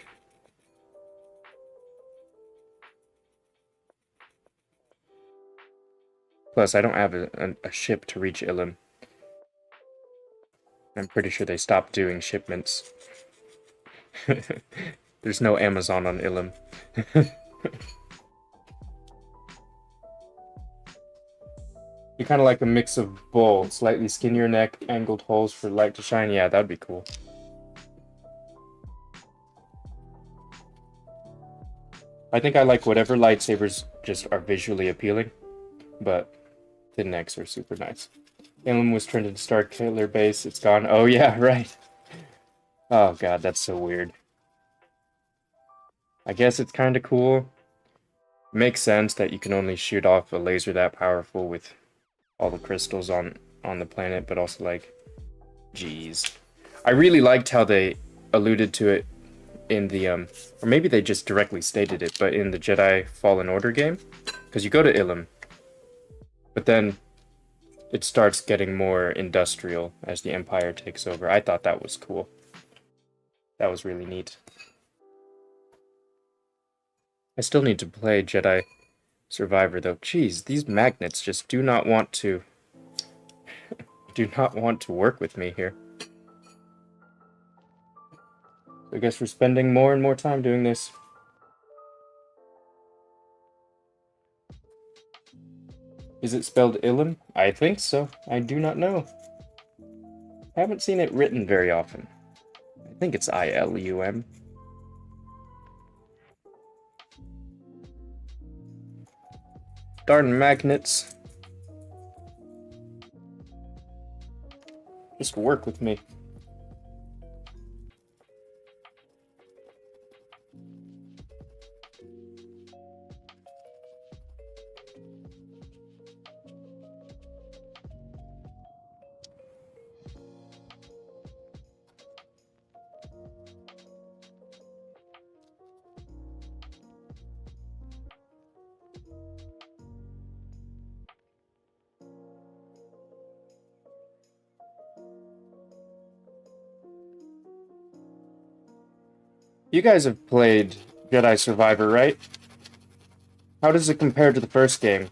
Plus, I don't have a ship to reach Ilum. I'm pretty sure they stopped doing shipments. There's no Amazon on Ilum. You're kind of like a mix of both. Slightly skinnier neck, angled holes for light to shine. Yeah, that'd be cool. I think I like whatever lightsabers just are visually appealing, but the necks are super nice. Ilum was turned into Star Killer Base. It's gone. Oh yeah, right. Oh god, that's so weird. I guess it's kind of cool. Makes sense that you can only shoot off a laser that powerful with all the crystals on the planet, but also like, geez. I really liked how they alluded to it in the or maybe they just directly stated it, but in the Jedi Fallen Order game, because you go to Ilum, but then it starts getting more industrial as the Empire takes over. I thought that was cool. That was really neat. I still need to play Jedi Survivor though. Jeez, these magnets just do not want to work with me here. I guess we're spending more and more time doing this. Is it spelled Ilum? I think so. I do not know. I haven't seen it written very often. I think it's I-L-U-M. Darn magnets. Just work with me. You guys have played Jedi Survivor, right? How does it compare to the first game?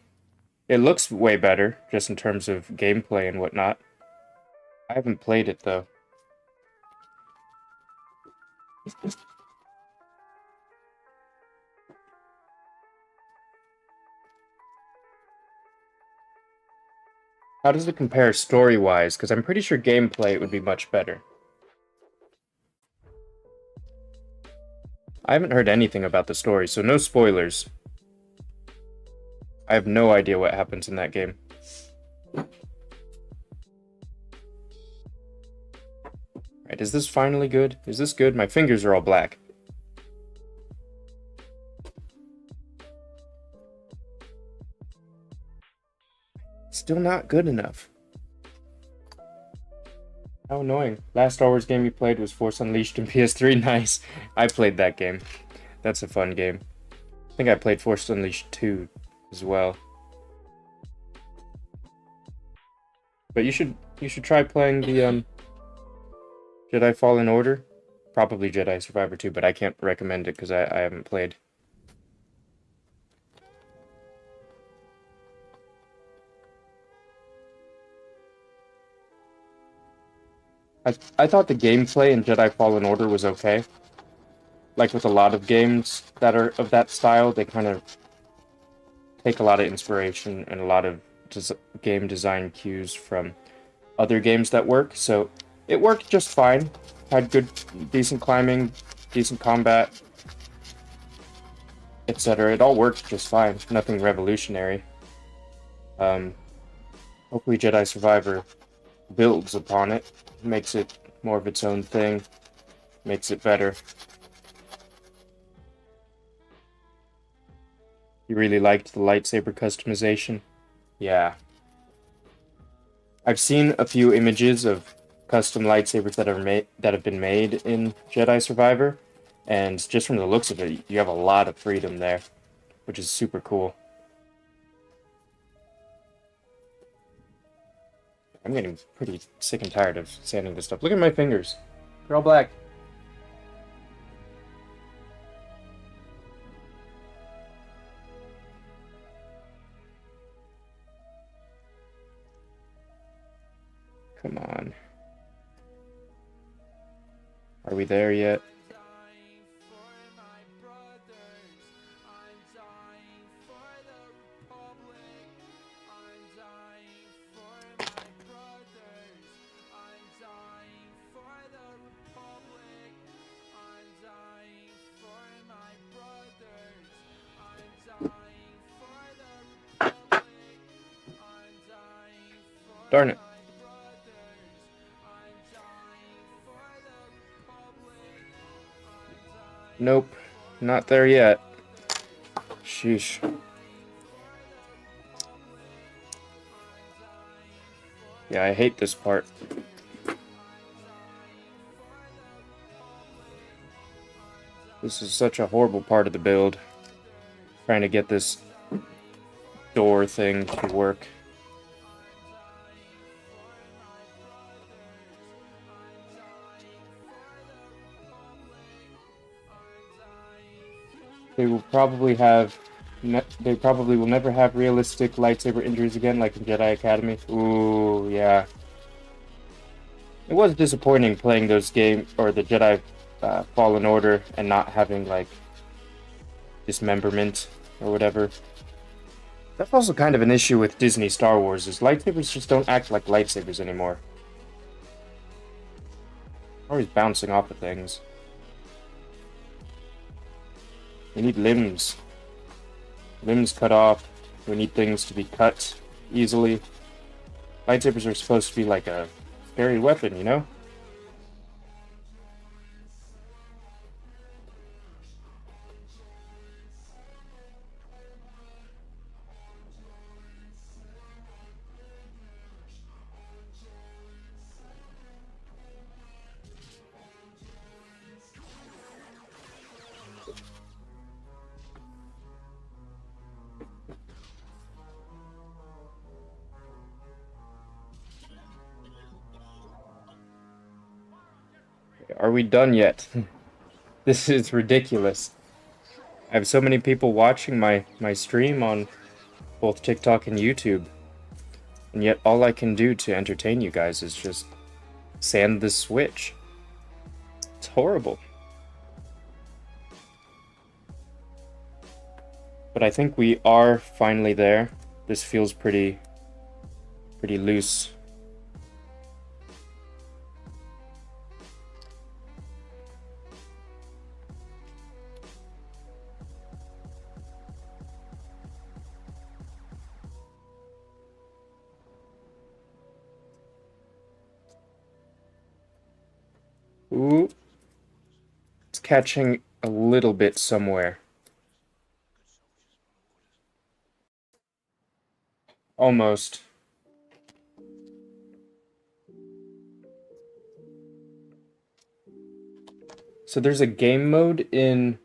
It looks way better, just in terms of gameplay and whatnot. I haven't played it, though. How does it compare story-wise? Because I'm pretty sure gameplay it would be much better. I haven't heard anything about the story, so no spoilers. I have no idea what happens in that game. Right, is this finally good? Is this good? My fingers are all black. Still not good enough. How annoying. Last Star Wars game you played was Force Unleashed on PS3. Nice. I played that game. That's a fun game. I think I played Force Unleashed 2 as well. But you should try playing the Jedi Fallen Order. Probably Jedi Survivor 2, but I can't recommend it because I haven't played. I thought the gameplay in Jedi Fallen Order was okay. Like with a lot of games that are of that style, they kind of take a lot of inspiration and a lot of game design cues from other games that work. So it worked just fine. Had good, decent climbing, decent combat, etc. It all worked just fine. Nothing revolutionary. Hopefully Jedi Survivor builds upon it, makes it more of its own thing, makes it better. You really liked the lightsaber customization? Yeah. I've seen a few images of custom lightsabers that have been made in Jedi Survivor, and just from the looks of it, you have a lot of freedom there, which is super cool. I'm getting pretty sick and tired of sanding this stuff. Look at my fingers. They're all black. Come on. Are we there yet? Darn it. Nope, not there yet. Sheesh. Yeah, I hate this part. This is such a horrible part of the build. Trying to get this door thing to work. They will probably have... they probably will never have realistic lightsaber injuries again, like in Jedi Academy. Ooh, yeah. It was disappointing playing those games, or the Jedi Fallen Order, and not having, like, dismemberment, or whatever. That's also kind of an issue with Disney Star Wars, is lightsabers just don't act like lightsabers anymore. Always bouncing off of things. We need limbs. Limbs cut off. We need things to be cut easily. Lightsabers are supposed to be like a scary weapon, you know? Are we done yet? This is ridiculous. I have so many people watching my stream on both TikTok and YouTube. And yet all I can do to entertain you guys is just sand this switch. It's horrible. But I think we are finally there. This feels pretty loose. Ooh. It's catching a little bit somewhere. Almost. So there's a game mode in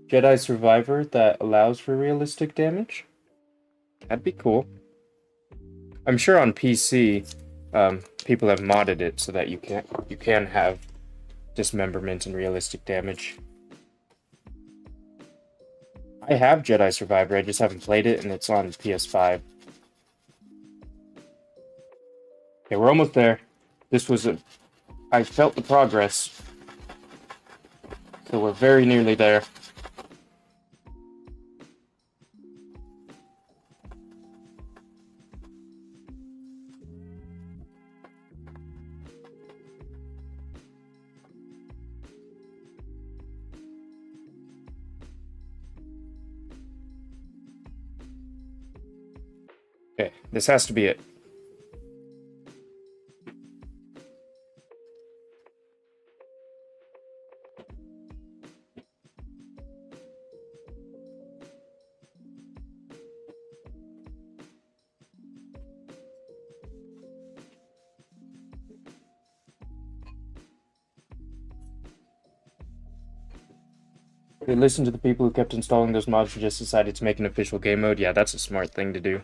Jedi Survivor that allows for realistic damage? That'd be cool. I'm sure on PC, people have modded it so that you can have dismemberment and realistic damage. I have Jedi Survivor, I just haven't played it, and it's on PS5. Okay, we're almost there. This was I felt the progress. So we're very nearly there. Okay, this has to be it. They listened to the people who kept installing those mods and just decided to make an official game mode. Yeah, that's a smart thing to do.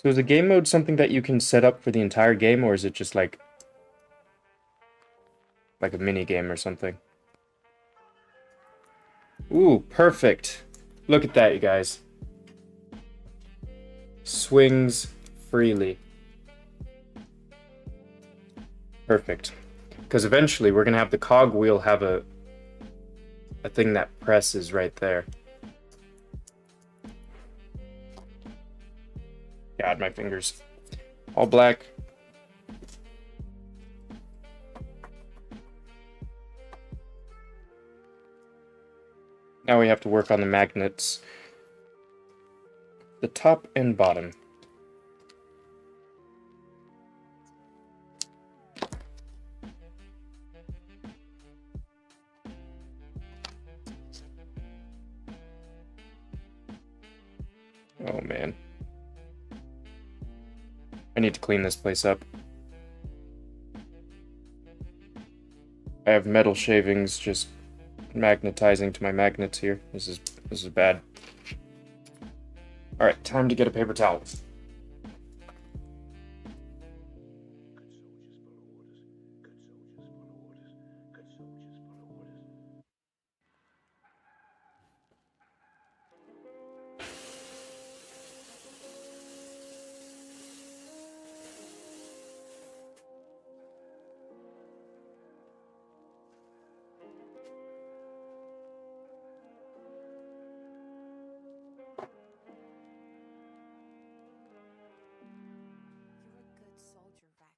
So is the game mode something that you can set up for the entire game, or is it just like a mini game or something? Ooh, perfect. Look at that, you guys. Swings freely. Perfect. Because eventually we're going to have the cog wheel have a thing that presses right there. God, my fingers. All black. Now we have to work on the magnets. The top and bottom. Oh man. I need to clean this place up. I have metal shavings just magnetizing to my magnets here. This is bad. Alright, time to get a paper towel. You're a good soldier, Rex.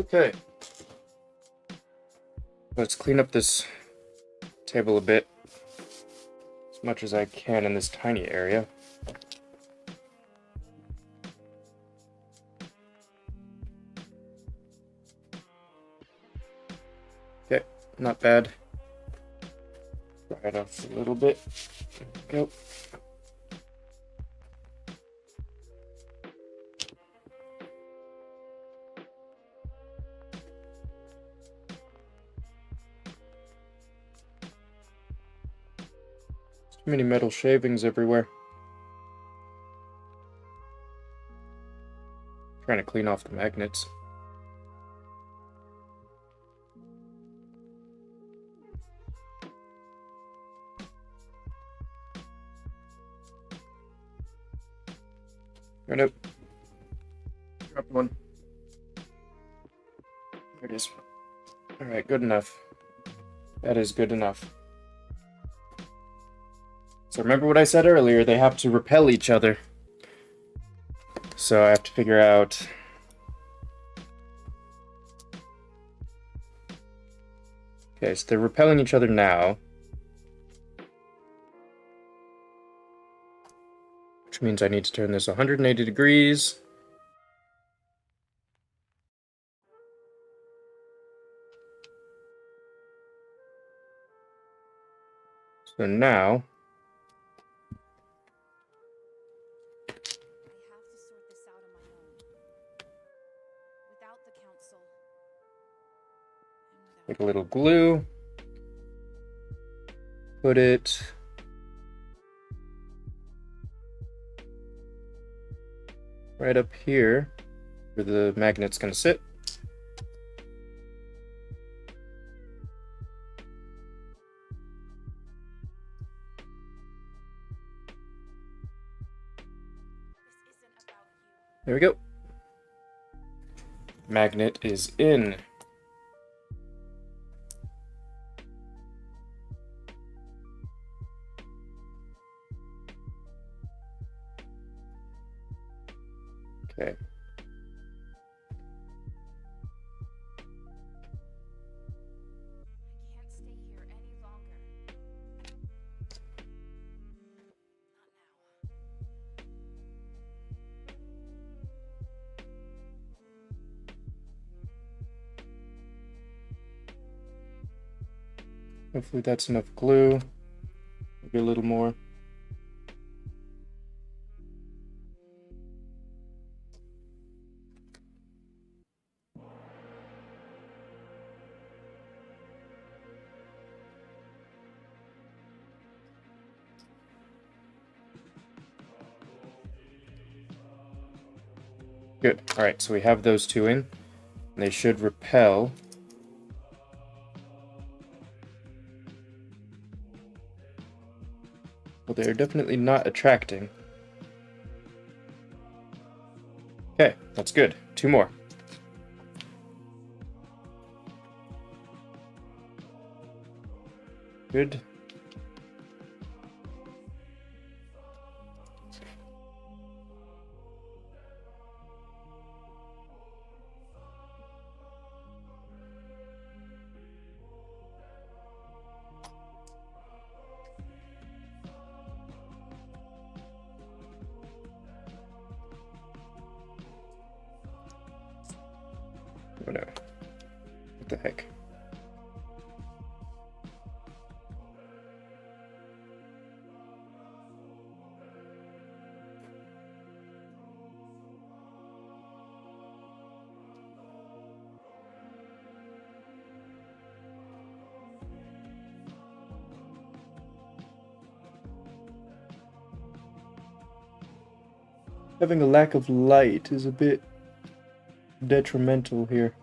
Okay. Let's clean up this table a bit. As much as I can in this tiny area. Okay, not bad. Dry it off a little bit. There we go. Too many metal shavings everywhere. Trying to clean off the magnets. Right up. Dropped one. There it is. Alright, good enough. That is good enough. So remember what I said earlier, they have to repel each other. So I have to figure out... Okay, so they're repelling each other now. Which means I need to turn this 180 degrees. So now... I have to sort this out on my own. Without the council. And Take without a little glue. Put it... right up here, where the magnet's gonna sit. this isn't about you. There we go. Magnet is in. Okay. I can't stay here any longer. Not now. Hopefully that's enough glue. Maybe a little more. Good. Alright, so we have those two in. And they should repel. Well, they're definitely not attracting. Okay, that's good. Two more. Good. Oh no. What the heck? Having a lack of light is a bit detrimental here.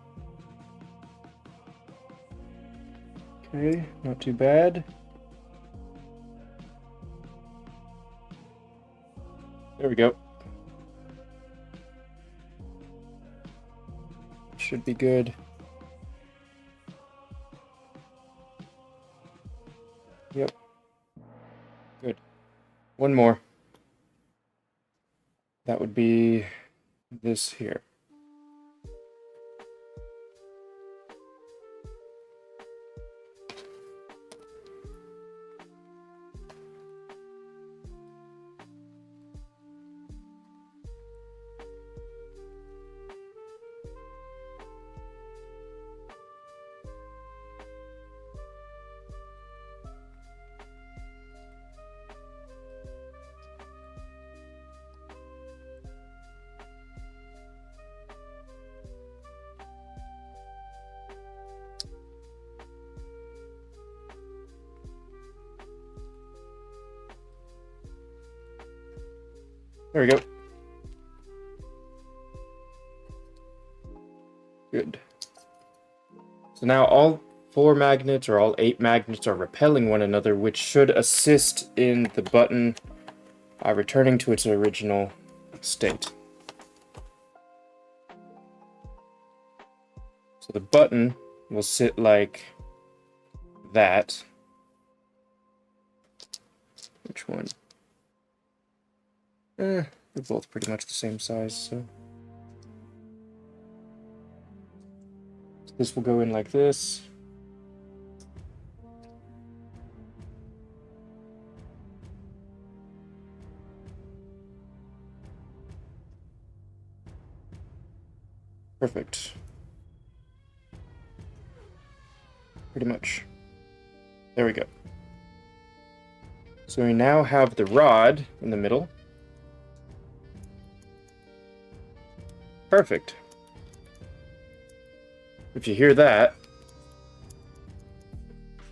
Okay, not too bad. There we go. Should be good. Yep. Good. One more. That would be this here. There we go. Good. So now all 4 magnets, or all 8 magnets, are repelling one another, which should assist in the button returning to its original state. So the button will sit like that. Which one? They're both pretty much the same size, so this will go in like this. Perfect. Pretty much. There we go. So we now have the rod in the middle. Perfect. If you hear that,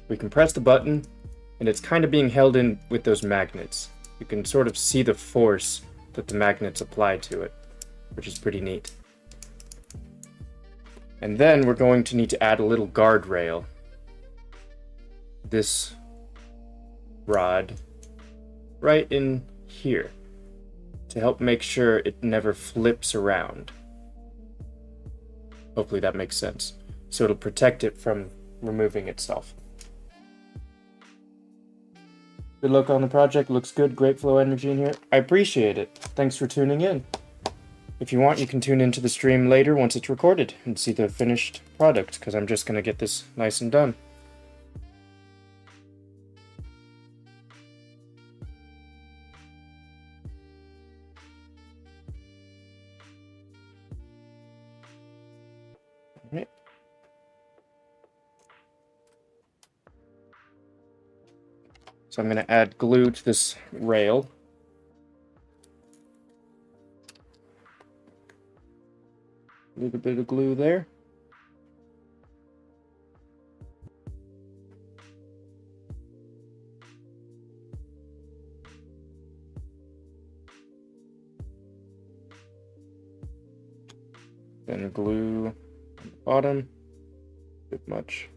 we can press the button, and it's kind of being held in with those magnets. You can sort of see the force that the magnets apply to it, which is pretty neat. And then we're going to need to add a little guardrail. This rod right in here to help make sure it never flips around. Hopefully that makes sense. So it'll protect it from removing itself. Good luck on the project. Looks good. Great flow energy in here. I appreciate it. Thanks for tuning in. If you want, you can tune into the stream later once it's recorded and see the finished product, because I'm just going to get this nice and done. All right. So I'm going to add glue to this rail. A little bit of glue there. Then glue on the bottom. Bit much.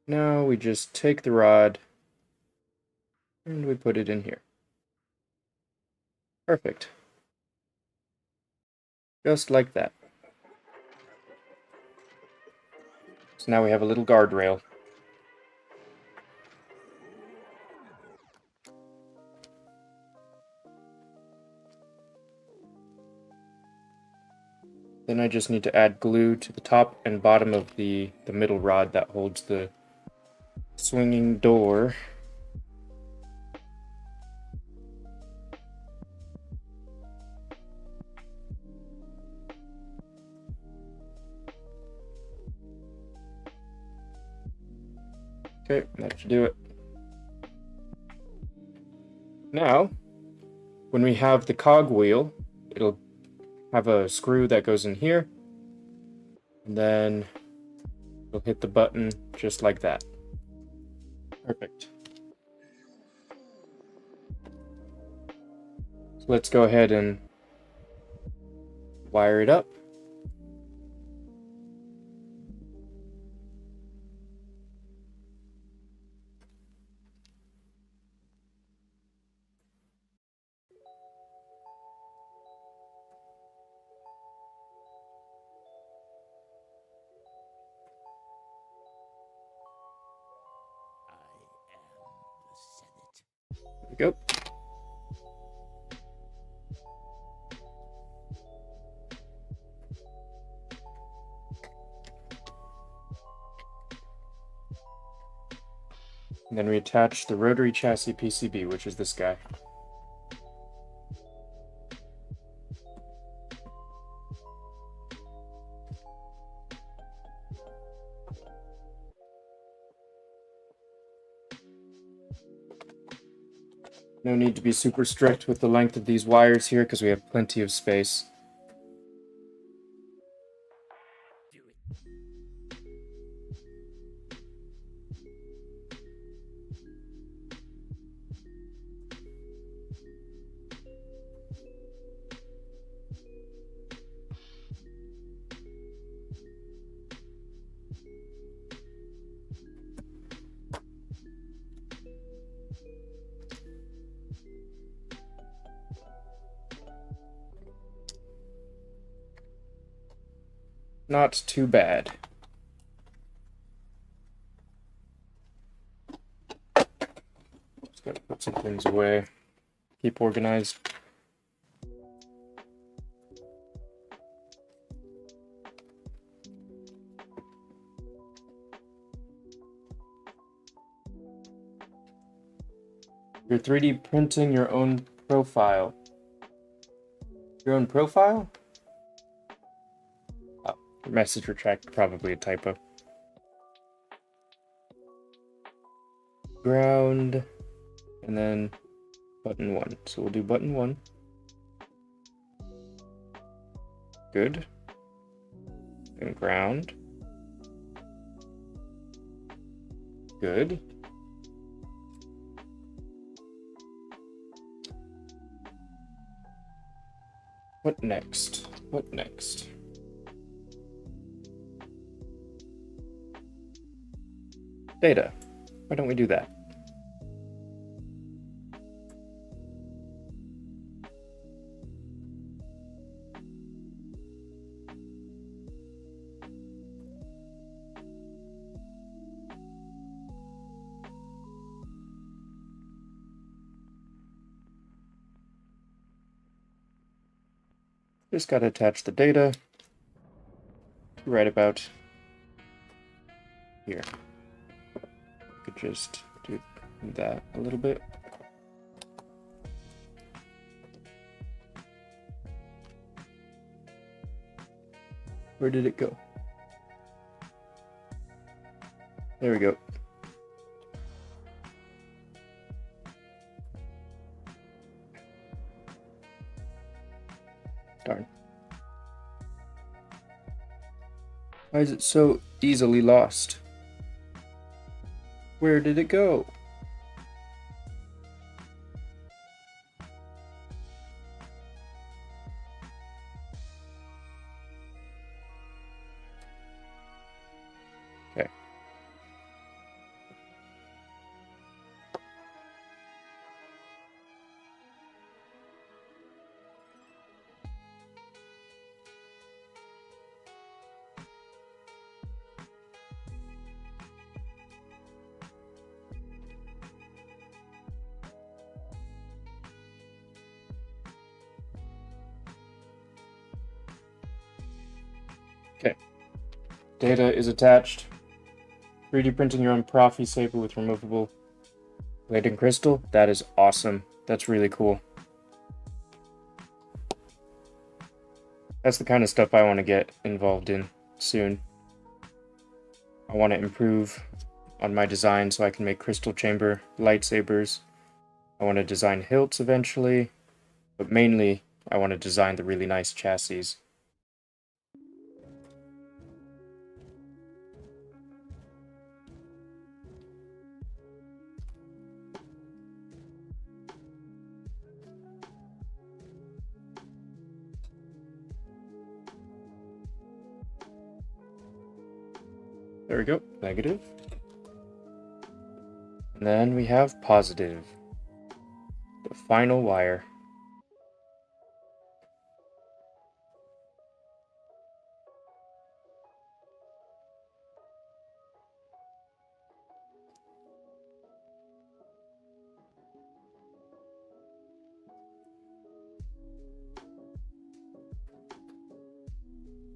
Now we just take the rod and we put it in here. Perfect. Just like that. So now we have a little guardrail. Then I just need to add glue to the top and bottom of the middle rod that holds the swinging door. Okay, that should do it. Now, when we have the cog wheel, it'll have a screw that goes in here, and then it'll hit the button just like that. Perfect. So let's go ahead and wire it up. There we go. And then we attach the rotary chassis PCB, which is this guy. No need to be super strict with the length of these wires here because we have plenty of space. Not too bad. Just gotta put some things away. Keep organized. You're 3D printing your own profile. Your own profile? Oh, message retract, probably a typo. Ground, and then button 1. So we'll do button 1. Good. And ground. Good. What next? What next? Data. Why don't we do that? Just got to attach the data to right about here. Could just do that a little bit. Where did it go? There we go. Darn. Why is it so easily lost? Where did it go? Okay. Okay. Data is attached. 3D printing your own Profi saber with removable blade and crystal. That is awesome. That's really cool. That's the kind of stuff I want to get involved in soon. I want to improve on my design so I can make crystal chamber lightsabers. I want to design hilts eventually, but mainly I want to design the really nice chassis. There we go, negative. And then we have positive. The final wire.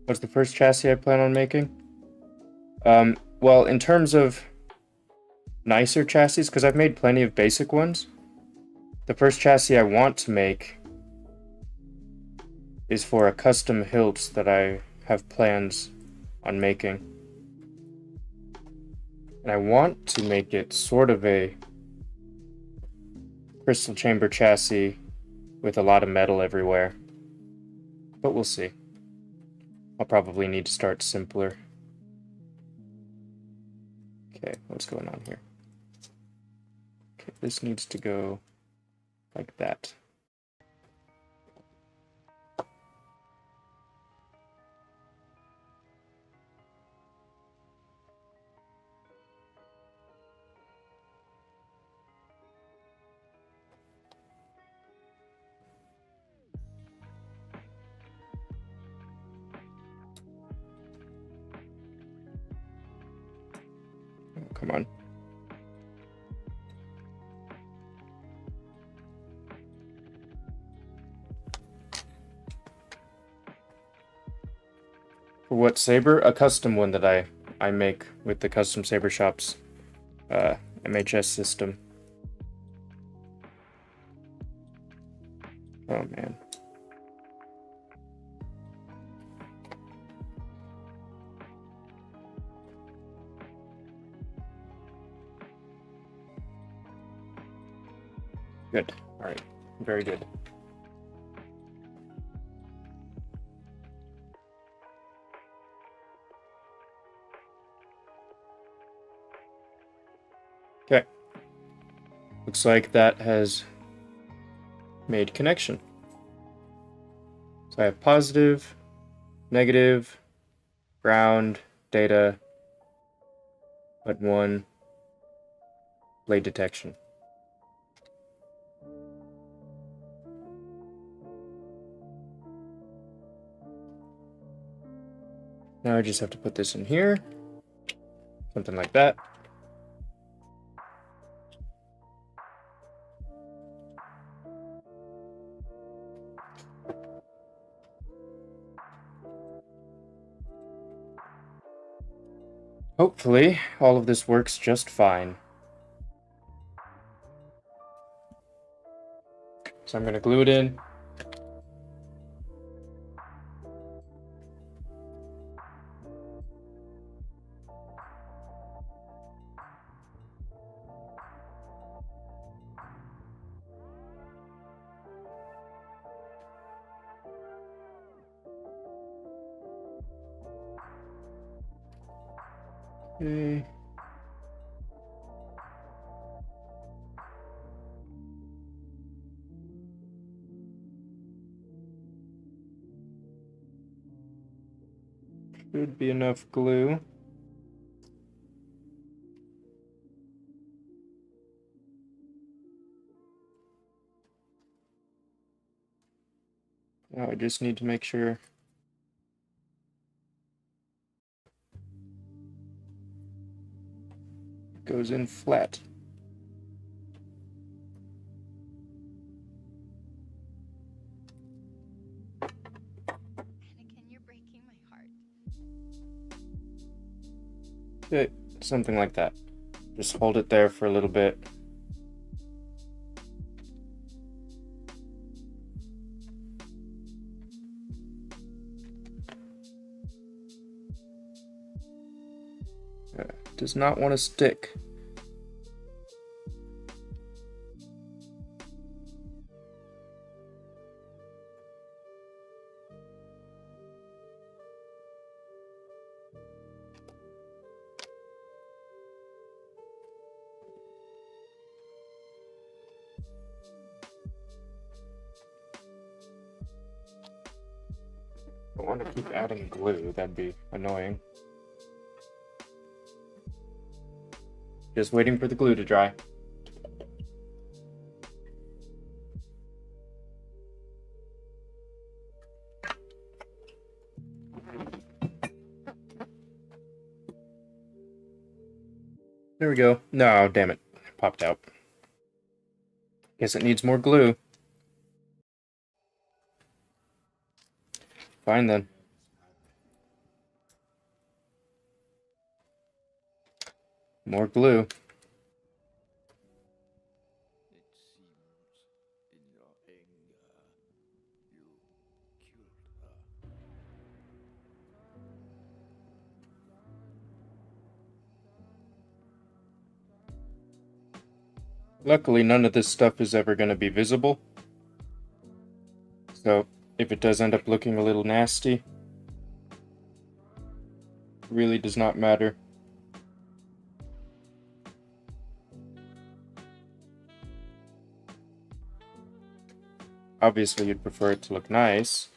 What's the first chassis I plan on making? Well, in terms of nicer chassis, because I've made plenty of basic ones, the first chassis I want to make is for a custom hilt that I have plans on making. And I want to make it sort of a crystal chamber chassis with a lot of metal everywhere. But we'll see. I'll probably need to start simpler. Okay, what's going on here? Okay, this needs to go like that. Oh, come on. For what saber? A custom one that I make with the Custom Saber Shop's MHS system. Oh man. Good. Alright. Very good. Okay. Looks like that has made connection. So I have positive, negative, ground, data, but one, blade detection. Now I just have to put this in here, something like that. Hopefully, all of this works just fine. So I'm going to glue it in. Okay. Should be enough glue. Now I just need to make sure it goes in flat. Anakin, you're breaking my heart. Okay, something like that. Just hold it there for a little bit. Does not want to stick. I don't want to keep adding glue, that'd be annoying. Just waiting for the glue to dry. There we go. No, damn it. It popped out. Guess it needs more glue. Fine then. More glue. It seems in your anger you killed her. Luckily, none of this stuff is ever going to be visible. So, if it does end up looking a little nasty, it really does not matter. Obviously, you'd prefer it to look nice.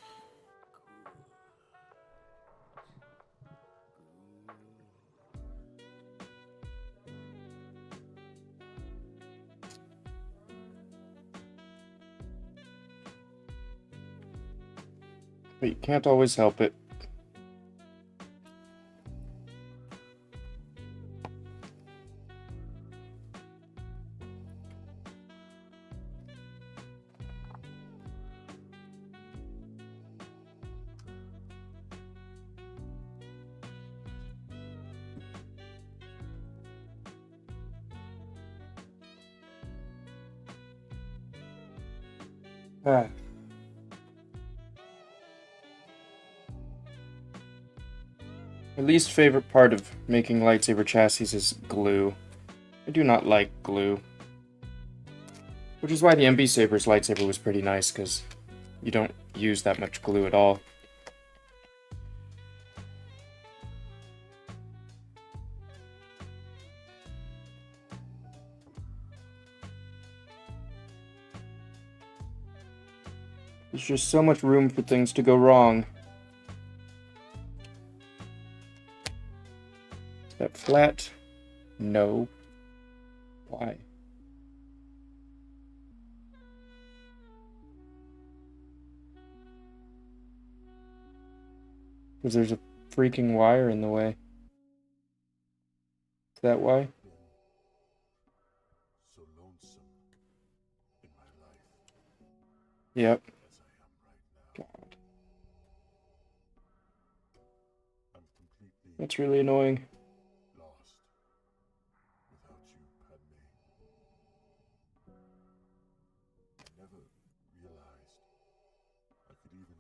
But you can't always help it. Ah. My least favorite part of making lightsaber chassis is glue. I do not like glue. Which is why the MB Saber's lightsaber was pretty nice, because you don't use that much glue at all. There's just so much room for things to go wrong. Is that flat? No. Why? Because there's a freaking wire in the way. Is that why? So lonesome in my life Yep. as I am right now. God. I'm completely That's really annoying. lost without you, Padme. I never realized I could even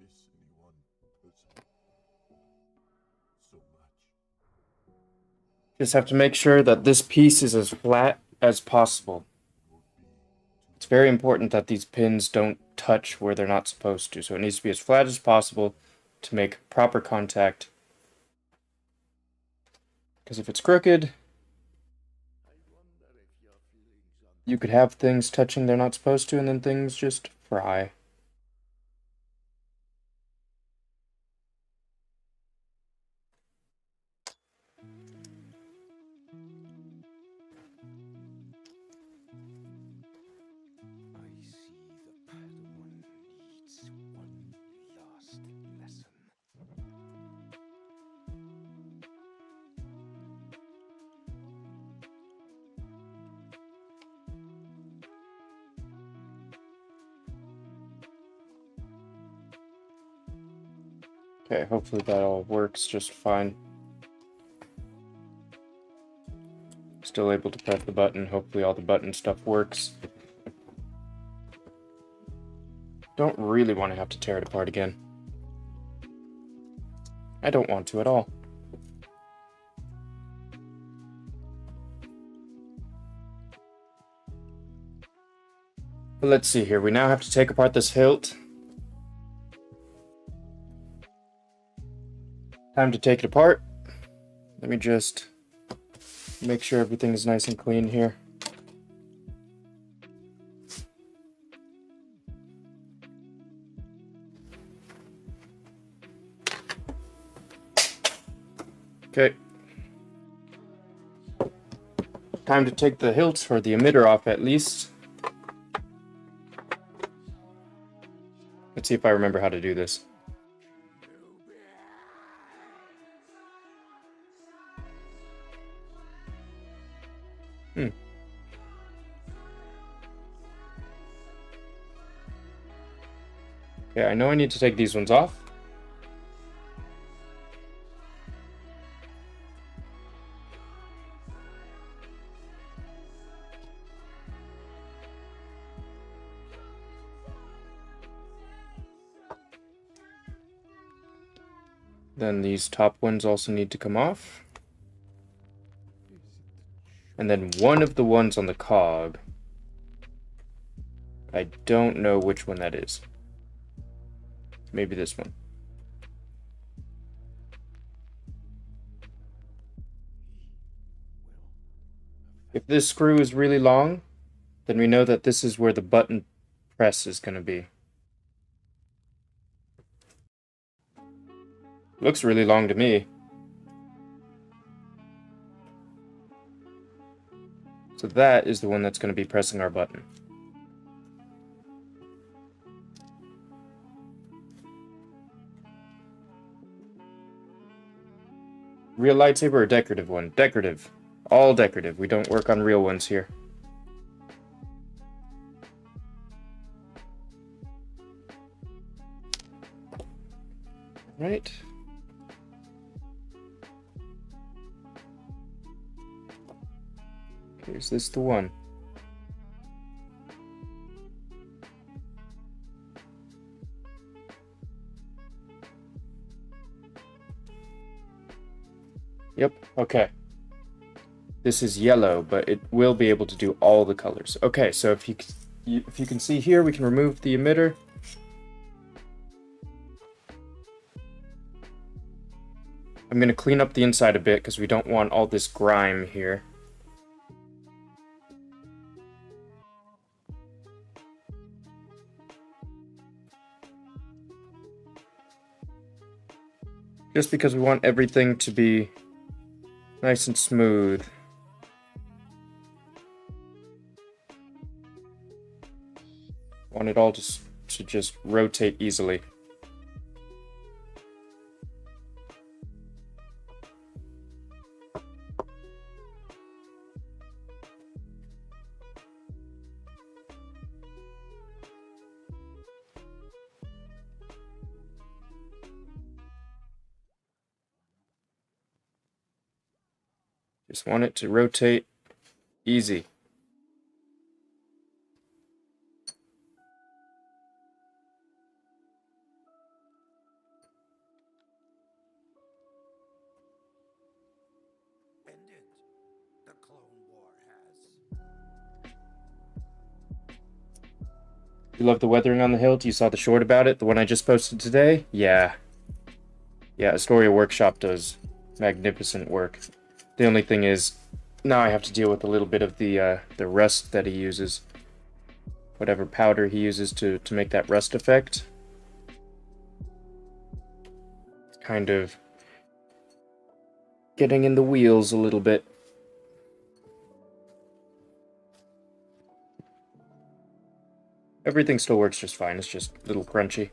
miss any one person so much. Just have to make sure that this piece is as flat as possible. Would be It's very important that these pins don't touch where they're not supposed to, so it needs to be as flat as possible to make proper contact. Because if it's crooked, you could have things touching they're not supposed to, and then things just fry. I see the Padawan needs one last lesson. Okay, hopefully that all works just fine. Still able to press the button. Hopefully all the button stuff works. Don't really want to have to tear it apart again. I don't want to at all. But let's see here. We now have to take apart this hilt. Time to take it apart. Let me just make sure everything is nice and clean here. Okay. Time to take the hilt or the emitter off at least. Let's see if I remember how to do this. Okay, I know I need to take these ones off. Then these top ones also need to come off. And then one of the ones on the cog. I don't know which one that is. Maybe this one. If this screw is really long, then we know that this is where the button press is going to be. Looks really long to me. So that is the one that's going to be pressing our button. Real lightsaber or decorative one? Decorative. All decorative. We don't work on real ones here. Right. Okay, is this the one? Yep, okay. This is yellow, but it will be able to do all the colors. Okay, so if you can see here, we can remove the emitter. I'm going to clean up the inside a bit because we don't want all this grime here. Just because we want everything to be nice and smooth. Want it all to just rotate easily. Just want it to rotate easy. Ended. The Clone War has. You love the weathering on the hilt? You saw the short about it? The one I just posted today? Yeah. Yeah, Astoria Workshop does magnificent work. The only thing is, now I have to deal with a little bit of the rust that he uses. Whatever powder he uses to make that rust effect. It's kind of getting in the wheels a little bit. Everything still works just fine, it's just a little crunchy.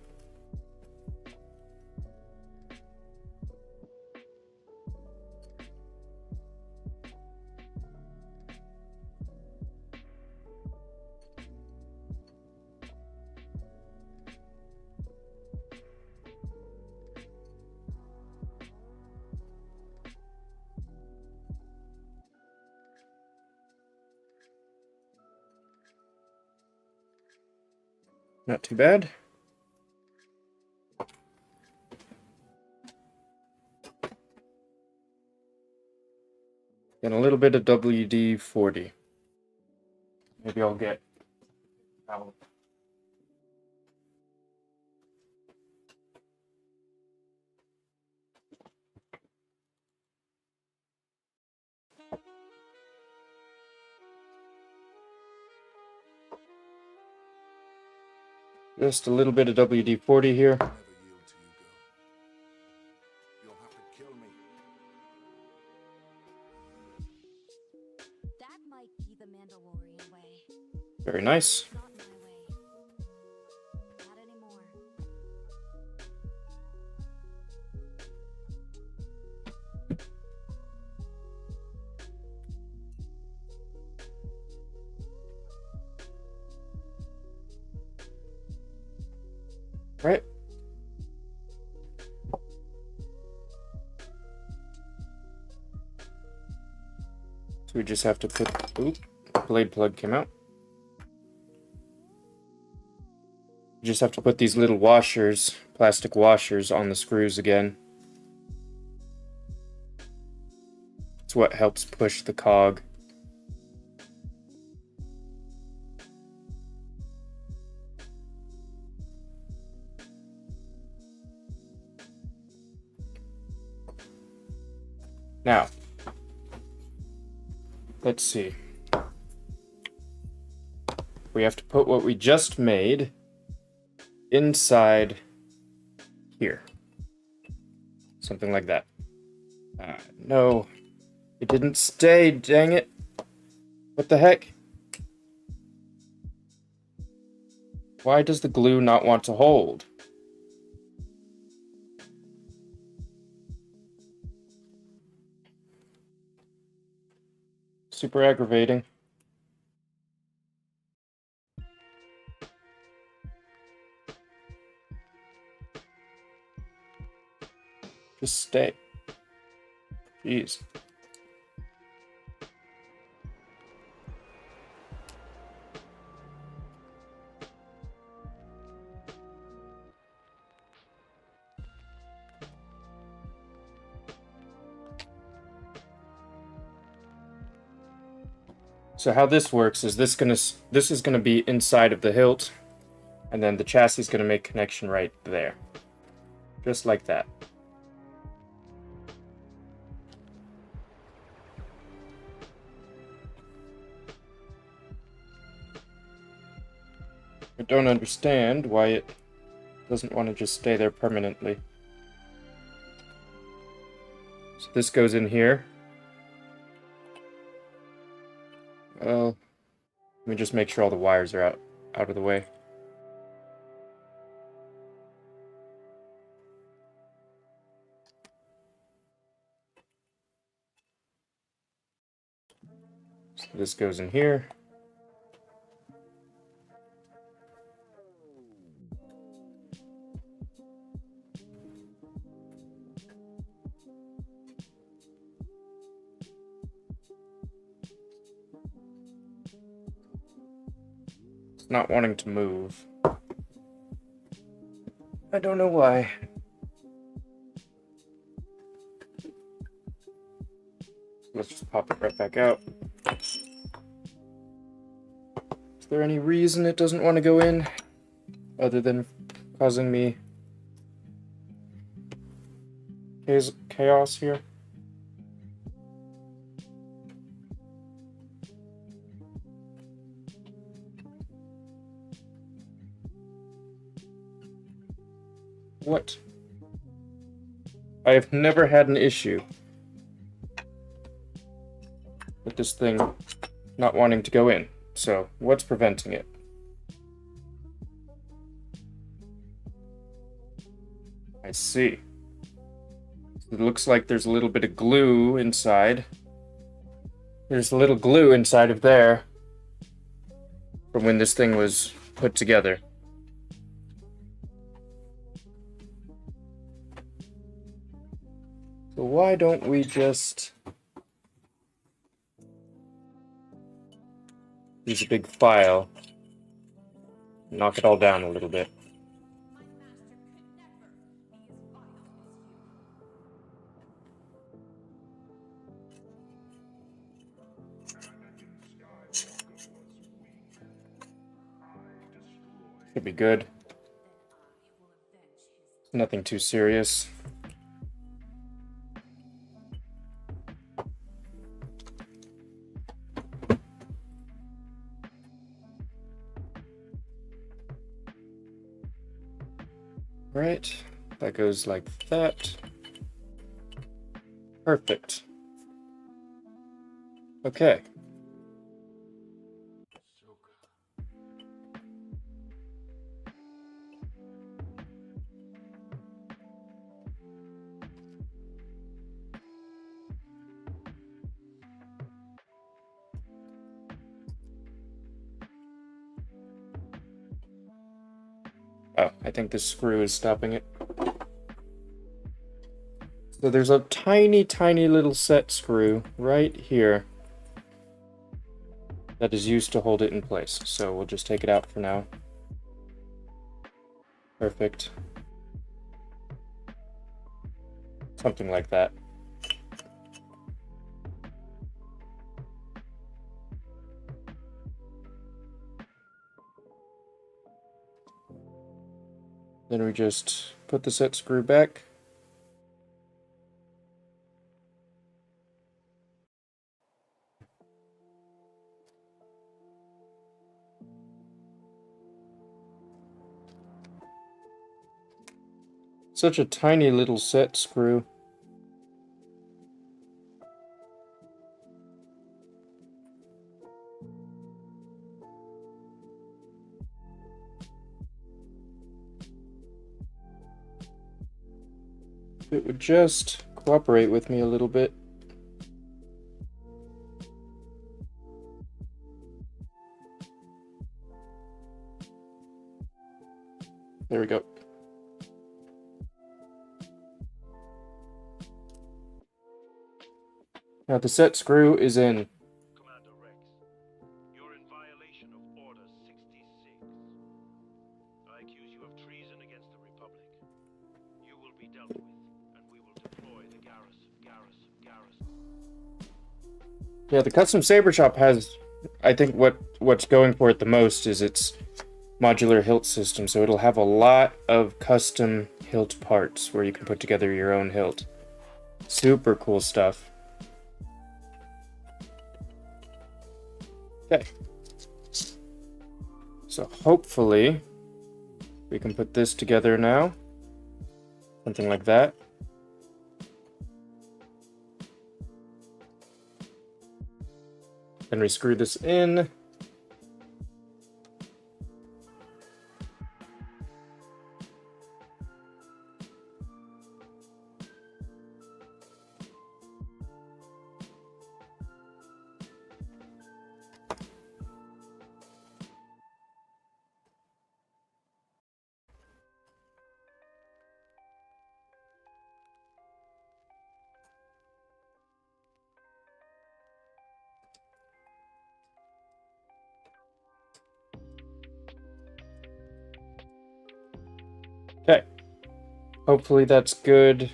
Not too bad. And a little bit of WD-40. Maybe I'll get out. Just a little bit of WD-40 here. Never yield till you go. You'll have to kill me. That might be the Mandalorian way. Very nice. Not my way. Not anymore. Right. So we just have to put... Oop, blade plug came out. You just have to put these little washers, plastic washers, on the screws again. It's what helps push the cog. Now, let's see. We have to put what we just made inside here. Something like that. No, it didn't stay, dang it. What the heck? Why does the glue not want to hold? Super aggravating. Just stay. Jeez. So how this works is this is gonna be inside of the hilt, and then the chassis is gonna make connection right there, just like that. I don't understand why it doesn't want to just stay there permanently. So this goes in here. Well, let me just make sure all the wires are out of the way. So this goes in here. It's not wanting to move. I don't know why. Let's just pop it right back out. Is there any reason it doesn't want to go in other than causing me chaos here? What? I have never had an issue with this thing not wanting to go in. So, what's preventing it? I see. It looks like there's a little bit of glue inside. There's a little glue inside of there from when this thing was put together. So why don't we just use a big file, knock it all down a little bit. Should be good. Nothing too serious. Right, that goes like that. Perfect. Okay. Oh, I think this screw is stopping it. So there's a tiny, tiny little set screw right here that is used to hold it in place. So we'll just take it out for now. Perfect. Something like that. Then we just put the set screw back. Such a tiny little set screw. If it would just cooperate with me a little bit. There we go. Now the set screw is in. Commander Rex, you're in violation of Order 66. I accuse you of treason against the Republic. You will be dealt with, and we will deploy the garrison. Yeah, the custom saber shop has, I think what's going for it the most is its modular hilt system, so it'll have a lot of custom hilt parts where you can put together your own hilt. Super cool stuff. Okay. So hopefully we can put this together now. Something like that. Then we screw this in. Okay. Hopefully that's good.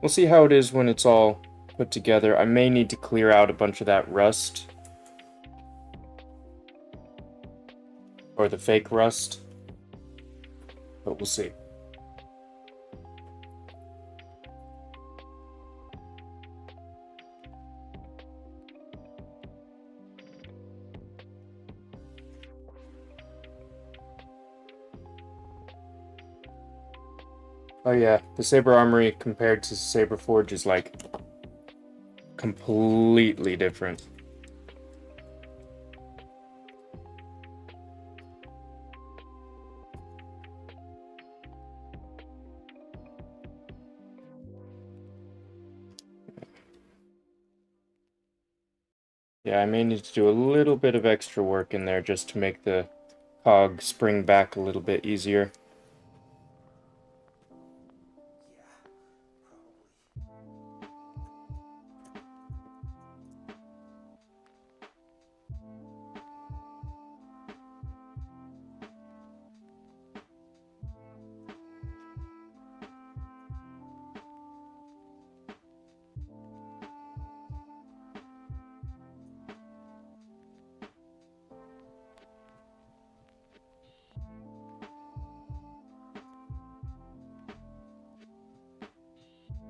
We'll see how it is when it's all put together. I may need to clear out a bunch of that rust. Or the fake rust. But we'll see. Oh yeah, the Saber Armory compared to Saber Forge is like completely different. Yeah, I may need to do a little bit of extra work in there just to make the cog spring back a little bit easier.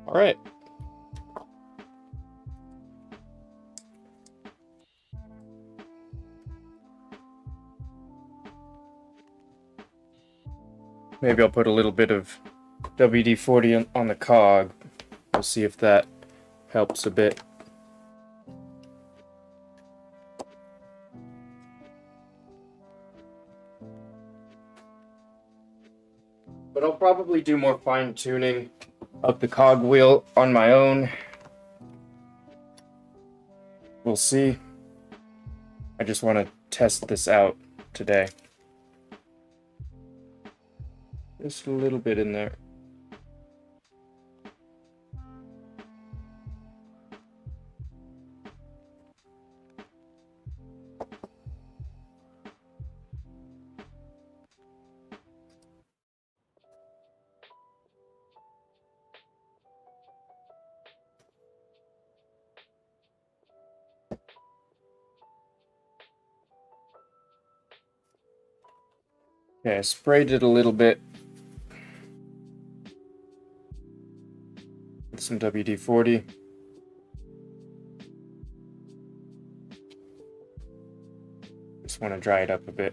All right. Maybe I'll put a little bit of WD-40 on the cog. We'll see if that helps a bit. But I'll probably do more fine-tuning of the cog wheel on my own. We'll see. I just want to test this out today. Just a little bit in there. Okay, I sprayed it a little bit with some WD-40. Just want to dry it up a bit.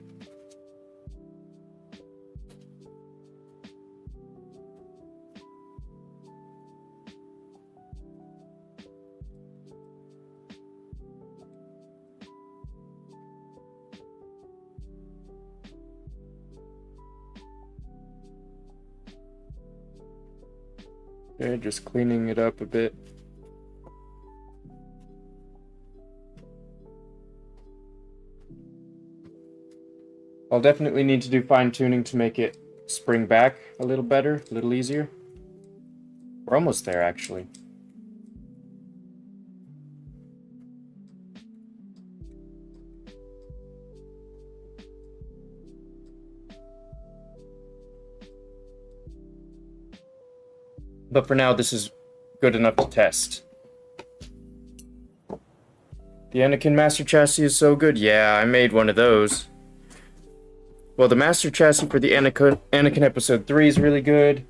Okay, just cleaning it up a bit. I'll definitely need to do fine-tuning to make it spring back a little better, a little easier. We're almost there, actually. But for now, this is good enough to test. The Anakin Master Chassis is so good. Yeah, I made one of those. Well, the Master Chassis for the Anakin Episode 3 is really good.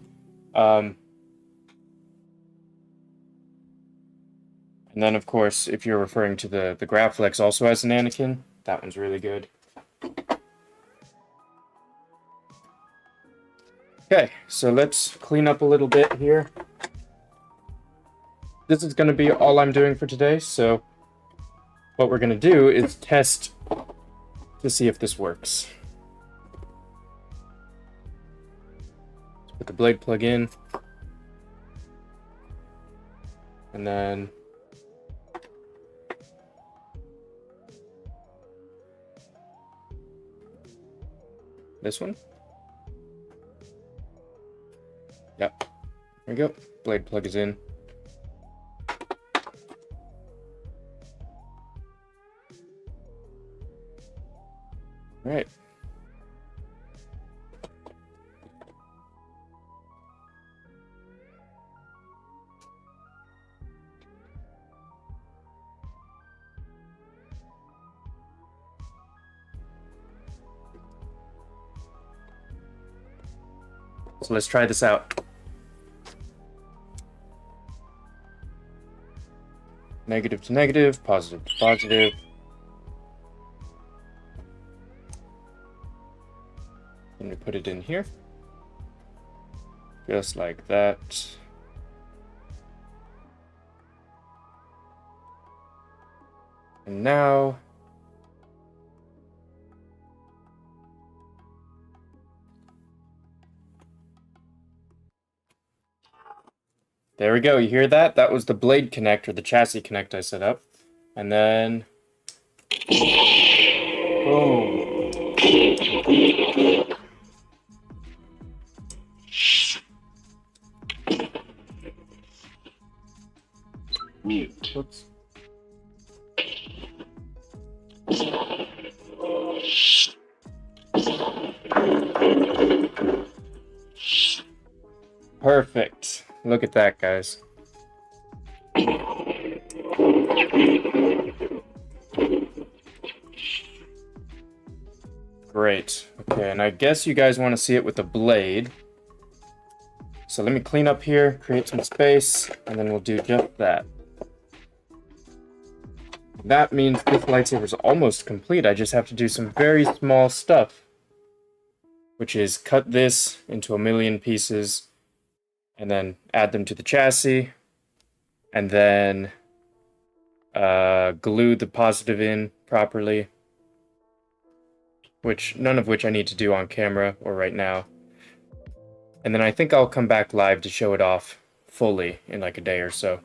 And then, of course, if you're referring to the Graflex also has an Anakin, that one's really good. Okay, so let's clean up a little bit here. This is going to be all I'm doing for today, so what we're going to do is test to see if this works. Let's put the blade plug in. And then this one. Yep. There we go. Blade plug is in. All right. So let's try this out. Negative to negative, positive to positive. Then we put it in here. Just like that. And now there we go. You hear that? That was the blade connect or the chassis connect I set up. And then boom. Mute. Oops. Perfect. Look at that, guys. Great. Okay, and I guess you guys want to see it with the blade. So let me clean up here, create some space, and then we'll do just that. That means this lightsaber is almost complete. I just have to do some very small stuff, which is cut this into 1,000,000 pieces and then add them to the chassis, and then glue the positive in properly, none of which I need to do on camera or right now. And then I think I'll come back live to show it off fully in like a day or so.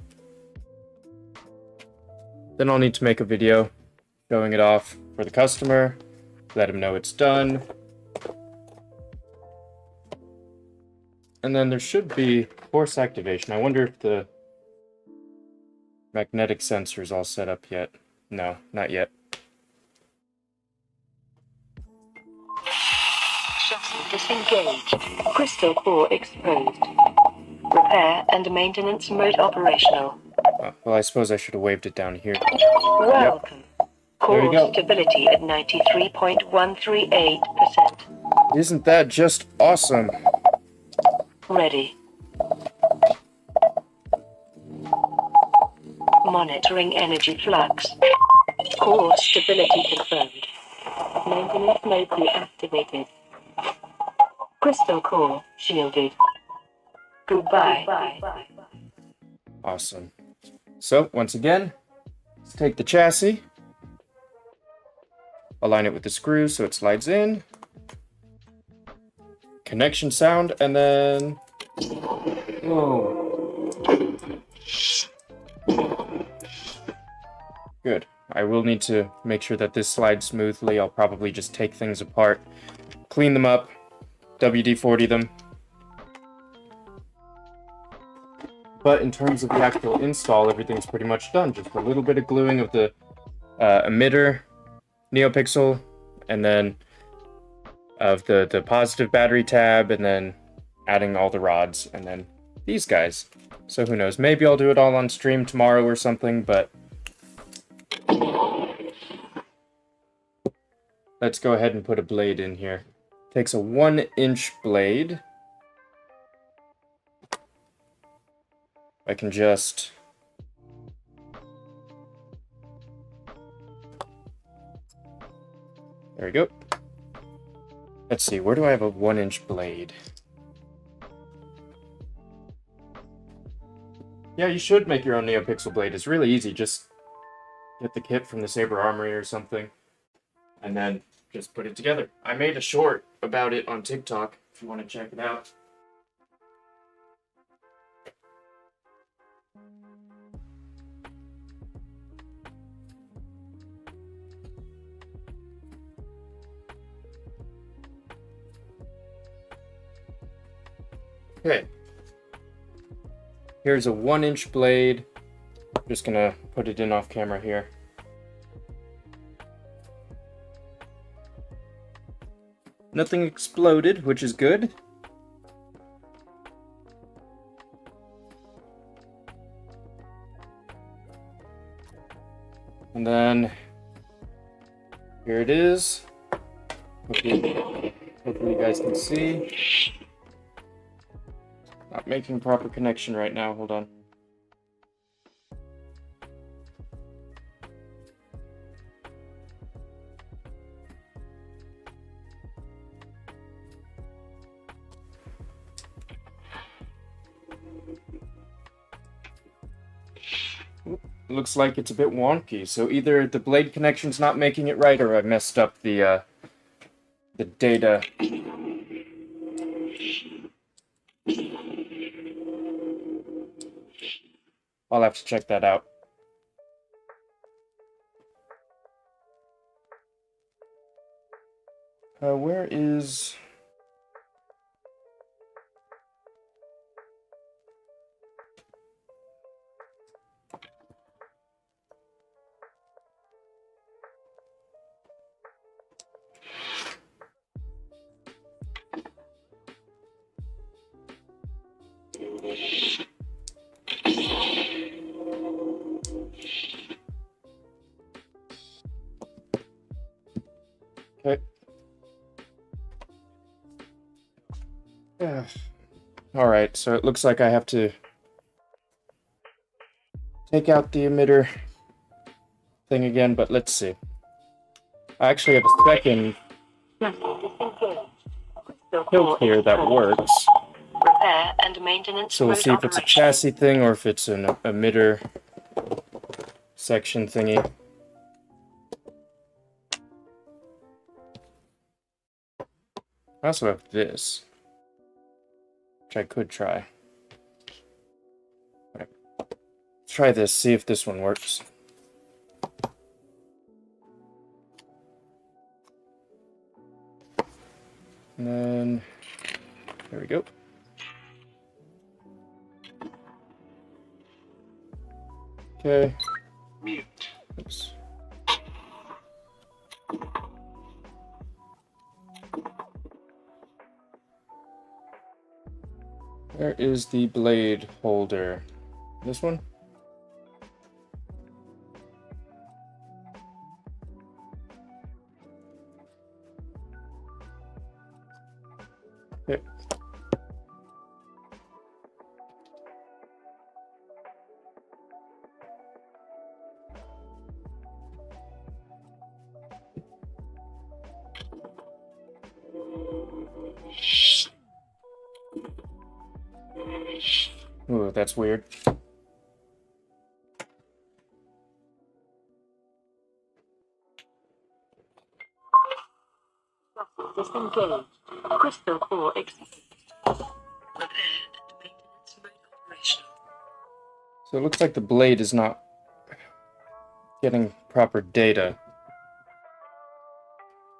Then I'll need to make a video showing it off for the customer, let him know it's done. And then there should be force activation. I wonder if the magnetic sensor is all set up yet. No, not yet. Chassis disengaged. Crystal core exposed. Repair and maintenance mode operational. Well, I suppose I should have waved it down here. Welcome. There you go. Core stability at 93.138%. Isn't that just awesome? Ready. Monitoring energy flux. Core stability confirmed. Maintenance mode deactivated. Crystal core shielded. Goodbye. Awesome. So, once again, let's take the chassis, align it with the screws so it slides in, connection sound, and then boom. Good. I will need to make sure that this slides smoothly. I'll probably just take things apart, clean them up, WD-40 them. But in terms of the actual install, everything's pretty much done. Just a little bit of gluing of the emitter, NeoPixel, and then of the positive battery tab, and then adding all the rods, and then these guys. So who knows, maybe I'll do it all on stream tomorrow or something, but let's go ahead and put a blade in here. Takes a 1-inch blade. I can just there we go. Let's see, where do I have a 1-inch blade? Yeah, you should make your own NeoPixel blade. It's really easy. Just get the kit from the Saber Armory or something, and then just put it together. I made a short about it on TikTok if you want to check it out. Okay, here's a 1-inch blade. I'm just gonna put it in off camera here. Nothing exploded, which is good. And then here it is. Hopefully you guys can see. Not making proper connection right now, hold on. looks like it's a bit wonky. So either the blade connection's not making it right, or I messed up the data. I'll have to check that out. Where is... Okay. Alright, so it looks like I have to take out the emitter thing again, but let's see. I actually have a second hilt here that works. Repair and maintenance. So we'll see if it's a chassis thing or if it's an emitter section thingy. I also have this, which I could try. Let's try this, see if this one works. And then, there we go. Okay. Mute. Oops. Where is the blade holder? This one? Okay. Ooh, that's weird. Disengaged. Crystal core exposed. Repair and maintenance mode operational. So it looks like the blade is not getting proper data.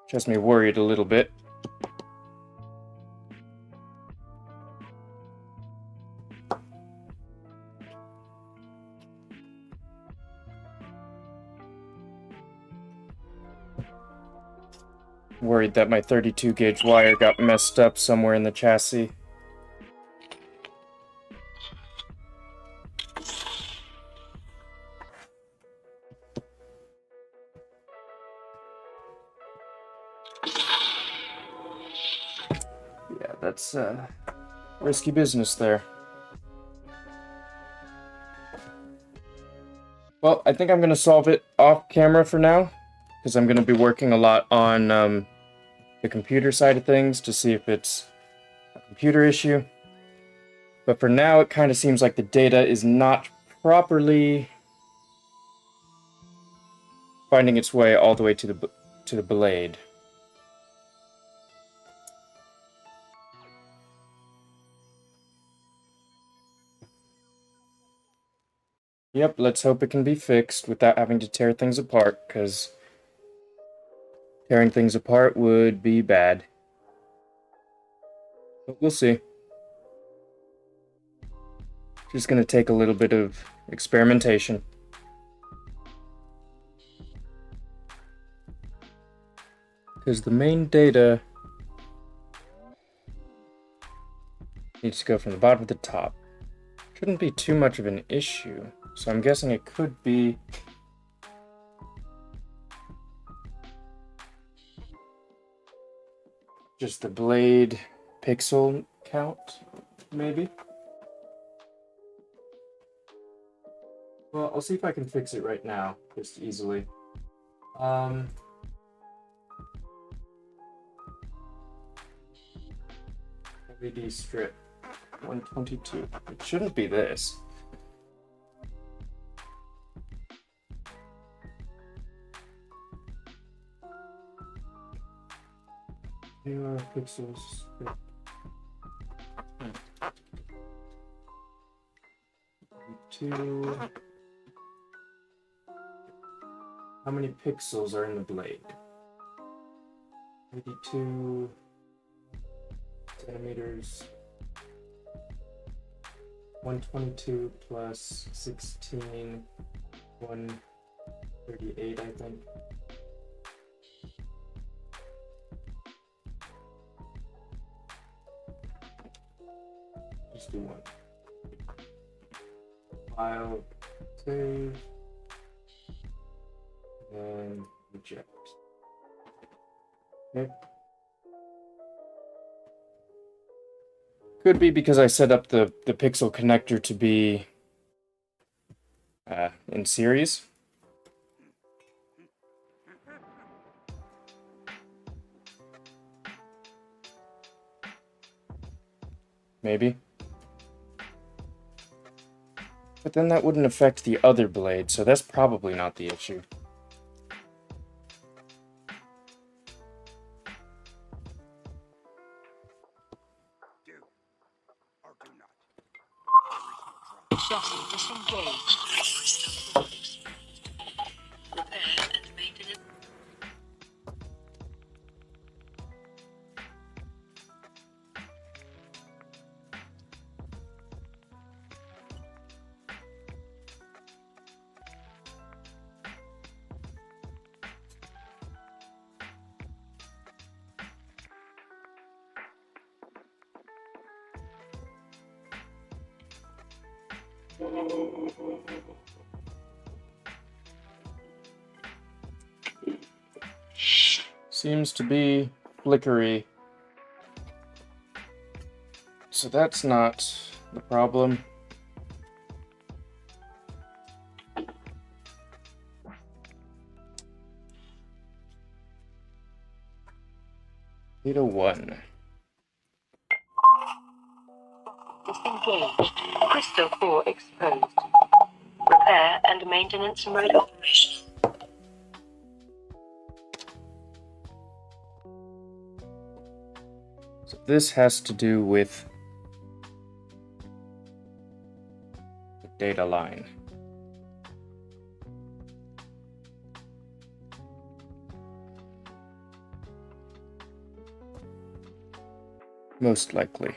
Which has me worried a little bit. Worried that my 32 gauge wire got messed up somewhere in the chassis. Yeah, that's risky business there. Well, I think I'm going to solve it off camera for now, because I'm going to be working a lot on the computer side of things to see if it's a computer issue. But for now, it kind of seems like the data is not properly finding its way all the way to the blade. Yep, let's hope it can be fixed without having to tear things apart, because tearing things apart would be bad. But we'll see. Just gonna take a little bit of experimentation. Because the main data needs to go from the bottom to the top. Shouldn't be too much of an issue. So I'm guessing it could be just the blade pixel count, maybe? Well, I'll see if I can fix it right now, just easily. LED strip 122. It shouldn't be this. Here are pixels. Two. How many pixels are in the blade? 82 centimeters. 122 plus 16. 138, I think. Let's do one. File, save, then reject. Okay. Could be because I set up the pixel connector to be in series. Maybe. But then that wouldn't affect the other blade, so that's probably not the issue. Do or do not. Chassis disengaged. Crystal 4 exposed. Repair and maintenance. Seems to be flickery. So that's not the problem. Theta 1. Disengaged. Crystal 4 exposed. Repair and maintenance mode operational. So this has to do with the data line. Most likely.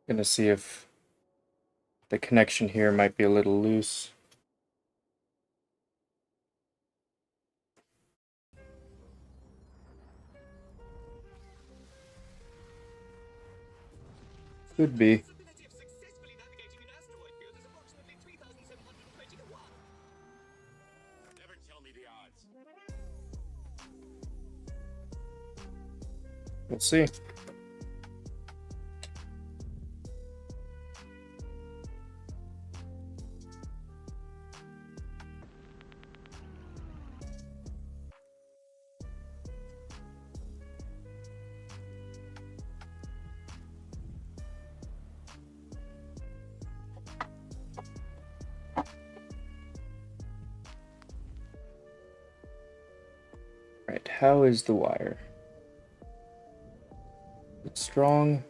Gonna see if the connection here might be a little loose. Could be. Never tell me the odds. We'll see. Right, how is the wire? It's strong.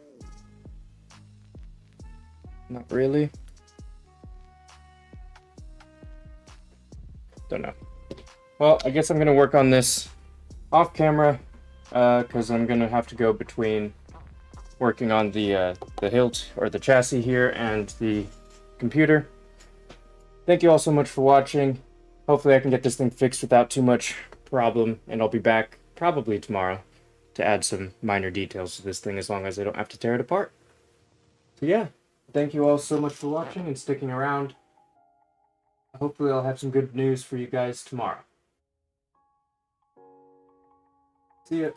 Not really. Don't know. Well, I guess I'm gonna work on this off camera, because I'm gonna have to go between working on the hilt or the chassis here and the computer. Thank you all so much for watching. Hopefully I can get this thing fixed without too much problem, and I'll be back probably tomorrow to add some minor details to this thing as long as I don't have to tear it apart. So yeah, thank you all so much for watching and sticking around. Hopefully I'll have some good news for you guys tomorrow. See ya.